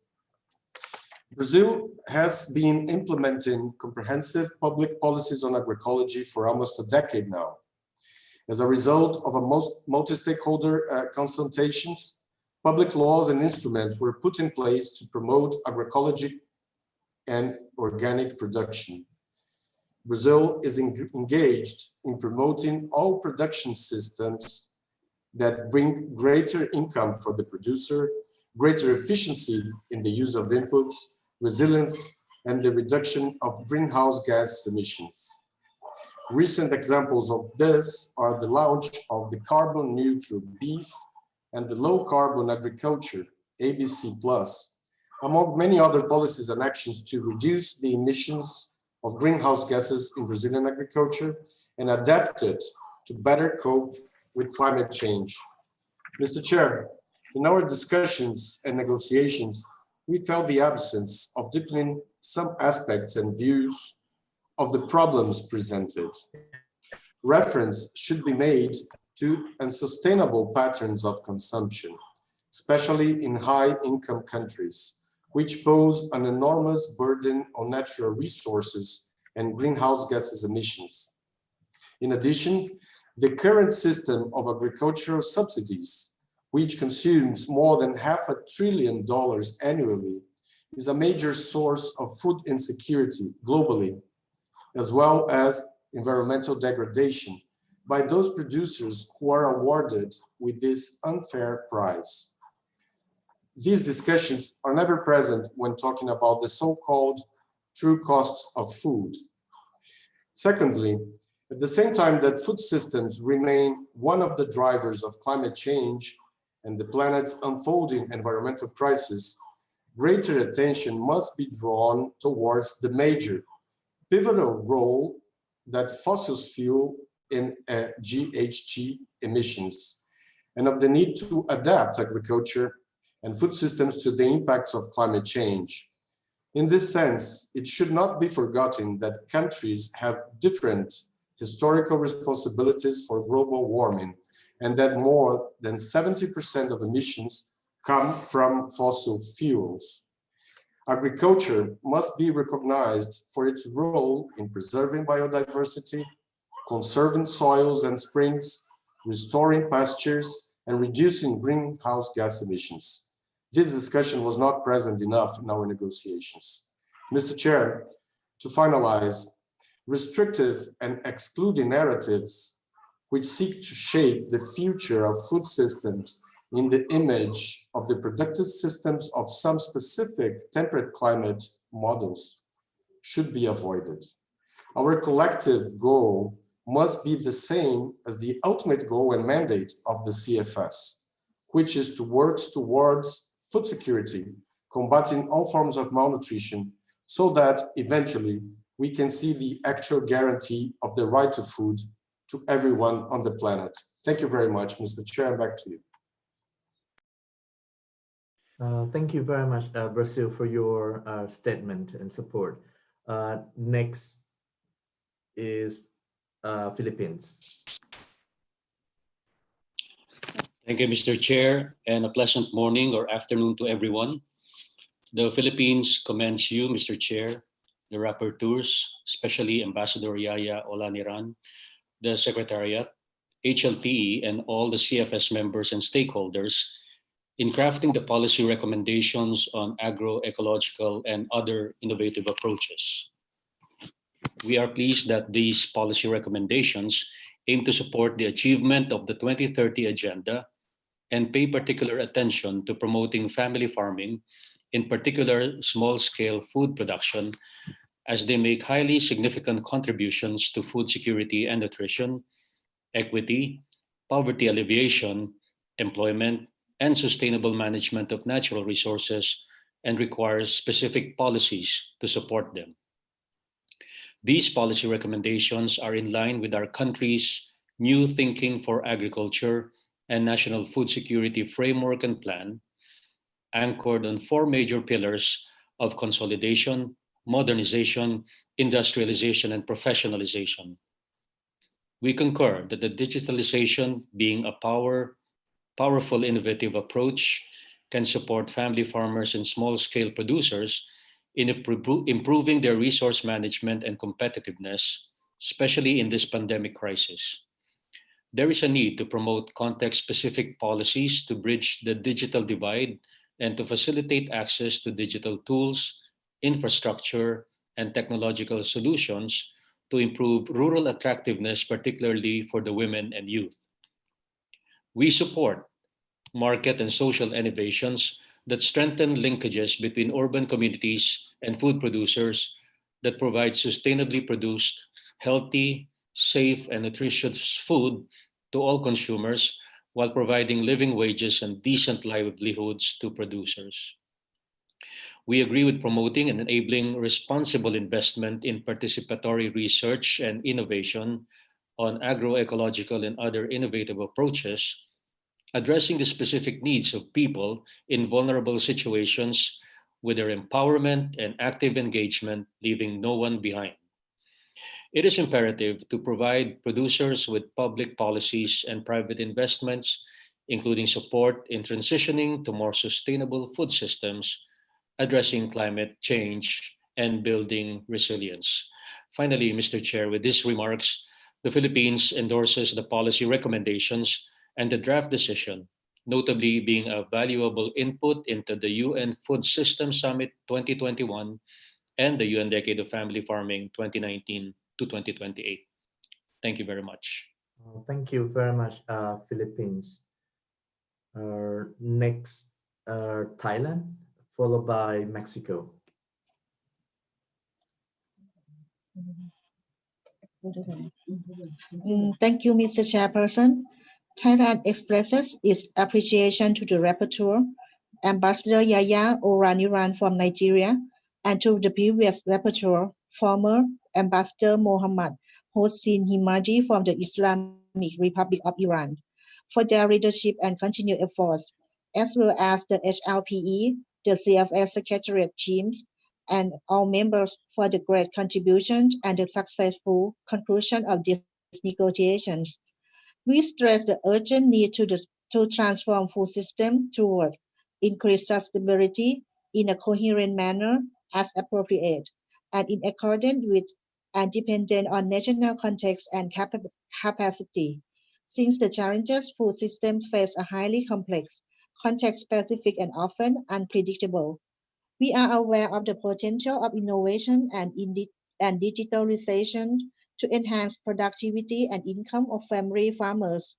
Brazil has been implementing comprehensive public policies on agroecology for almost a decade now. As a result of a multi-stakeholder consultations, public laws and instruments were put in place to promote agroecology and organic production. Brazil is engaged in promoting all production systems that bring greater income for the producer, greater efficiency in the use of inputs, resilience, and the reduction of greenhouse gas emissions. Recent examples of this are the launch of the carbon neutral beef and the low carbon agriculture, ABC+, among many other policies and actions to reduce the emissions of greenhouse gases in Brazilian agriculture and adapt it to better cope with climate change. Mr. Chair, in our discussions and negotiations, we felt the absence of deepening some aspects and views of the problems presented. Reference should be made to unsustainable patterns of consumption, especially in high-income countries, which pose an enormous burden on natural resources and greenhouse gases emissions. In addition, the current system of agricultural subsidies, which consumes more than $500 billion annually, is a major source of food insecurity globally, as well as environmental degradation by those producers who are awarded with this unfair price. These discussions are never present when talking about the so-called true costs of food. Secondly, at the same time that food systems remain one of the drivers of climate change and the planet's unfolding environmental crisis, greater attention must be drawn towards the major, pivotal role that fossils fuel in GHG emissions, and of the need to adapt agriculture and food systems to the impacts of climate change. In this sense, it should not be forgotten that countries have different historical responsibilities for global warming, and that more than 70% of emissions come from fossil fuels. Agriculture must be recognized for its role in preserving biodiversity, conserving soils and springs, restoring pastures, and reducing greenhouse gas emissions. This discussion was not present enough in our negotiations. Mr. Chair, to finalize, restrictive and excluding narratives which seek to shape the future of food systems in the image of the productive systems of some specific temperate climate models should be avoided. Our collective goal must be the same as the ultimate goal and mandate of the CFS, which is to work towards food security, combating all forms of malnutrition, so that eventually we can see the actual guarantee of the right to food to everyone on the planet. Thank you very much, Mr. Chair, back to you. Thank you very much, Brazil, for your statement and support. Next is Philippines. Thank you, Mr. Chair, and a pleasant morning or afternoon to everyone. The Philippines commends you, Mr. Chair, the rapporteurs, especially Ambassador Yaya Olaniran, the Secretariat, HLPE, and all the CFS members and stakeholders in crafting the policy recommendations on agroecological and other innovative approaches. We are pleased that these policy recommendations aim to support the achievement of the 2030 Agenda and pay particular attention to promoting family farming, in particular small-scale food production, as they make highly significant contributions to food security and nutrition, equity, poverty alleviation, employment, and sustainable management of natural resources, and requires specific policies to support them. These policy recommendations are in line with our country's new thinking for agriculture and national food security framework and plan, anchored on 4 major pillars of consolidation, modernization, industrialization, and professionalization. We concur that the digitalization, being a powerful innovative approach, can support family farmers and small-scale producers in improving their resource management and competitiveness, especially in this pandemic crisis. There is a need to promote context-specific policies to bridge the digital divide and to facilitate access to digital tools, infrastructure, and technological solutions to improve rural attractiveness, particularly for the women and youth. We support market and social innovations that strengthen linkages between urban communities and food producers that provide sustainably produced, healthy, safe, and nutritious food to all consumers while providing living wages and decent livelihoods to producers. We agree with promoting and enabling responsible investment in participatory research and innovation on agroecological and other innovative approaches, addressing the specific needs of people in vulnerable situations with their empowerment and active engagement, leaving no one behind. It is imperative to provide producers with public policies and private investments, including support in transitioning to more sustainable food systems, addressing climate change, and building resilience. Finally, Mr. Chair, with these remarks, the Philippines endorses the policy recommendations and the draft decision, notably being a valuable input into the UN Food System Summit 2021 and the UN Decade of Family Farming 2019 to 2028. Thank you very much. Thank you very much, Philippines. Next, Thailand, followed by Mexico. Thank you, Mr. Chairperson. Thailand expresses its appreciation to the rapporteur, Ambassador Yaya Oraniran from Nigeria, and to the previous rapporteur, former Ambassador Mohammad Hossein Himaji from the Islamic Republic of Iran, for their leadership and continued efforts, as well as the HLPE, the CFS Secretariat teams, and all members for the great contributions and the successful conclusion of these negotiations. We stress the urgent need to transform food system toward increased sustainability in a coherent manner as appropriate and in accordance with and dependent on national context and capacity. Since the challenges food systems face are highly complex, context-specific, and often unpredictable, we are aware of the potential of innovation and digitalization to enhance productivity and income of family farmers,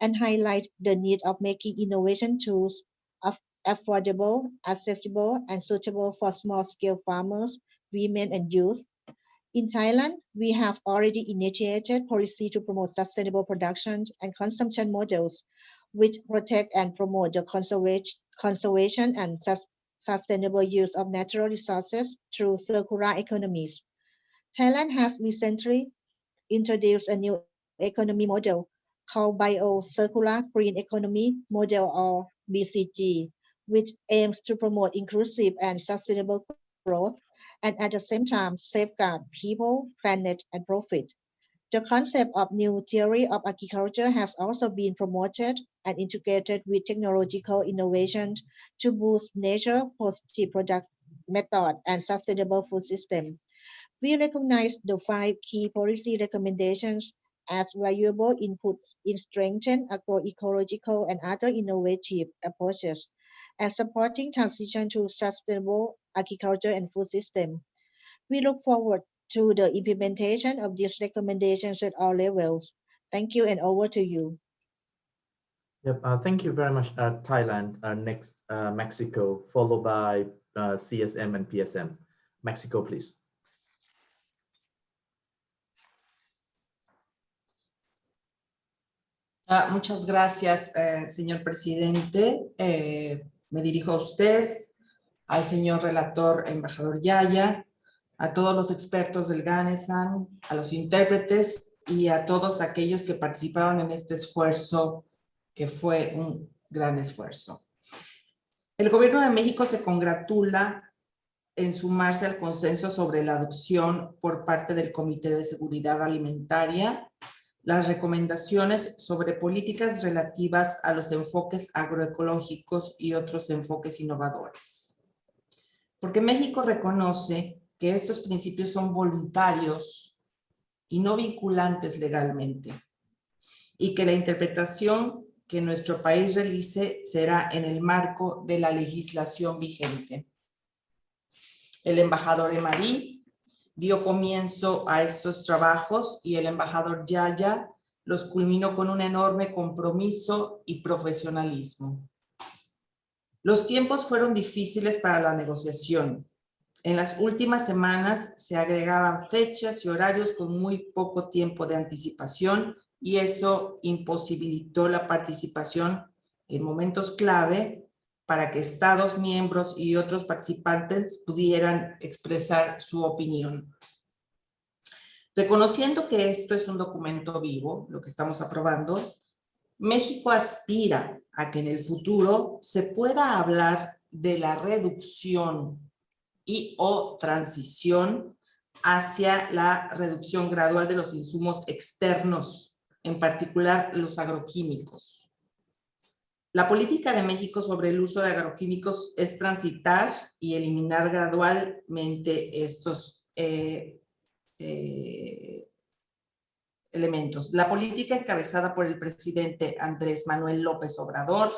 and highlight the need of making innovation tools affordable, accessible, and suitable for small-scale farmers, women, and youth. In Thailand, we have already initiated policy to promote sustainable production and consumption models, which protect and promote the conservation and sustainable use of natural resources through circular economies. Thailand has recently introduced a new economy model called Bio-Circular Green Economy Model, or BCG, which aims to promote inclusive and sustainable growth and at the same time safeguard people, planet, and profit. The concept of new theory of agriculture has also been promoted and integrated with technological innovation to boost nature-positive product method and sustainable food system. We recognize the 5 key policy recommendations as valuable inputs in strengthening agroecological and other innovative approaches and supporting transition to sustainable agriculture and food system. We look forward to the implementation of these recommendations at all levels. Thank you, and over to you. Yep, thank you very much, Thailand. Next, Mexico, followed by CSM and PSM. Mexico, please. Muchas gracias, señor presidente. Me dirijo a usted, al señor relator, embajador Yaya, a todos los expertos del GANESAN, a los intérpretes y a todos aquellos que participaron en este esfuerzo, que fue un gran esfuerzo. El Gobierno de México se congratula en sumarse al consenso sobre la adopción por parte del Comité de Seguridad Alimentaria las recomendaciones sobre políticas relativas a los enfoques agroecológicos y otros enfoques innovadores. Porque México reconoce que estos principios son voluntarios y no vinculantes legalmente, y que la interpretación que nuestro país realice será en el marco de la legislación vigente. El embajador Emery dio comienzo a estos trabajos y el embajador Yaya los culminó con un enorme compromiso y profesionalismo. Los tiempos fueron difíciles para la negociación. En las últimas semanas se agregaban fechas y horarios con muy poco tiempo de anticipación y eso imposibilitó la participación en momentos clave para que Estados miembros y otros participantes pudieran expresar su opinión. Reconociendo que esto es un documento vivo, lo que estamos aprobando, México aspira a que en el futuro se pueda hablar de la reducción y o transición hacia la reducción gradual de los insumos externos, en particular los agroquímicos. La política de México sobre el uso de agroquímicos es transitar y eliminar gradualmente estos elementos. La política encabezada por el presidente Andrés Manuel López Obrador,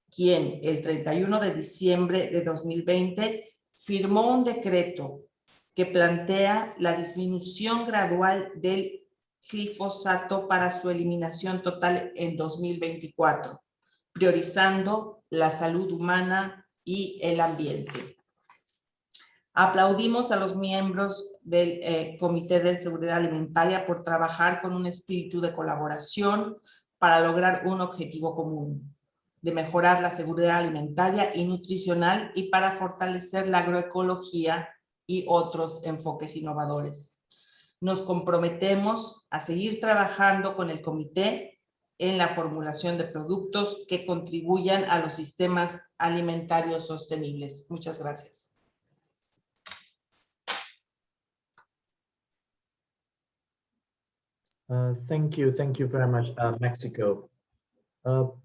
quien el 31 de diciembre de 2020 firmó un decreto que plantea la disminución gradual del glifosato para su eliminación total en 2024, priorizando la salud humana y el ambiente. Aplaudimos a los miembros del Comité de Seguridad Alimentaria por trabajar con un espíritu de colaboración para lograr un objetivo común, de mejorar la seguridad alimentaria y nutricional y para fortalecer la agroecología y otros enfoques innovadores. Nos comprometemos a seguir trabajando con el comité en la formulación de productos que contribuyan a los sistemas alimentarios sostenibles. Muchas gracias. Thank you very much, Mexico.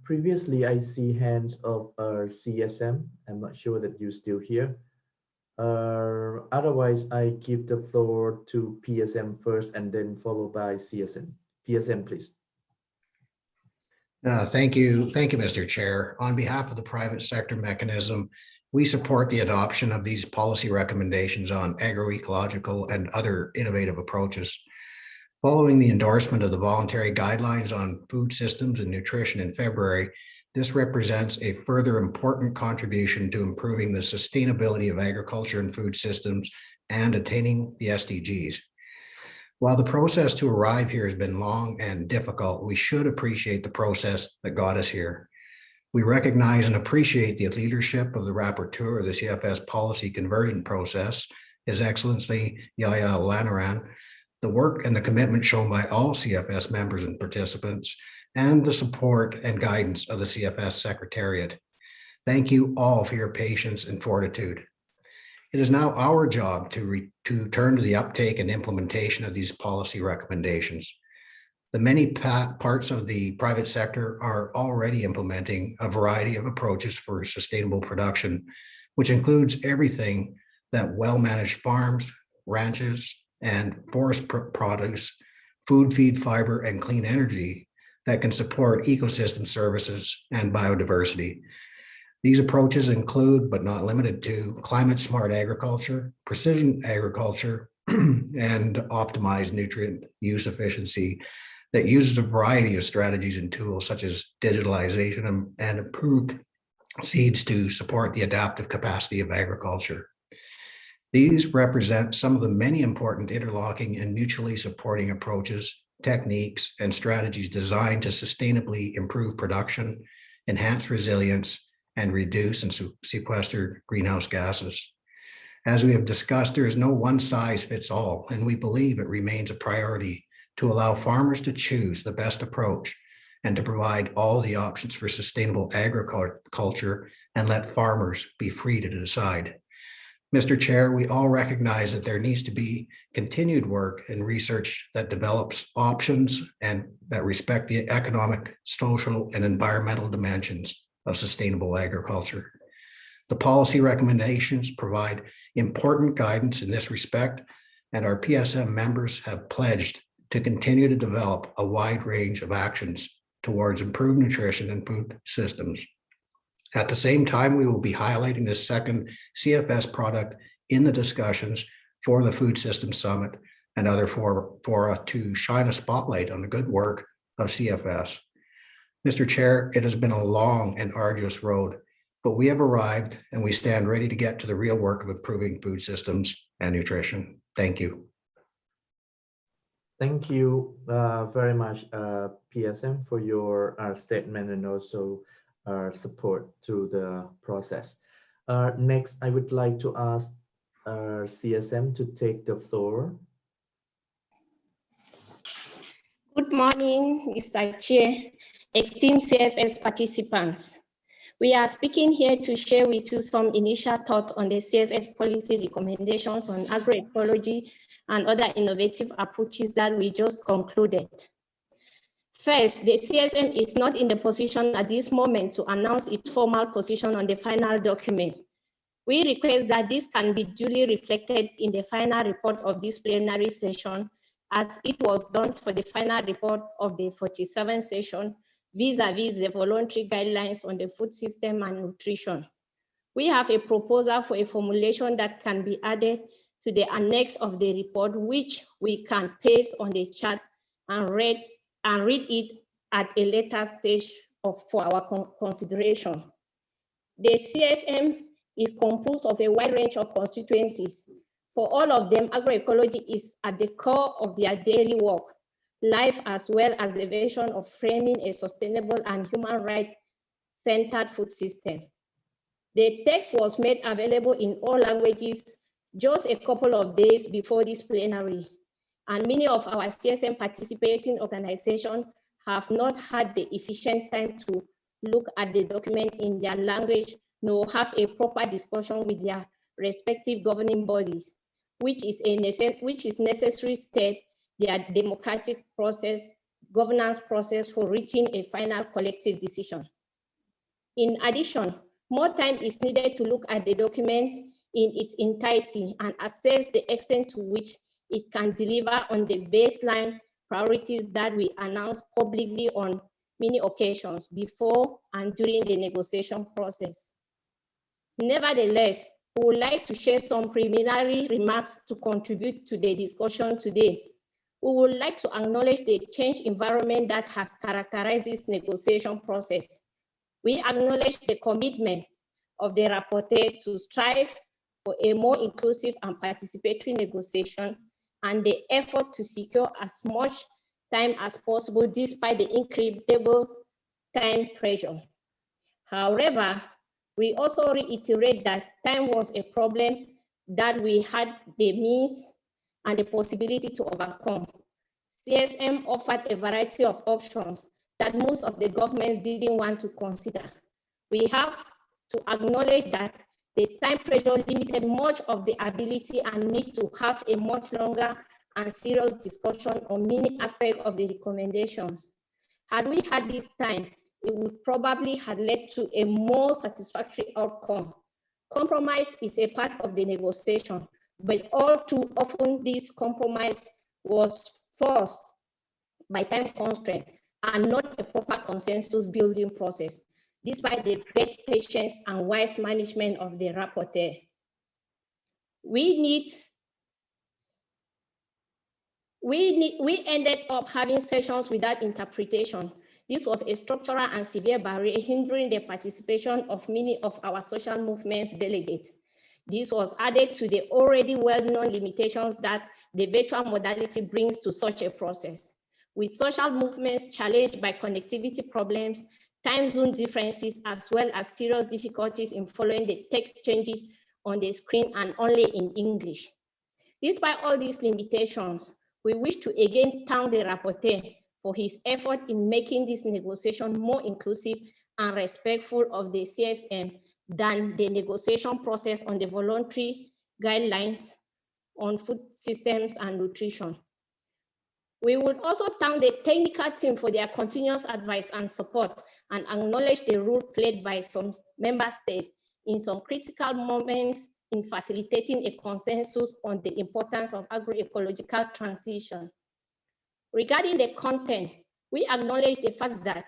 Previously, I see hands of CSM. I'm not sure that you're still here. Otherwise, I give the floor to PSM first and then followed by CSM. PSM, please. Thank you, Mr. Chair. On behalf of the private sector mechanism, we support the adoption of these policy recommendations on agroecological and other innovative approaches. Following the endorsement of the voluntary guidelines on food systems and nutrition in February, this represents a further important contribution to improving the sustainability of agriculture and food systems and attaining the SDGs. While the process to arrive here has been long and difficult, we should appreciate the process that got us here. We recognize and appreciate the leadership of the rapporteur of the CFS policy convergent process, His Excellency Yaya Lanaran, the work and the commitment shown by all CFS members and participants, and the support and guidance of the CFS Secretariat. Thank you all for your patience and fortitude. It is now our job to turn to the uptake and implementation of these policy recommendations. The many parts of the private sector are already implementing a variety of approaches for sustainable production, which includes everything that well-managed farms, ranches, and forest produce, food, feed, fiber, and clean energy that can support ecosystem services and biodiversity. These approaches include, but not limited to, climate-smart agriculture, precision agriculture, and optimized nutrient use efficiency that uses a variety of strategies and tools such as digitalization and improved seeds to support the adaptive capacity of agriculture. These represent some of the many important interlocking and mutually supporting approaches, techniques, and strategies designed to sustainably improve production, enhance resilience, and reduce and sequester greenhouse gases. As we have discussed, there is no one size fits all, and we believe it remains a priority to allow farmers to choose the best approach and to provide all the options for sustainable agriculture and let farmers be free to decide. Mr. Chair, we all recognize that there needs to be continued work and research that develops options and that respect the economic, social, and environmental dimensions of sustainable agriculture. The policy recommendations provide important guidance in this respect, and our PSM members have pledged to continue to develop a wide range of actions towards improved nutrition and food systems. At the same time, we will be highlighting this second CFS product in the discussions for the Food Systems Summit and other fora to shine a spotlight on the good work of CFS. Mr. Chair, it has been a long and arduous road, but we have arrived and we stand ready to get to the real work of improving food systems and nutrition. Thank you. Thank you very much, PSM, for your statement and also support to the process. Next, I would like to ask CSM to take the floor. Good morning, Mr. Chair, esteemed CFS participants. We are speaking here to share with you some initial thoughts on the CFS policy recommendations on agroecology and other innovative approaches that we just concluded. First, the CSM is not in the position at this moment to announce its formal position on the final document. We request that this can be duly reflected in the final report of this plenary session, as it was done for the final report of the 47th session vis-a-vis the voluntary guidelines on the food system and nutrition. We have a proposal for a formulation that can be added to the annex of the report, which we can paste on the chart and read it at a later stage for our consideration. The CSM is composed of a wide range of constituencies. For all of them, agroecology is at the core of their daily work, life, as well as the vision of framing a sustainable and human rights-centered food system. The text was made available in all languages just a couple of days before this plenary, and many of our CSM participating organizations have not had the efficient time to look at the document in their language, nor have a proper discussion with their respective governing bodies, which is necessary step their democratic process, governance process for reaching a final collective decision. In addition, more time is needed to look at the document in its entirety and assess the extent to which it can deliver on the baseline priorities that we announced publicly on many occasions before and during the negotiation process. Nevertheless, we would like to share some preliminary remarks to contribute to the discussion today. We would like to acknowledge the changed environment that has characterized this negotiation process. We acknowledge the commitment of the rapporteur to strive for a more inclusive and participatory negotiation and the effort to secure as much time as possible despite the incredible time pressure. However, we also reiterate that time was a problem that we had the means and the possibility to overcome. CSM offered a variety of options that most of the governments didn't want to consider. We have to acknowledge that the time pressure limited much of the ability and need to have a much longer and serious discussion on many aspects of the recommendations. Had we had this time, it would probably have led to a more satisfactory outcome. Compromise is a part of the negotiation, but all too often this compromise was forced by time constraint and not a proper consensus building process, despite the great patience and wise management of the rapporteur. We ended up having sessions without interpretation. This was a structural and severe barrier hindering the participation of many of our social movements delegates. This was added to the already well-known limitations that the virtual modality brings to such a process. With social movements challenged by connectivity problems, time zone differences, as well as serious difficulties in following the text changes on the screen and only in English. Despite all these limitations, we wish to again thank the rapporteur for his effort in making this negotiation more inclusive and respectful of the CSM than the negotiation process on the voluntary guidelines on food systems and nutrition. We would also thank the technical team for their continuous advice and support and acknowledge the role played by some member states in some critical moments in facilitating a consensus on the importance of agroecological transition. Regarding the content, we acknowledge the fact that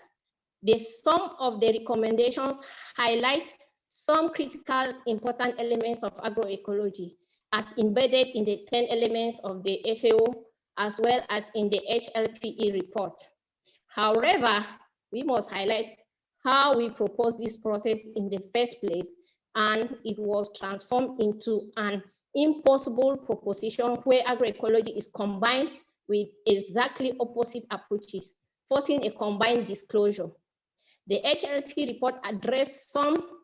some of the recommendations highlight some critical important elements of agroecology as embedded in the 10 elements of the FAO as well as in the HLPE report. However, we must highlight how we proposed this process in the first place, and it was transformed into an impossible proposition where agroecology is combined with exactly opposite approaches, forcing a combined disclosure. The HLP report addressed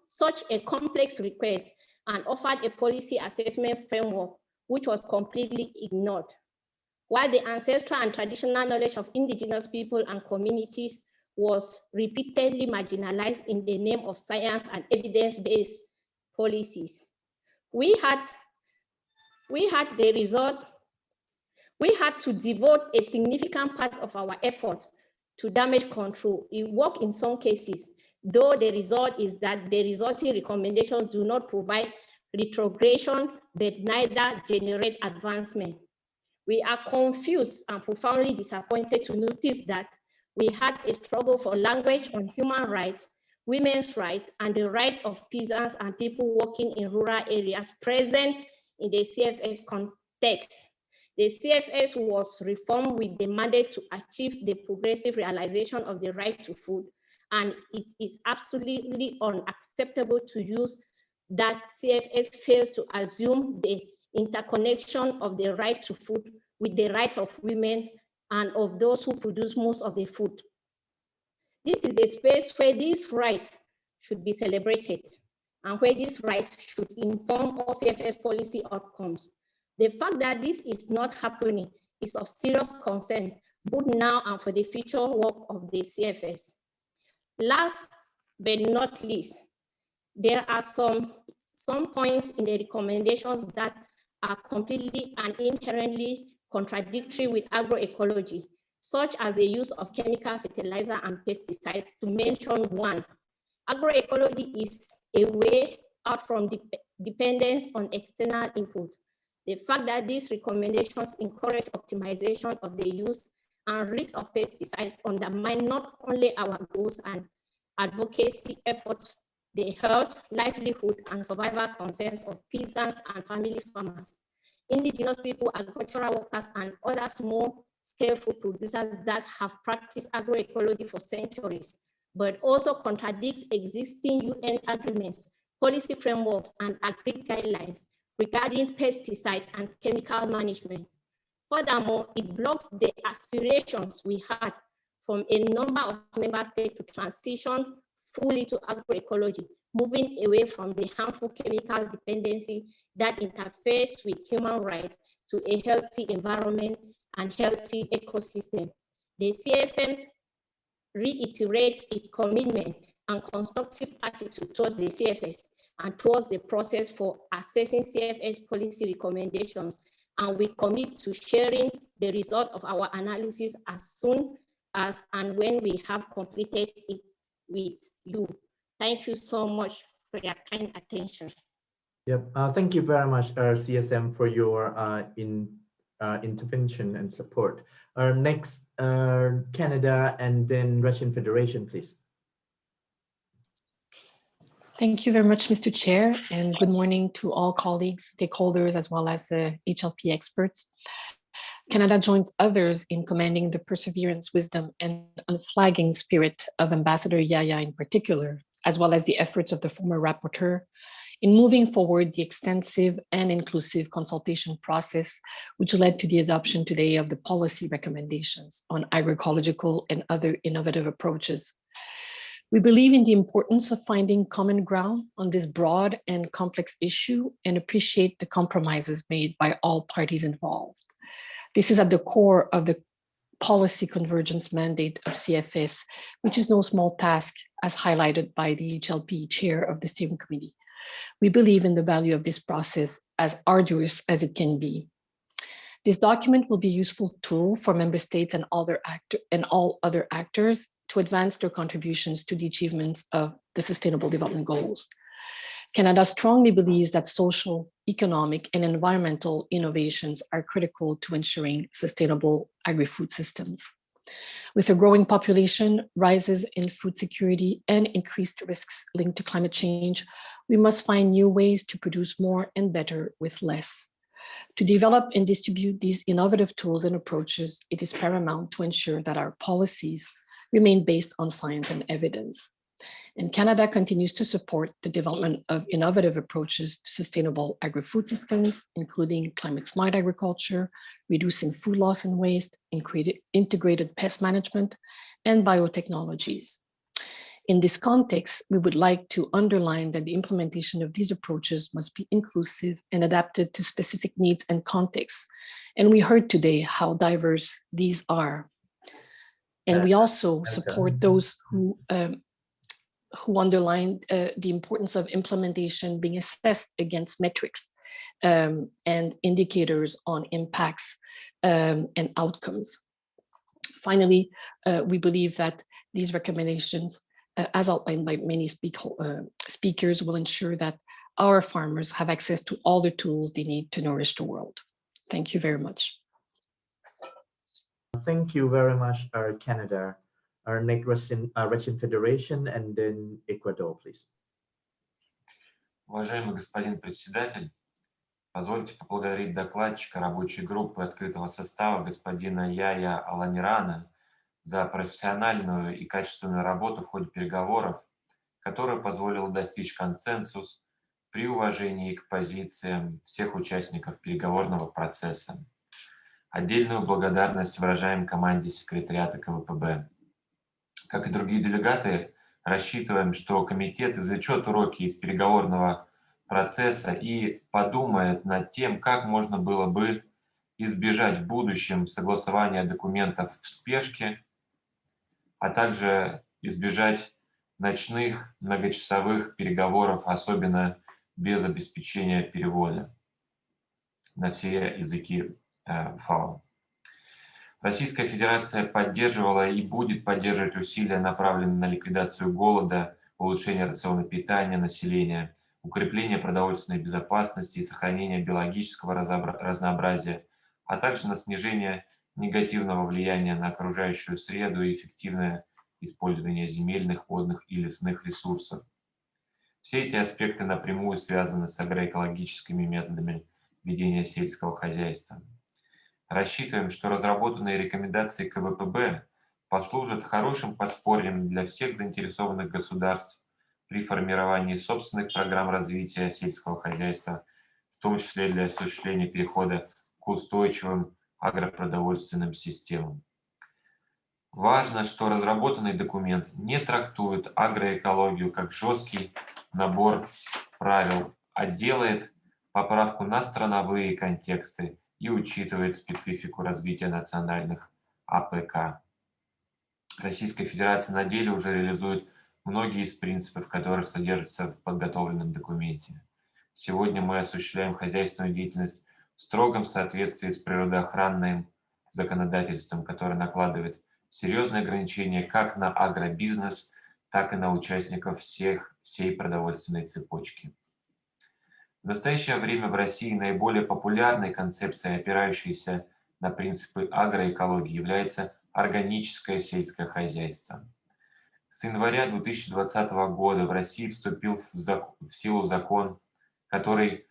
such a complex request and offered a policy assessment framework, which was completely ignored. while the ancestral and traditional knowledge of indigenous people and communities was repeatedly marginalized in the name of science and evidence-based policies. We had to devote a significant part of our effort to damage control. It worked in some cases, though the result is that the resulting recommendations do not provide retrogression, but neither generate advancement. We are confused and profoundly disappointed to notice that we had a struggle for language on human rights, women's rights, and the right of peasants and people working in rural areas present in the CFS context. The CFS was reformed with the mandate to achieve the progressive realization of the right to food, and it is absolutely unacceptable to use that CFS fails to assume the interconnection of the right to food with the rights of women and of those who produce most of the food. This is the space where these rights should be celebrated and where these rights should inform all CFS policy outcomes. The fact that this is not happening is of serious concern, both now and for the future work of the CFS. Last but not least, there are some points in the recommendations that are completely and inherently contradictory with agroecology, such as the use of chemical fertilizer and pesticides, to mention one. Agroecology is a way out from dependence on external input. The fact that these recommendations encourage optimization of the use and risks of pesticides undermine not only our goals and advocacy efforts, the health, livelihood, and survival concerns of peasants and family farmers, indigenous people, agricultural workers, and other small-scale food producers that have practiced agroecology for centuries, but also contradicts existing UN agreements, policy frameworks, and agri guidelines regarding pesticides and chemical management. Furthermore, it blocks the aspirations we had from a number of member states to transition fully to agroecology, moving away from the harmful chemical dependency that interferes with human rights to a healthy environment and healthy ecosystem. The CSM reiterates its commitment and constructive attitude towards the CFS and towards the process for assessing CFS policy recommendations, and we commit to sharing the result of our analysis as soon as and when we have completed it with you. Thank you so much for your kind attention. Yep. Thank you very much, CSM, for your intervention and support. Next, Canada and then Russian Federation, please. Thank you very much, Mr. Chair, and good morning to all colleagues, stakeholders, as well as HLPE experts. Canada joins others in commending the perseverance, wisdom, and unflagging spirit of Ambassador Yaya in particular, as well as the efforts of the former rapporteur in moving forward the extensive and inclusive consultation process, which led to the adoption today of the policy recommendations on agroecological and other innovative approaches. We believe in the importance of finding common ground on this broad and complex issue and appreciate the compromises made by all parties involved. This is at the core of the policy convergence mandate of CFS, which is no small task, as highlighted by the HLPE chair of the steering committee. We believe in the value of this process, as arduous as it can be. This document will be a useful tool for member states and all other actors to advance their contributions to the achievements of the Sustainable Development Goals. Canada strongly believes that social, economic, and environmental innovations are critical to ensuring sustainable agri-food systems. With a growing population, rises in food security, and increased risks linked to climate change, we must find new ways to produce more and better with less. To develop and distribute these innovative tools and approaches, it is paramount to ensure that our policies remain based on science and evidence. And Canada continues to support the development of innovative approaches to sustainable agri-food systems, including climate-smart agriculture, reducing food loss and waste, integrated pest management, and biotechnologies. In this context, we would like to underline that the implementation of these approaches must be inclusive and adapted to specific needs and contexts. And we heard today how diverse these are. And we also support those who underline the importance of implementation being assessed against metrics and indicators on impacts and outcomes. Finally, we believe that these recommendations, as outlined by many speakers, will ensure that our farmers have access to all the tools they need to nourish the world. Thank you very much. Thank you very much, Canada. Our next Russian Federation and then Ecuador, please. Уважаемый господин председатель, позвольте поблагодарить докладчика рабочей группы открытого состава господина Яя Аланирана за профессиональную и качественную работу в ходе переговоров, которая позволила достичь консенсус при уважении к позициям всех участников переговорного процесса. Отдельную благодарность выражаем команде секретариата КВПБ. Как и другие делегаты, рассчитываем, что комитет извлечет уроки из переговорного процесса и подумает над тем, как можно было бы избежать в будущем согласования документов в спешке, а также избежать ночных многочасовых переговоров, особенно без обеспечения перевода на все языки ФАО. Российская Федерация поддерживала и будет поддерживать усилия, направленные на ликвидацию голода, улучшение рациона питания населения, укрепление продовольственной безопасности и сохранение биологического разнообразия, а также на снижение негативного влияния на окружающую среду и эффективное использование земельных, водных и лесных ресурсов. Все эти аспекты напрямую связаны с агроэкологическими методами ведения сельского хозяйства. Рассчитываем, что разработанные рекомендации КВПБ послужат хорошим подспорьем для всех заинтересованных государств при формировании собственных программ развития сельского хозяйства, в том числе для осуществления перехода к устойчивым агропродовольственным системам. Важно, что разработанный документ не трактует агроэкологию как жесткий набор правил, а делает поправку на страновые контексты и учитывает специфику развития национальных АПК. Российская Федерация на деле уже реализует многие из принципов, которые содержатся в подготовленном документе. Сегодня мы осуществляем хозяйственную деятельность в строгом соответствии с природоохранным законодательством, которое накладывает серьезные ограничения как на агробизнес, так и на участников всей продовольственной цепочки. В настоящее время в России наиболее популярной концепцией, опирающейся на принципы агроэкологии, является органическое сельское хозяйство. С января 2020 года в России вступил в силу закон, который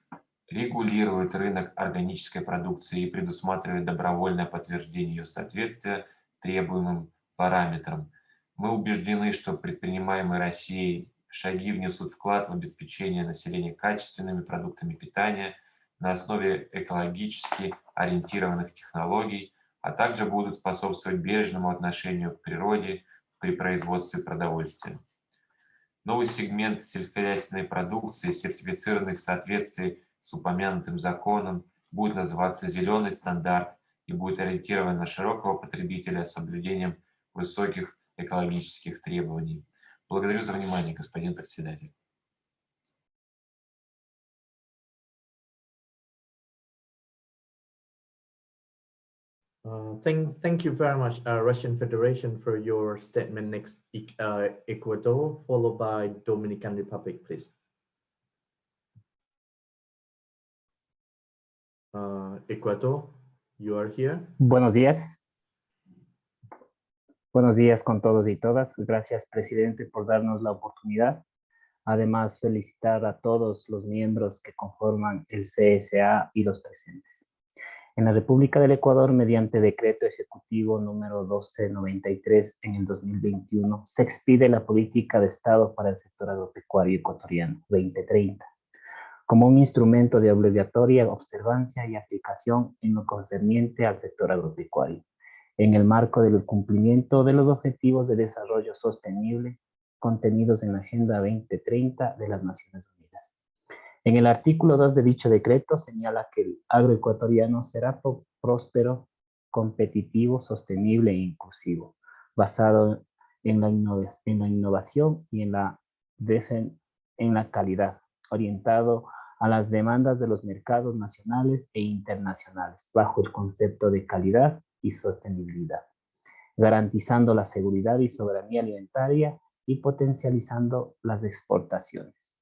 регулирует рынок органической продукции и предусматривает добровольное подтверждение ее соответствия требуемым параметрам. Мы убеждены, что предпринимаемые Россией шаги внесут вклад в обеспечение населения качественными продуктами питания на основе экологически ориентированных технологий, а также будут способствовать бережному отношению к природе при производстве продовольствия. Новый сегмент сельскохозяйственной продукции, сертифицированный в соответствии с упомянутым законом, будет называться «Зеленый стандарт» и будет ориентирован на широкого потребителя с соблюдением высоких экологических требований. Благодарю за внимание, господин председатель. Thank you very much, Russian Federation, for your statement. Next, Ecuador, followed by Dominican Republic, please. Ecuador, you are here. Buenos días. Buenos días con todos y todas. Gracias, presidente, por darnos la oportunidad. Además, felicitar a todos los miembros que conforman el CSA y los presentes. En la República del Ecuador, mediante decreto ejecutivo número 1293 en el 2021, se expide la política de Estado para el sector agropecuario ecuatoriano 2030, como un instrumento de obligatoria observancia y aplicación en lo concerniente al sector agropecuario, en el marco del cumplimiento de los objetivos de desarrollo sostenible contenidos en la Agenda 2030 de las Naciones Unidas. En el artículo 2 de dicho decreto señala que el agroecuatoriano será próspero, competitivo, sostenible e inclusivo, basado en la innovación y en la calidad, orientado a las demandas de los mercados nacionales e internacionales, bajo el concepto de calidad y sostenibilidad, garantizando la seguridad y soberanía alimentaria y potencializando las exportaciones.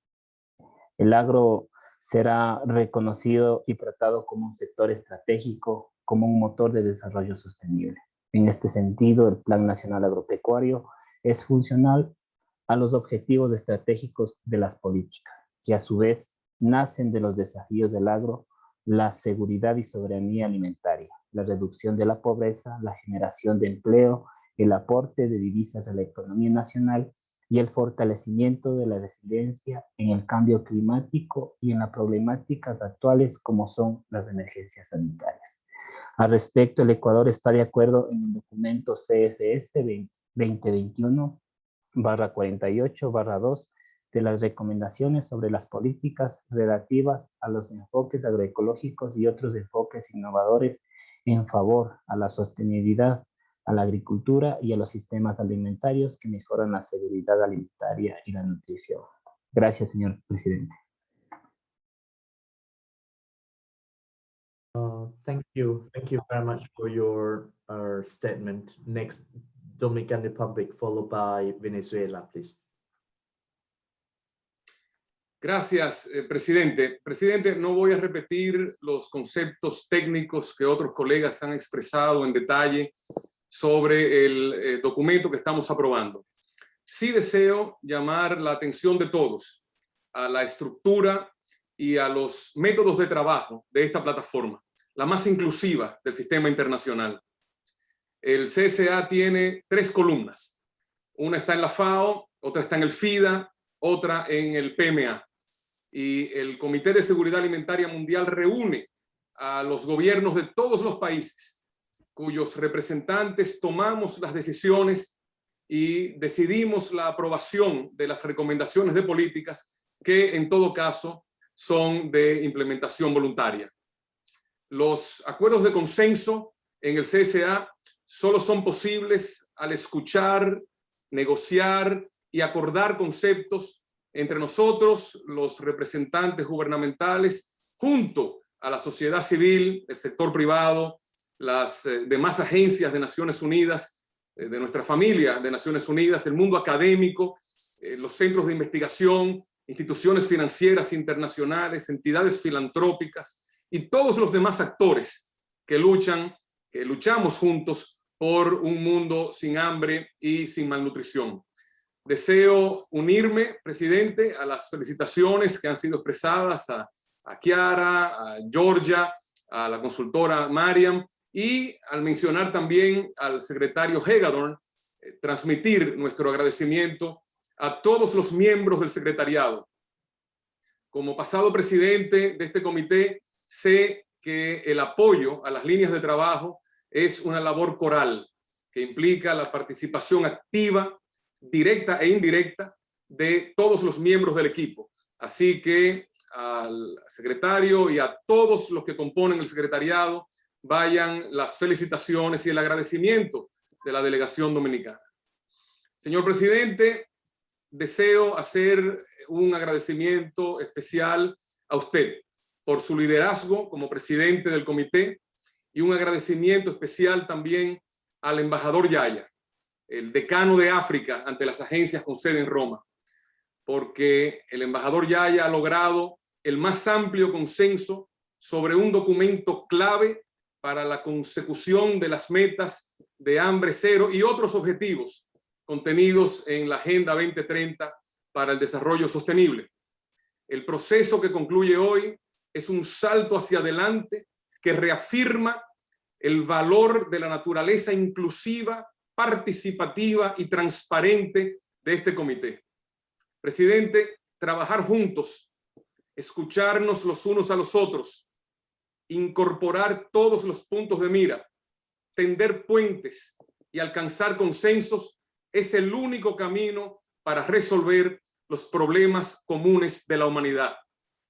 El agro será reconocido y tratado como un sector estratégico, como un motor de desarrollo sostenible. En este sentido, el Plan Nacional Agropecuario es funcional a los objetivos estratégicos de las políticas, que a su vez nacen de los desafíos del agro, la seguridad y soberanía alimentaria, la reducción de la pobreza, la generación de empleo, el aporte de divisas a la economía nacional y el fortalecimiento de la resiliencia en el cambio climático y en las problemáticas actuales como son las emergencias sanitarias. Al respecto, el Ecuador está de acuerdo en el documento CFS 2021/48/2 de las recomendaciones sobre las políticas relativas a los enfoques agroecológicos y otros enfoques innovadores en favor a la sostenibilidad, a la agricultura y a los sistemas alimentarios que mejoran la seguridad alimentaria y la nutrición. Gracias, señor presidente. Thank you very much for your statement. Next, Dominican Republic, followed by Venezuela, please. Gracias, presidente. Presidente, no voy a repetir los conceptos técnicos que otros colegas han expresado en detalle sobre el documento que estamos aprobando. Sí deseo llamar la atención de todos a la estructura y a los métodos de trabajo de esta plataforma, la más inclusiva del sistema internacional. El CSA tiene 3 columnas. Una está en la FAO, otra está en el FIDA, otra en el PMA. Y el Comité de Seguridad Alimentaria Mundial reúne a los gobiernos de todos los países cuyos representantes tomamos las decisiones y decidimos la aprobación de las recomendaciones de políticas que en todo caso son de implementación voluntaria. Los acuerdos de consenso en el CSA solo son posibles al escuchar, negociar y acordar conceptos entre nosotros, los representantes gubernamentales, junto a la sociedad civil, el sector privado, las demás agencias de Naciones Unidas, de nuestra familia de Naciones Unidas, el mundo académico, los centros de investigación, instituciones financieras internacionales, entidades filantrópicas y todos los demás actores que luchamos juntos por un mundo sin hambre y sin malnutrición. Deseo unirme, presidente, a las felicitaciones que han sido expresadas a Kiara, a Georgia, a la consultora Mariam y al mencionar también al secretario Hagedorn, transmitir nuestro agradecimiento a todos los miembros del secretariado. Como pasado presidente de este comité, sé que el apoyo a las líneas de trabajo es una labor coral que implica la participación activa, directa e indirecta de todos los miembros del equipo. Así que al secretario y a todos los que componen el secretariado vayan las felicitaciones y el agradecimiento de la delegación dominicana. Señor presidente, deseo hacer un agradecimiento especial a usted por su liderazgo como presidente del comité y un agradecimiento especial también al embajador Yaya, el decano de África ante las agencias con sede en Roma, porque el embajador Yaya ha logrado el más amplio consenso sobre un documento clave para la consecución de las metas de hambre cero y otros objetivos contenidos en la Agenda 2030 para el Desarrollo Sostenible. El proceso que concluye hoy es un salto hacia adelante que reafirma el valor de la naturaleza inclusiva, participativa y transparente de este comité. Presidente, trabajar juntos, escucharnos los unos a los otros, incorporar todos los puntos de mira, tender puentes y alcanzar consensos es el único camino para resolver los problemas comunes de la humanidad.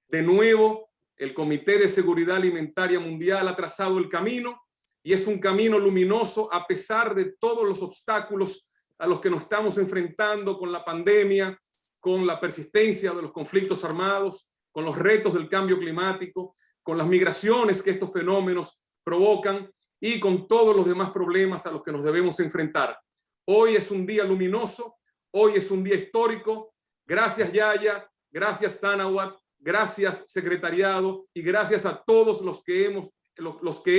De nuevo, el Comité de Seguridad Alimentaria Mundial ha trazado el camino y es un camino luminoso a pesar de todos los obstáculos a los que nos estamos enfrentando con la pandemia, con la persistencia de los conflictos armados, con los retos del cambio climático, con las migraciones que estos fenómenos provocan y con todos los demás problemas a los que nos debemos enfrentar. Hoy es un día luminoso, hoy es un día histórico. Gracias, Yaya, gracias, Tanawat, gracias, secretariado, y gracias a todos los que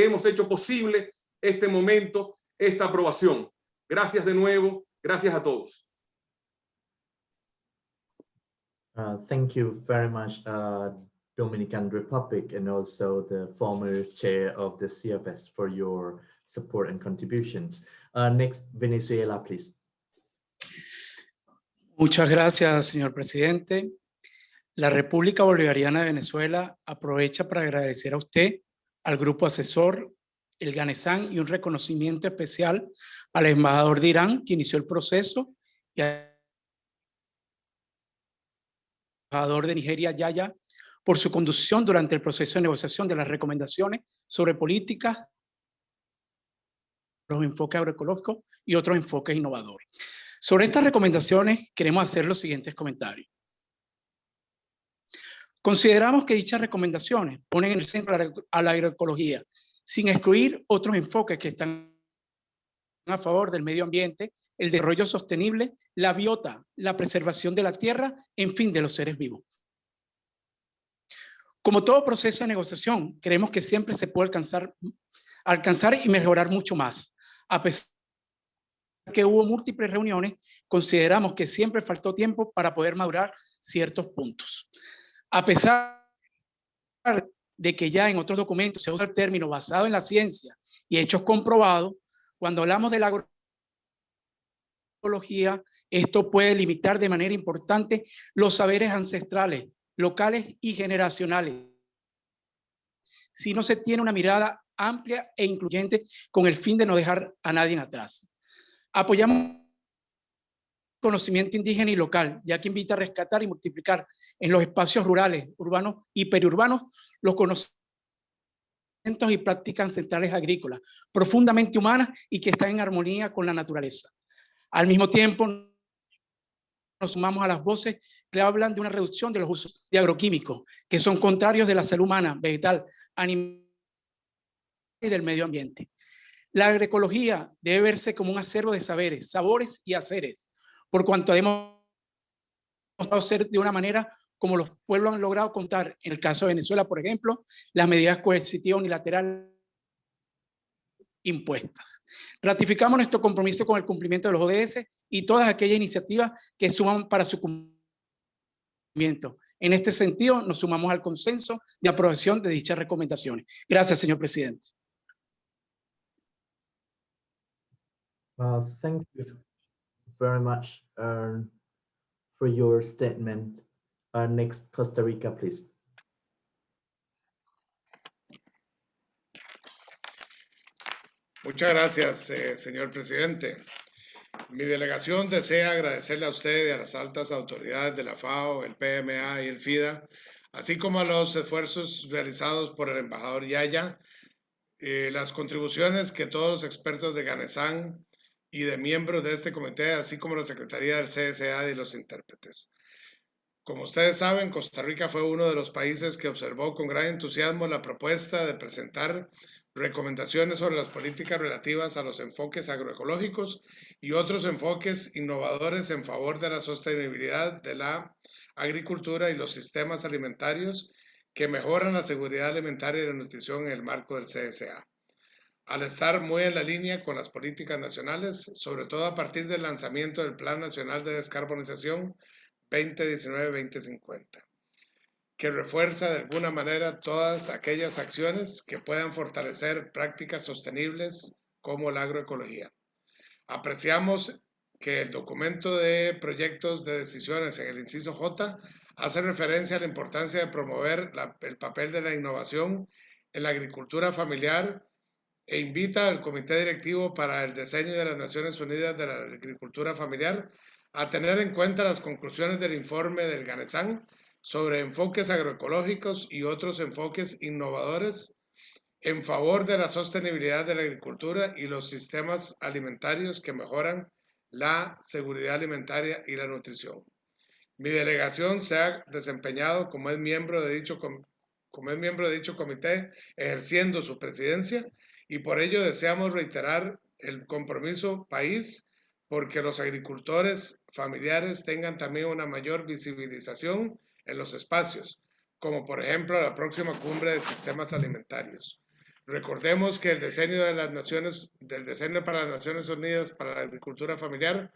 hemos hecho posible este momento, esta aprobación. Gracias de nuevo, gracias a todos. Thank you very much, Dominican Republic, and also the former chair of the CFS for your support and contributions. Next, Venezuela, please. Muchas gracias, señor presidente. La República Bolivariana de Venezuela aprovecha para agradecer a usted, al grupo asesor, el GANESAN, y un reconocimiento especial al embajador de Irán, que inició el proceso, y al embajador de Nigeria, Yaya, por su conducción durante el proceso de negociación de las recomendaciones sobre políticas, los enfoques agroecológicos y otros enfoques innovadores. Sobre estas recomendaciones queremos hacer los siguientes comentarios. Consideramos que dichas recomendaciones ponen en el centro a la agroecología, sin excluir otros enfoques que están a favor del medio ambiente, el desarrollo sostenible, la biota, la preservación de la tierra, en fin, de los seres vivos. Como todo proceso de negociación, creemos que siempre se puede alcanzar y mejorar mucho más. A pesar de que hubo múltiples reuniones, consideramos que siempre faltó tiempo para poder madurar ciertos puntos. A pesar de que ya en otros documentos se usa el término basado en la ciencia y hechos comprobados, cuando hablamos de la agroecología, esto puede limitar de manera importante los saberes ancestrales, locales y generacionales, si no se tiene una mirada amplia e incluyente con el fin de no dejar a nadie atrás. Apoyamos el conocimiento indígena y local, ya que invita a rescatar y multiplicar en los espacios rurales, urbanos y periurbanos los conocimientos y prácticas ancestrales agrícolas, profundamente humanas y que están en armonía con la naturaleza. Al mismo tiempo, nos sumamos a las voces que hablan de una reducción de los usos de agroquímicos, que son contrarios de la salud humana, vegetal, animal y del medio ambiente. La agroecología debe verse como un acervo de saberes, sabores y haceres, por cuanto hemos mostrado ser de una manera como los pueblos han logrado contar, en el caso de Venezuela, por ejemplo, las medidas coercitivas unilaterales impuestas. Ratificamos nuestro compromiso con el cumplimiento de los ODS y todas aquellas iniciativas que suman para su cumplimiento. En este sentido, nos sumamos al consenso de aprobación de dichas recomendaciones. Gracias, señor presidente. Thank you very much for your statement. Next, Costa Rica, please. Muchas gracias, señor presidente. Mi delegación desea agradecerle a usted y a las altas autoridades de la FAO, el PMA y el FIDA, así como a los esfuerzos realizados por el embajador Yaya, las contribuciones que todos los expertos de GANESAN y de miembros de este comité, así como la Secretaría del CSA y los intérpretes. Como ustedes saben, Costa Rica fue uno de los países que observó con gran entusiasmo la propuesta de presentar recomendaciones sobre las políticas relativas a los enfoques agroecológicos y otros enfoques innovadores en favor de la sostenibilidad de la agricultura y los sistemas alimentarios que mejoran la seguridad alimentaria y la nutrición en el marco del CSA. Al estar muy en la línea con las políticas nacionales, sobre todo a partir del lanzamiento del Plan Nacional de Descarbonización 2019-2050, que refuerza de alguna manera todas aquellas acciones que puedan fortalecer prácticas sostenibles como la agroecología. Apreciamos que el documento de proyectos de decisiones en el inciso J hace referencia a la importancia de promover el papel de la innovación en la agricultura familiar e invita al Comité Directivo para el Diseño de las Naciones Unidas de la Agricultura Familiar a tener en cuenta las conclusiones del informe del GANESAN sobre enfoques agroecológicos y otros enfoques innovadores en favor de la sostenibilidad de la agricultura y los sistemas alimentarios que mejoran la seguridad alimentaria y la nutrición. Mi delegación se ha desempeñado como es miembro de dicho comité, ejerciendo su presidencia, y por ello deseamos reiterar el compromiso país porque los agricultores familiares tengan también una mayor visibilización en los espacios, como por ejemplo la próxima cumbre de sistemas alimentarios. Recordemos que el diseño para las Naciones Unidas para la agricultura familiar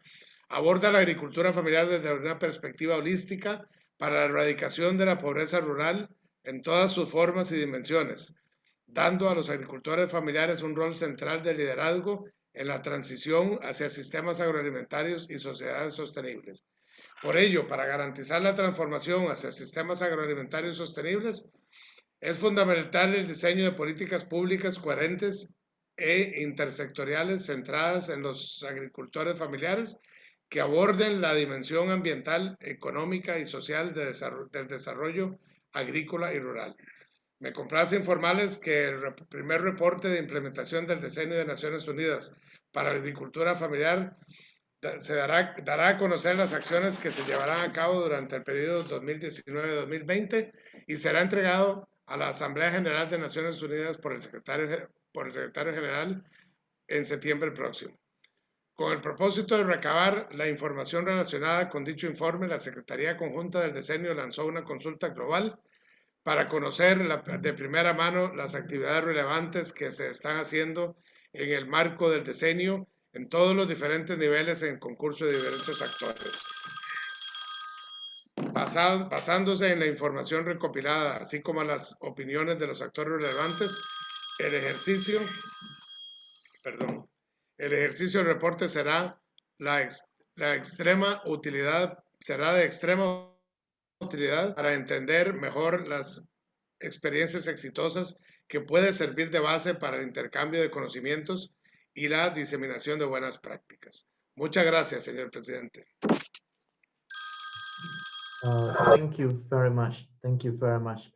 aborda la agricultura familiar desde una perspectiva holística para la erradicación de la pobreza rural en todas sus formas y dimensiones, dando a los agricultores familiares un rol central de liderazgo en la transición hacia sistemas agroalimentarios y sociedades sostenibles. Por ello, para garantizar la transformación hacia sistemas agroalimentarios sostenibles, es fundamental el diseño de políticas públicas coherentes e intersectoriales centradas en los agricultores familiares que aborden la dimensión ambiental, económica y social del desarrollo agrícola y rural. Me complace informarles que el primer reporte de implementación del diseño de Naciones Unidas para la agricultura familiar dará a conocer las acciones que se llevarán a cabo durante el periodo 2019-2020 y será entregado a la Asamblea General de Naciones Unidas por el secretario general en septiembre próximo. Con el propósito de recabar la información relacionada con dicho informe, la Secretaría Conjunta del Diseño lanzó una consulta global para conocer de primera mano las actividades relevantes que se están haciendo en el marco del diseño en todos los diferentes niveles en concurso de diversos actores. Basándose en la información recopilada, así como las opiniones de los actores relevantes, el ejercicio del reporte será de extrema utilidad para entender mejor las experiencias exitosas que puede servir de base para el intercambio de conocimientos y la diseminación de buenas prácticas. Muchas gracias, señor presidente. Thank you very much. Thank you very much,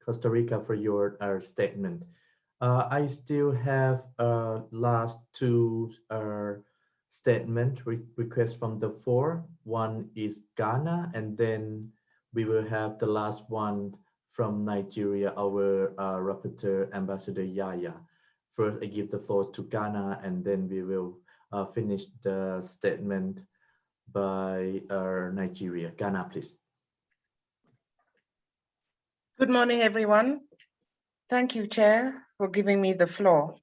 Costa Rica, for your statement. I still have last two statement requests from the floor. One is Ghana, and then we will have the last one from Nigeria, our rapporteur, Ambassador Yaya. First, I give the floor to Ghana, and then we will finish the statement by Nigeria. Ghana, please. Good morning, everyone. Thank you, Chair, for giving me the floor.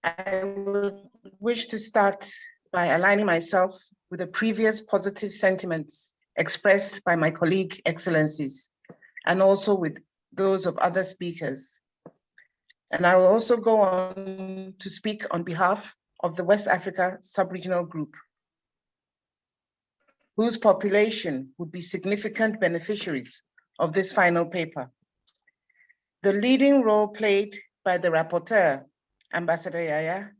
I would wish to start by aligning myself with the previous positive sentiments expressed by my colleague excellencies, and also with those of other speakers. And I will also go on to speak on behalf of the West Africa Sub-Regional Group, whose population would be significant beneficiaries of this final paper. The leading role played by the rapporteur, Ambassador Yaya,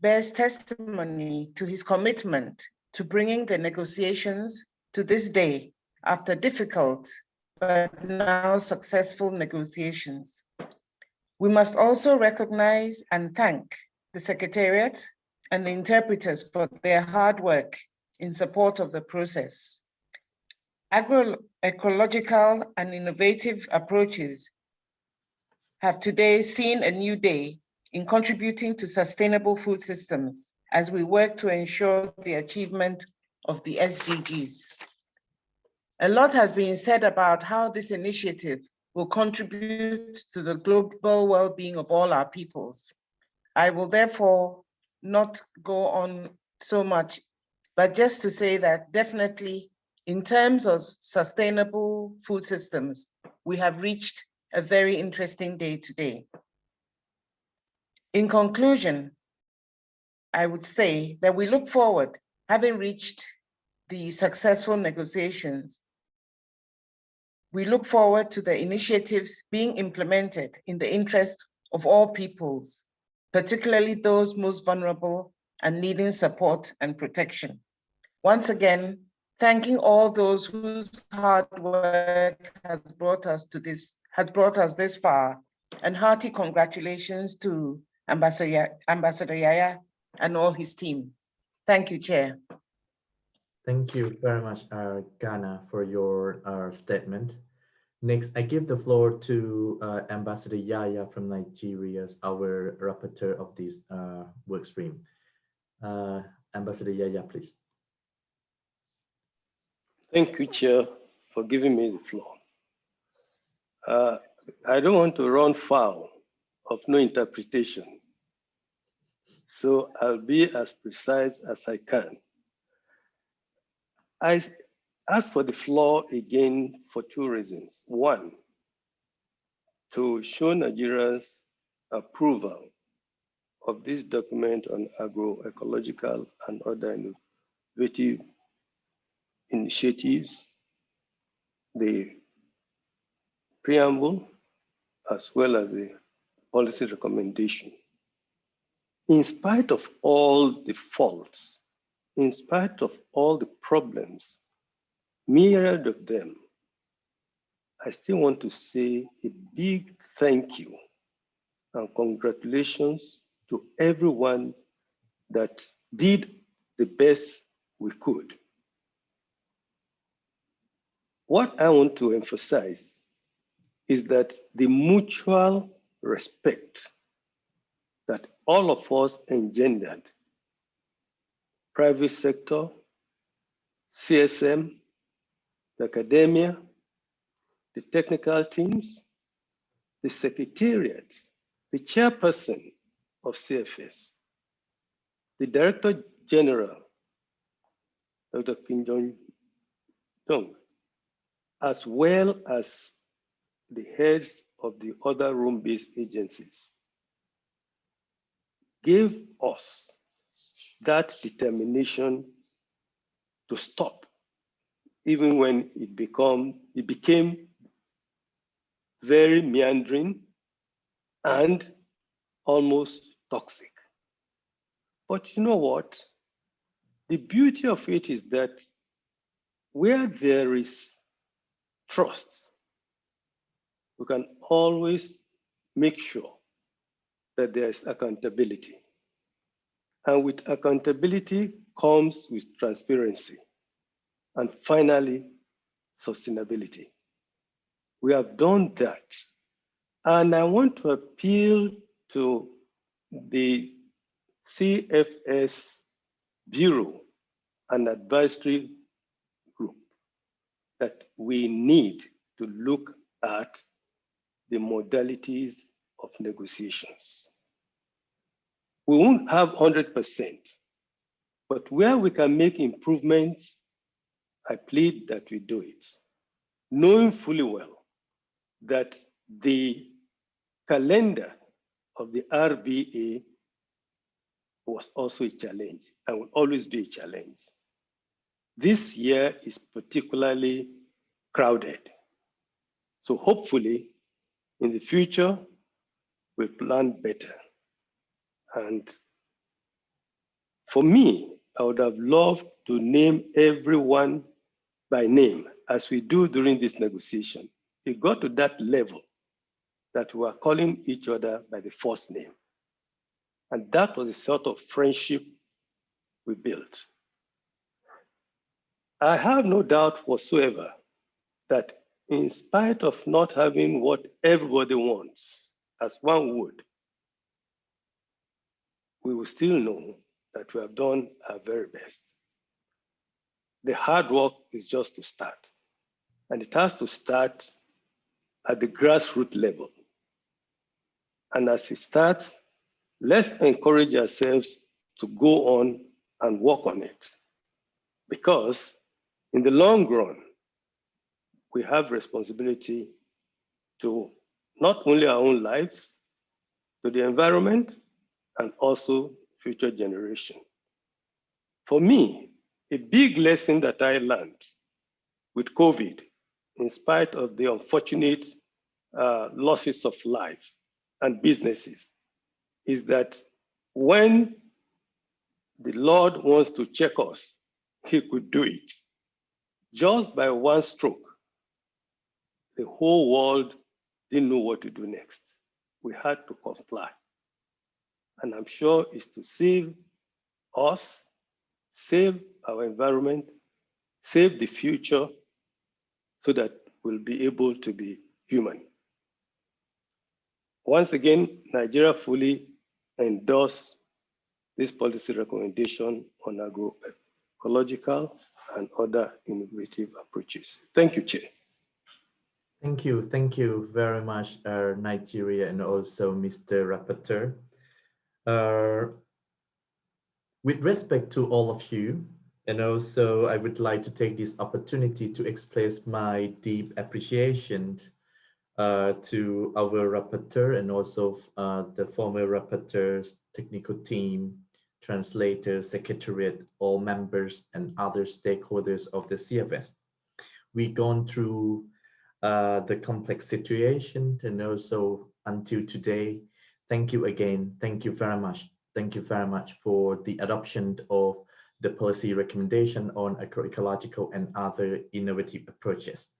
bears testimony to his commitment to bringing the negotiations to this day after difficult but now successful negotiations. We must also recognize and thank the Secretariat and the interpreters for their hard work in support of the process. Agroecological and innovative approaches have today seen a new day in contributing to sustainable food systems as we work to ensure the achievement of the SDGs. A lot has been said about how this initiative will contribute to the global well-being of all our peoples. I will therefore not go on so much, but just to say that definitely in terms of sustainable food systems, we have reached a very interesting day today. In conclusion, I would say that we look forward, having reached the successful negotiations, we look forward to the initiatives being implemented in the interest of all peoples, particularly those most vulnerable and needing support and protection. Once again, thanking all those whose hard work has brought us this far, and hearty congratulations to Ambassador Yaya and all his team. Thank you, Chair. Thank you very much, Ghana, for your statement. Next, I give the floor to Ambassador Yaya from Nigeria, our rapporteur of this work stream. Ambassador Yaya, please. Thank you, Chair, for giving me the floor. I don't want to run foul of no interpretation, so I'll be as precise as I can. I ask for the floor again for two reasons. One, to show Nigerians approval of this document on agroecological and other innovative initiatives, the preamble, as well as the policy recommendation. In spite of all the faults, in spite of all the problems, myriad of them, I still want to say a big thank you and congratulations to everyone that did the best we could. What I want to emphasize is that the mutual respect that all of us engendered, private sector, CSM, the academia, the technical teams, the secretariat, the chairperson of CFS, the Director General, Dr. Kim Jong, as well as the heads of the other room-based agencies, gave us that determination to stop, even when it became very meandering and almost toxic. But you know what? The beauty of it is that where there is trust, we can always make sure that there is accountability. And with accountability comes with transparency. And finally, sustainability. We have done that. And I want to appeal to the CFS Bureau and Advisory Group that we need to look at the modalities of negotiations. We won't have 100%, but where we can make improvements, I plead that we do it, knowing fully well that the calendar of the RBA was also a challenge and will always be a challenge. This year is particularly crowded. So hopefully in the future, we'll plan better. And for me, I would have loved to name everyone by name as we do during this negotiation. It got to that level that we are calling each other by the first name. And that was the sort of friendship we built. I have no doubt whatsoever that in spite of not having what everybody wants, as one would, we will still know that we have done our very best. The hard work is just to start. And it has to start at the grassroots level. And as it starts, let's encourage ourselves to go on and work on it. Because in the long run, we have responsibility to not only our own lives, to the environment, and also future generation. For me, a big lesson that I learned with COVID, in spite of the unfortunate losses of life, and businesses, is that when the Lord wants to check us, he could do it. Just by one stroke, the whole world didn't know what to do next. We had to comply. And I'm sure it's to save us, save our environment, save the future, so that we'll be able to be human. Once again, Nigeria fully endorsed this policy recommendation on agroecological and other innovative approaches. Thank you, Chair. Thank you very much, Nigeria, and also Mr. Rapporteur. With respect to all of you, and also I would like to take this opportunity to express my deep appreciation to our rapporteur and also the former rapporteur's technical team, translators, secretariat, all members and other stakeholders of the CFS. We've gone through the complex situation and also until today. Thank you again. Thank you very much. Thank you very much for the adoption of the policy recommendation on agroecological and other innovative approaches.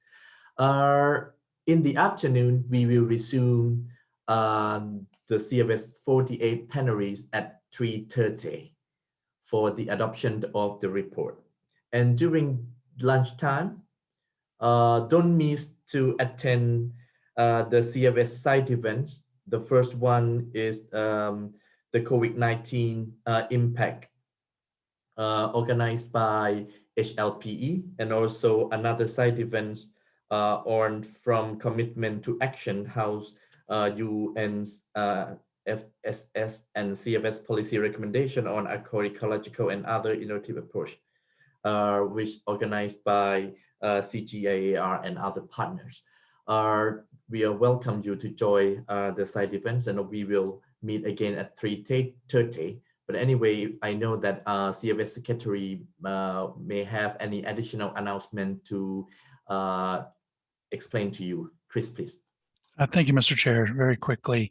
In the afternoon, we will resume the CFS 48 plenaries at 3:30 for the adoption of the report. And during lunchtime, don't miss to attend the CFS side events. The first one is the COVID-19 impact organized by HLPE, and also another side events on from commitment to action, House UN's FSS and CFS policy recommendation on agroecological and other innovative approach, which organized by CGIAR and other partners. We welcome you to join the side events, and we will meet again at 3:30. But anyway, I know that CFS Secretary may have any additional announcement to explain to you. Chris, please. Thank you, Mr. Chair. Very quickly,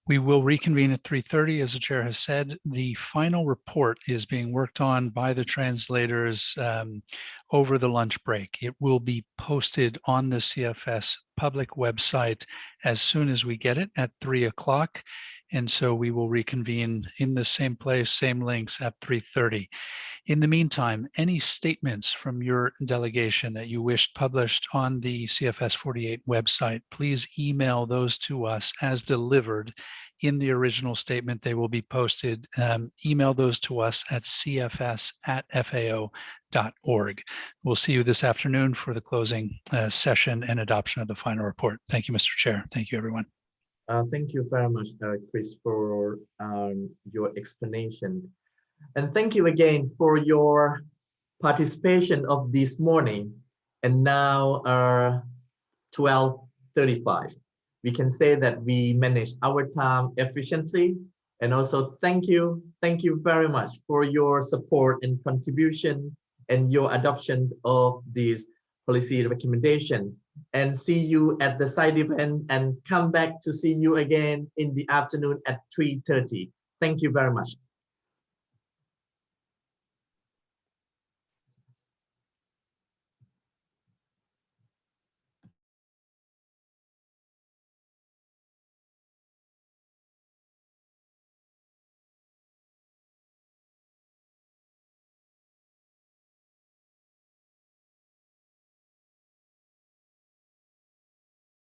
we will reconvene at 3:30, as the chair has said. The final report is being worked on by the translators over the lunch break. It will be posted on the CFS public website as soon as we get it at 3 o'clock. And so we will reconvene in the same place, same links at 3:30. In the meantime, any statements from your delegation that you wished published on the CFS 48 website, please email those to us as delivered in the original statement. They will be posted. Email those to us at cfs@fao.org. We'll see you this afternoon for the closing session and adoption of the final report. Thank you, Mr. Chair. Thank you, everyone. Thank you very much, Chris, for your explanation. And thank you again for your participation of this morning. And now 12:35. We can say that we managed our time efficiently. And also thank you very much for your support and contribution and your adoption of this policy recommendation. And see you at the side event, and come back to see you again in the afternoon at 3:30. Thank you very much.